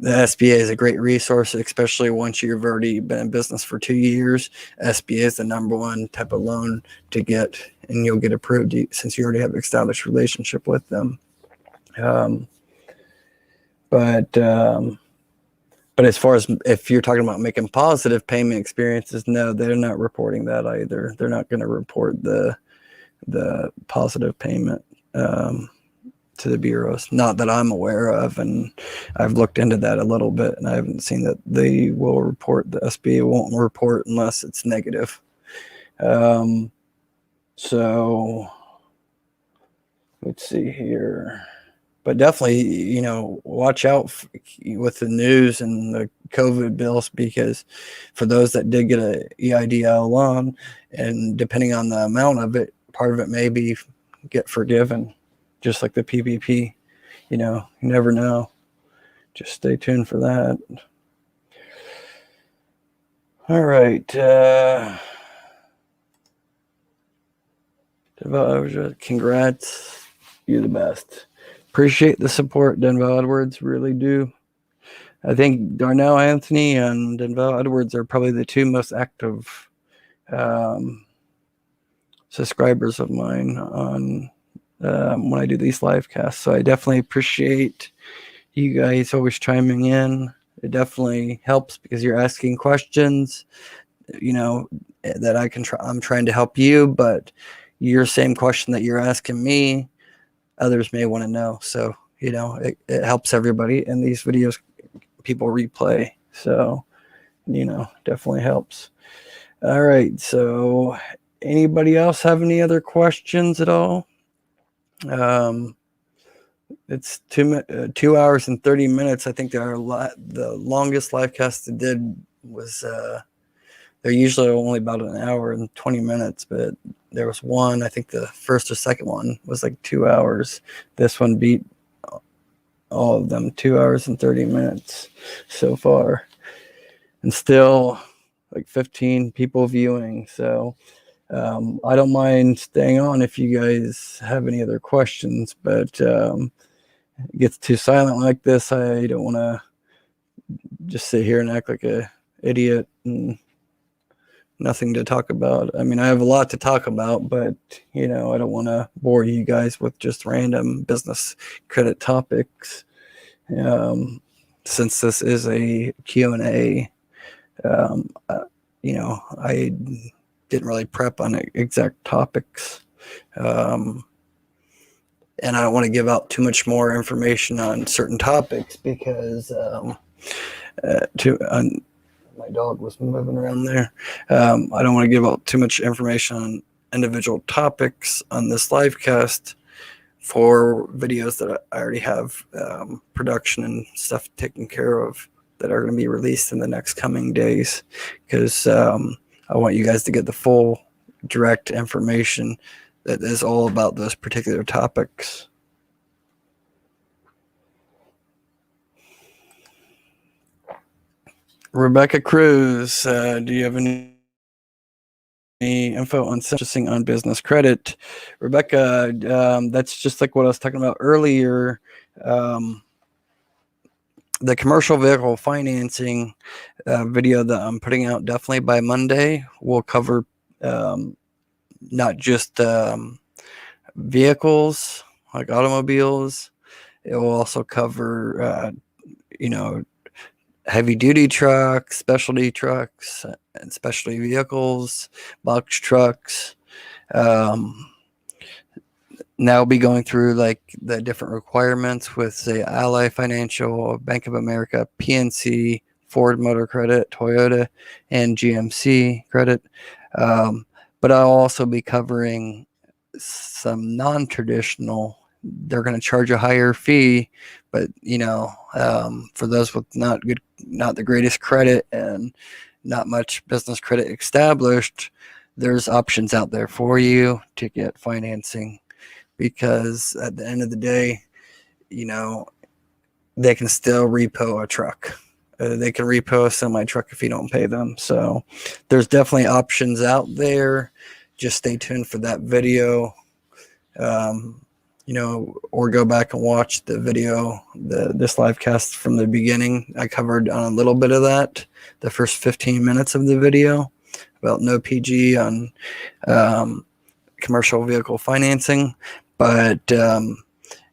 SBA is a great resource, especially once you've already been in business for 2 years. SBA is the number one type of loan to get, and you'll get approved since you already have an established relationship with them. But as far as if you're talking about making positive payment experiences, no, they're not reporting that either. They're not going to report the positive payment to the bureaus, not that I'm aware of, and I've looked into that a little bit, and I haven't seen that they will report. The SBA won't report unless it's negative. So let's see here. But definitely, watch out with the news and the COVID bills, because for those that did get a EIDL loan, and depending on the amount of it, part of it may be get forgiven, just like the PPP. You never know. Just stay tuned for that. All right. Congrats. You're the best. Appreciate the support, Denval Edwards. Really do. I think Darnell Anthony and Denval Edwards are probably the two most active subscribers of mine on when I do these live casts. So I definitely appreciate you guys always chiming in. It definitely helps because you're asking questions, that I can try. I'm trying to help you, but your same question that you're asking me, others may want to know. So, it helps everybody, and these videos people replay. So, definitely helps. All right. So anybody else have any other questions at all? It's 2 hours and 30 minutes. I think the longest live cast I did was, they're usually only about an hour and 20 minutes, but there was one, I think the first or second one was like 2 hours. This one beat all of them, 2 hours and 30 minutes so far, and still like 15 people viewing. So I don't mind staying on if you guys have any other questions, but it gets too silent like this. I don't want to just sit here and act like a idiot and nothing to talk about. I mean, I have a lot to talk about, but I don't want to bore you guys with just random business credit topics. Since this is a Q&A, I didn't really prep on exact topics. And I don't want to give out too much more information on certain topics because my dog was moving around there. I don't want to give out too much information on individual topics on this live cast for videos that I already have production and stuff taken care of that are going to be released in the next coming days, because I want you guys to get the full direct information that is all about those particular topics. Rebecca Cruz, do you have any info on purchasing on business credit? Rebecca, that's just like what I was talking about earlier. The commercial vehicle financing video that I'm putting out definitely by Monday will cover not just vehicles like automobiles. It will also cover, heavy duty trucks, specialty trucks, and specialty vehicles, box trucks. Now I'll be going through like the different requirements with, say, Ally Financial, Bank of America, PNC, Ford Motor Credit, Toyota, and GMC Credit. But I'll also be covering some non-traditional. They're going to charge a higher fee, but for those with not the greatest credit and not much business credit established, there's options out there for you to get financing. Because at the end of the day, they can still repo a truck. They can repo a semi truck if you don't pay them. So there's definitely options out there. Just stay tuned for that video. Or go back and watch the video, this live cast from the beginning. I covered on a little bit of that, the first 15 minutes of the video about no PG on commercial vehicle financing. But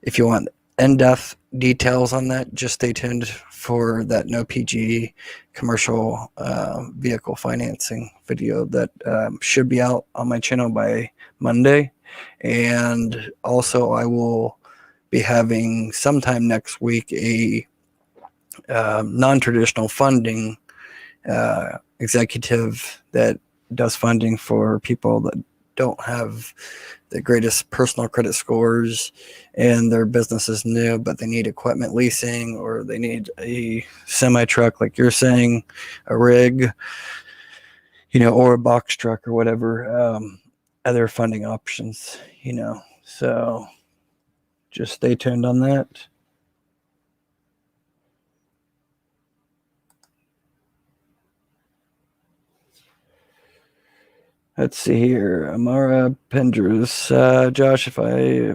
if you want in-depth details on that, just stay tuned for that no PG commercial vehicle financing video that should be out on my channel by Monday. And also I will be having sometime next week a non-traditional funding executive that does funding for people that don't have the greatest personal credit scores and their business is new, but they need equipment leasing or they need a semi truck, like you're saying, a rig, or a box truck or whatever, other funding options, so just stay tuned on that. Let's see here. Amara Pendrus. Josh, if I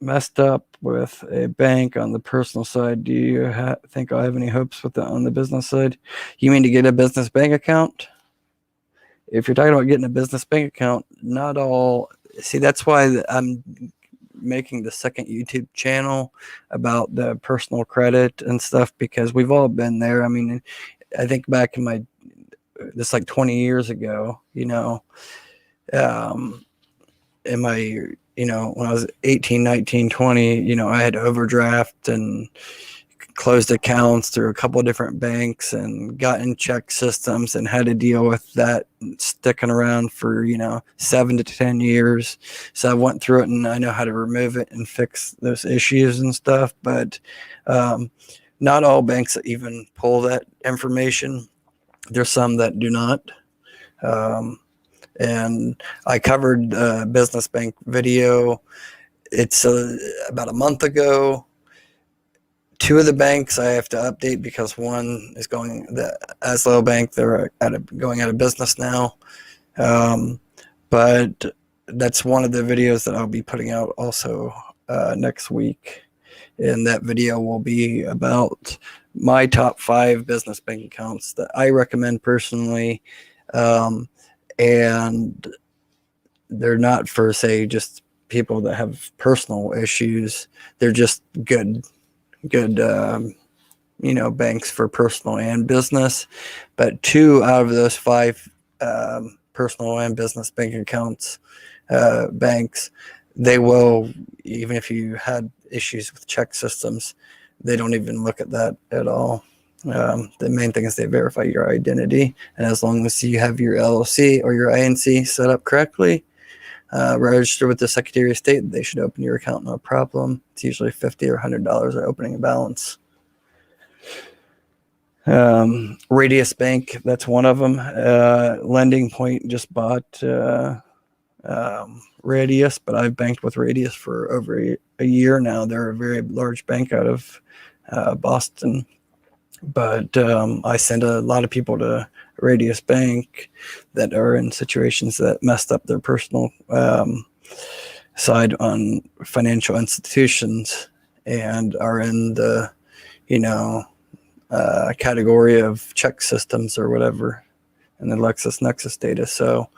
messed up with a bank on the personal side, do you think I'll have any hopes with on the business side? You mean to get a business bank account? If you're talking about getting a business bank account, not all. See, that's why I'm making the second YouTube channel about the personal credit and stuff, because we've all been there. I mean, I think back in this like 20 years ago, in my, when I was 18, 19, 20, I had overdraft and closed accounts through a couple of different banks and got in check systems and had to deal with that sticking around for, 7 to 10 years. So I went through it and I know how to remove it and fix those issues and stuff. But not all banks even pull that information. There's some that do not. And I covered a business bank video. It's about a month ago. 2 of the banks I have to update because one is going, the Aslo Bank, they're going out of business now. But that's one of the videos that I'll be putting out also next week. And that video will be about my top 5 business bank accounts that I recommend personally. And they're not for, say, just people that have personal issues. They're just good banks for personal and business. But 2 out of those 5 personal and business bank accounts, banks, they will, even if you had issues with check systems, they don't even look at that at all. The main thing is they verify your identity, and as long as you have your LLC or your INC set up correctly, registered with the Secretary of State, they should open your account, no problem. It's usually $50 or $100 at opening a balance. Radius Bank, that's one of them. Lending Point just bought Radius, but I've banked with Radius for over a year now. They're a very large bank out of Boston. But I send a lot of people to Radius Bank that are in situations that messed up their personal side on financial institutions and are in the, category of check systems or whatever in the LexisNexis data. So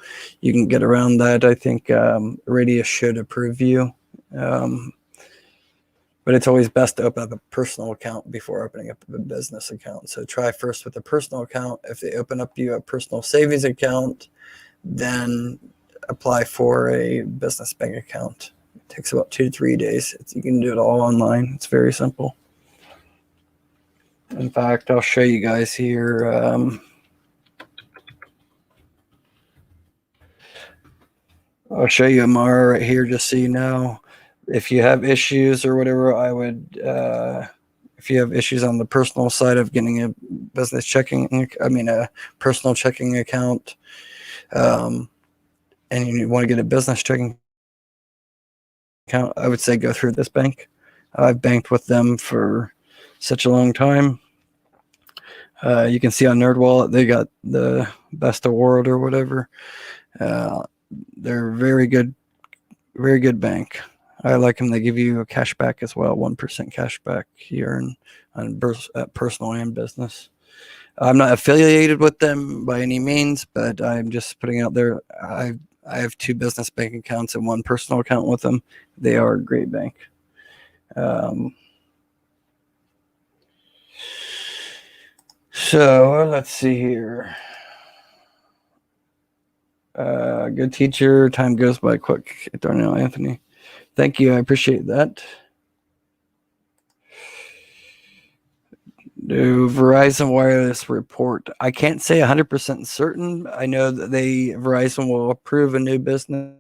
you can get around that. I think Radius should approve you. But it's always best to open up a personal account before opening up a business account. So try first with a personal account. If they open up you a personal savings account, then apply for a business bank account. It takes about 2 to 3 days. You can do it all online. It's very simple. In fact, I'll show you guys here. I'll show you Amara right here just so you know. If you have issues or whatever, I would, if you have issues on the personal side of getting a business a personal checking account, and you want to get a business checking account, I would say go through this bank. I've banked with them for such a long time. You can see on NerdWallet they got the best award or whatever. They're very good bank. I like them. They give you a cash back as well, 1% cash back you earn on personal and business. I'm not affiliated with them by any means, but I'm just putting out there. I have 2 business bank accounts and 1 personal account with them. They are a great bank. So let's see here. Good teacher. Time goes by quick. Darnell Anthony. Thank you. I appreciate that. Do Verizon Wireless report? I can't say 100% certain. I know that Verizon will approve a new business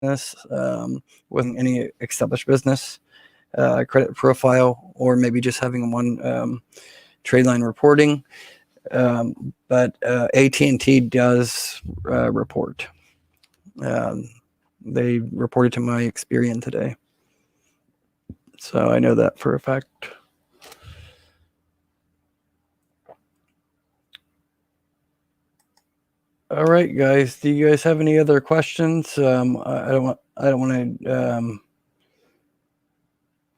with any established business credit profile, or maybe just having one tradeline reporting. But AT&T does report. They reported to my Experian today, so I know that for a fact. All right, guys. Do you guys have any other questions? I don't want to.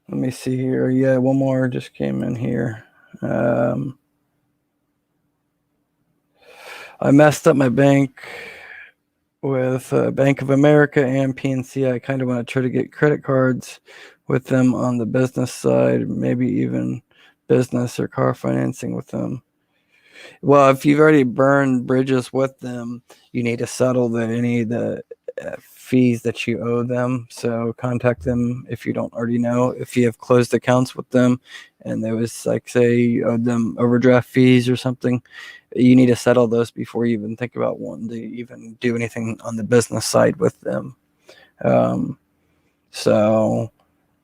Let me see here. Yeah, one more just came in here. I messed up my bank with Bank of America and PNC. I kind of want to try to get credit cards with them on the business side, maybe even business or car financing with them. Well, if you've already burned bridges with them, you need to settle any of the fees that you owe them. So contact them if you don't already know. If you have closed accounts with them and there was, like, say you owed them overdraft fees or something, you need to settle those before you even think about wanting to even do anything on the business side with them. So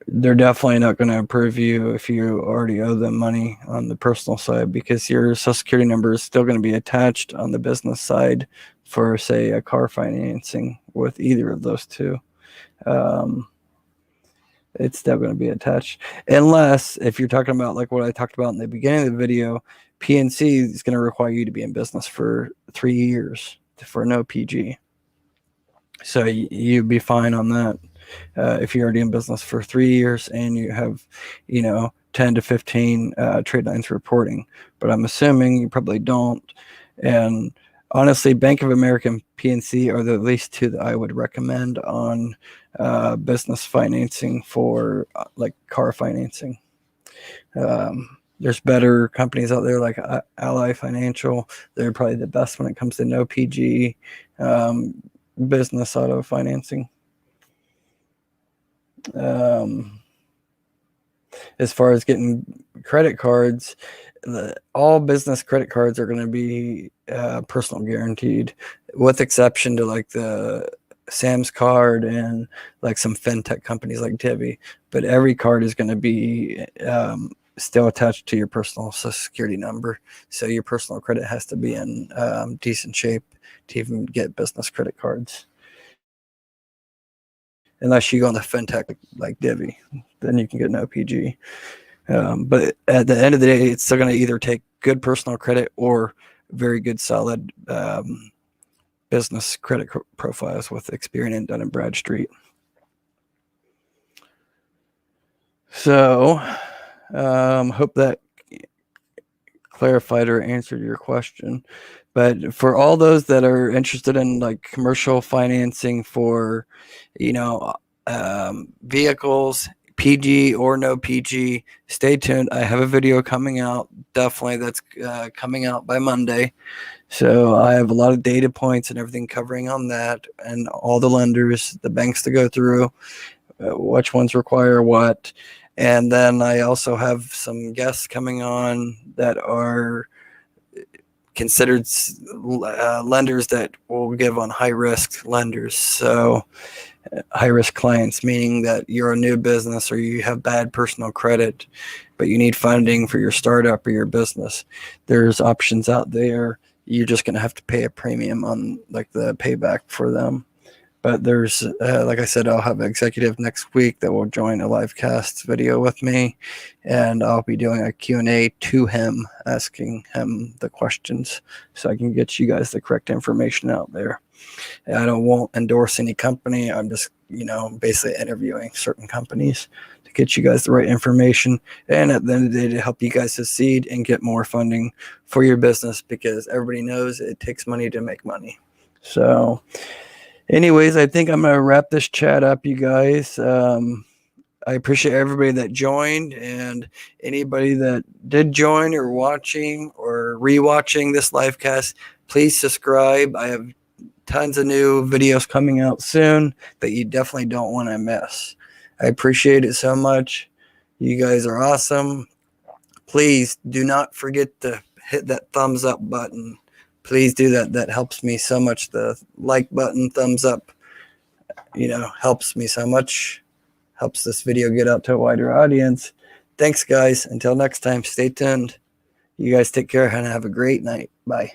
they're definitely not going to approve you if you already owe them money on the personal side, because your social security number is still going to be attached on the business side for, say, a car financing with either of those two. It's still going to be attached, unless if you're talking about like what I talked about in the beginning of the video, PNC is going to require you to be in business for 3 years for no PG. So you'd be fine on that. If you're already in business for 3 years and you have, 10 to 15 trade lines reporting, but I'm assuming you probably don't. And honestly, Bank of America and PNC are the least 2 that I would recommend on business financing for like car financing. There's better companies out there like Ally Financial. They're probably the best when it comes to no PG business auto financing. As far as getting credit cards, all business credit cards are going to be personal guaranteed, with exception to like the Sam's card and like some fintech companies like Divvy. But every card is going to be still attached to your personal social security number. So your personal credit has to be in decent shape to even get business credit cards. Unless you go on the fintech like Divvy, then you can get no PG. But at the end of the day, it's still going to either take good personal credit or very good, solid business credit profiles with Experian and Dun and Bradstreet. So, hope that clarified or answered your question. But for all those that are interested in like commercial financing for, vehicles, PG or no PG, stay tuned. I have a video coming out, definitely, that's coming out by Monday. So I have a lot of data points and everything covering on that, and all the lenders, the banks to go through, which ones require what. And then I also have some guests coming on that are considered lenders that will give on high risk lenders. So high risk clients, meaning that you're a new business or you have bad personal credit, but you need funding for your startup or your business. There's options out there. You're just going to have to pay a premium on like the payback for them. But there's, like I said, I'll have an executive next week that will join a live cast video with me, and I'll be doing a Q&A to him, asking him the questions so I can get you guys the correct information out there. And I won't endorse any company. I'm just, basically interviewing certain companies to get you guys the right information, and at the end of the day, to help you guys succeed and get more funding for your business, because everybody knows it takes money to make money. So anyways, I think I'm going to wrap this chat up, you guys. I appreciate everybody that joined, and anybody that did join or watching or rewatching this live cast, please subscribe. I have tons of new videos coming out soon that you definitely don't want to miss. I appreciate it so much. You guys are awesome. Please do not forget to hit that thumbs up button. Please do that. That helps me so much. The like button, thumbs up, helps me so much. Helps this video get out to a wider audience. Thanks, guys. Until next time, stay tuned. You guys take care and have a great night. Bye.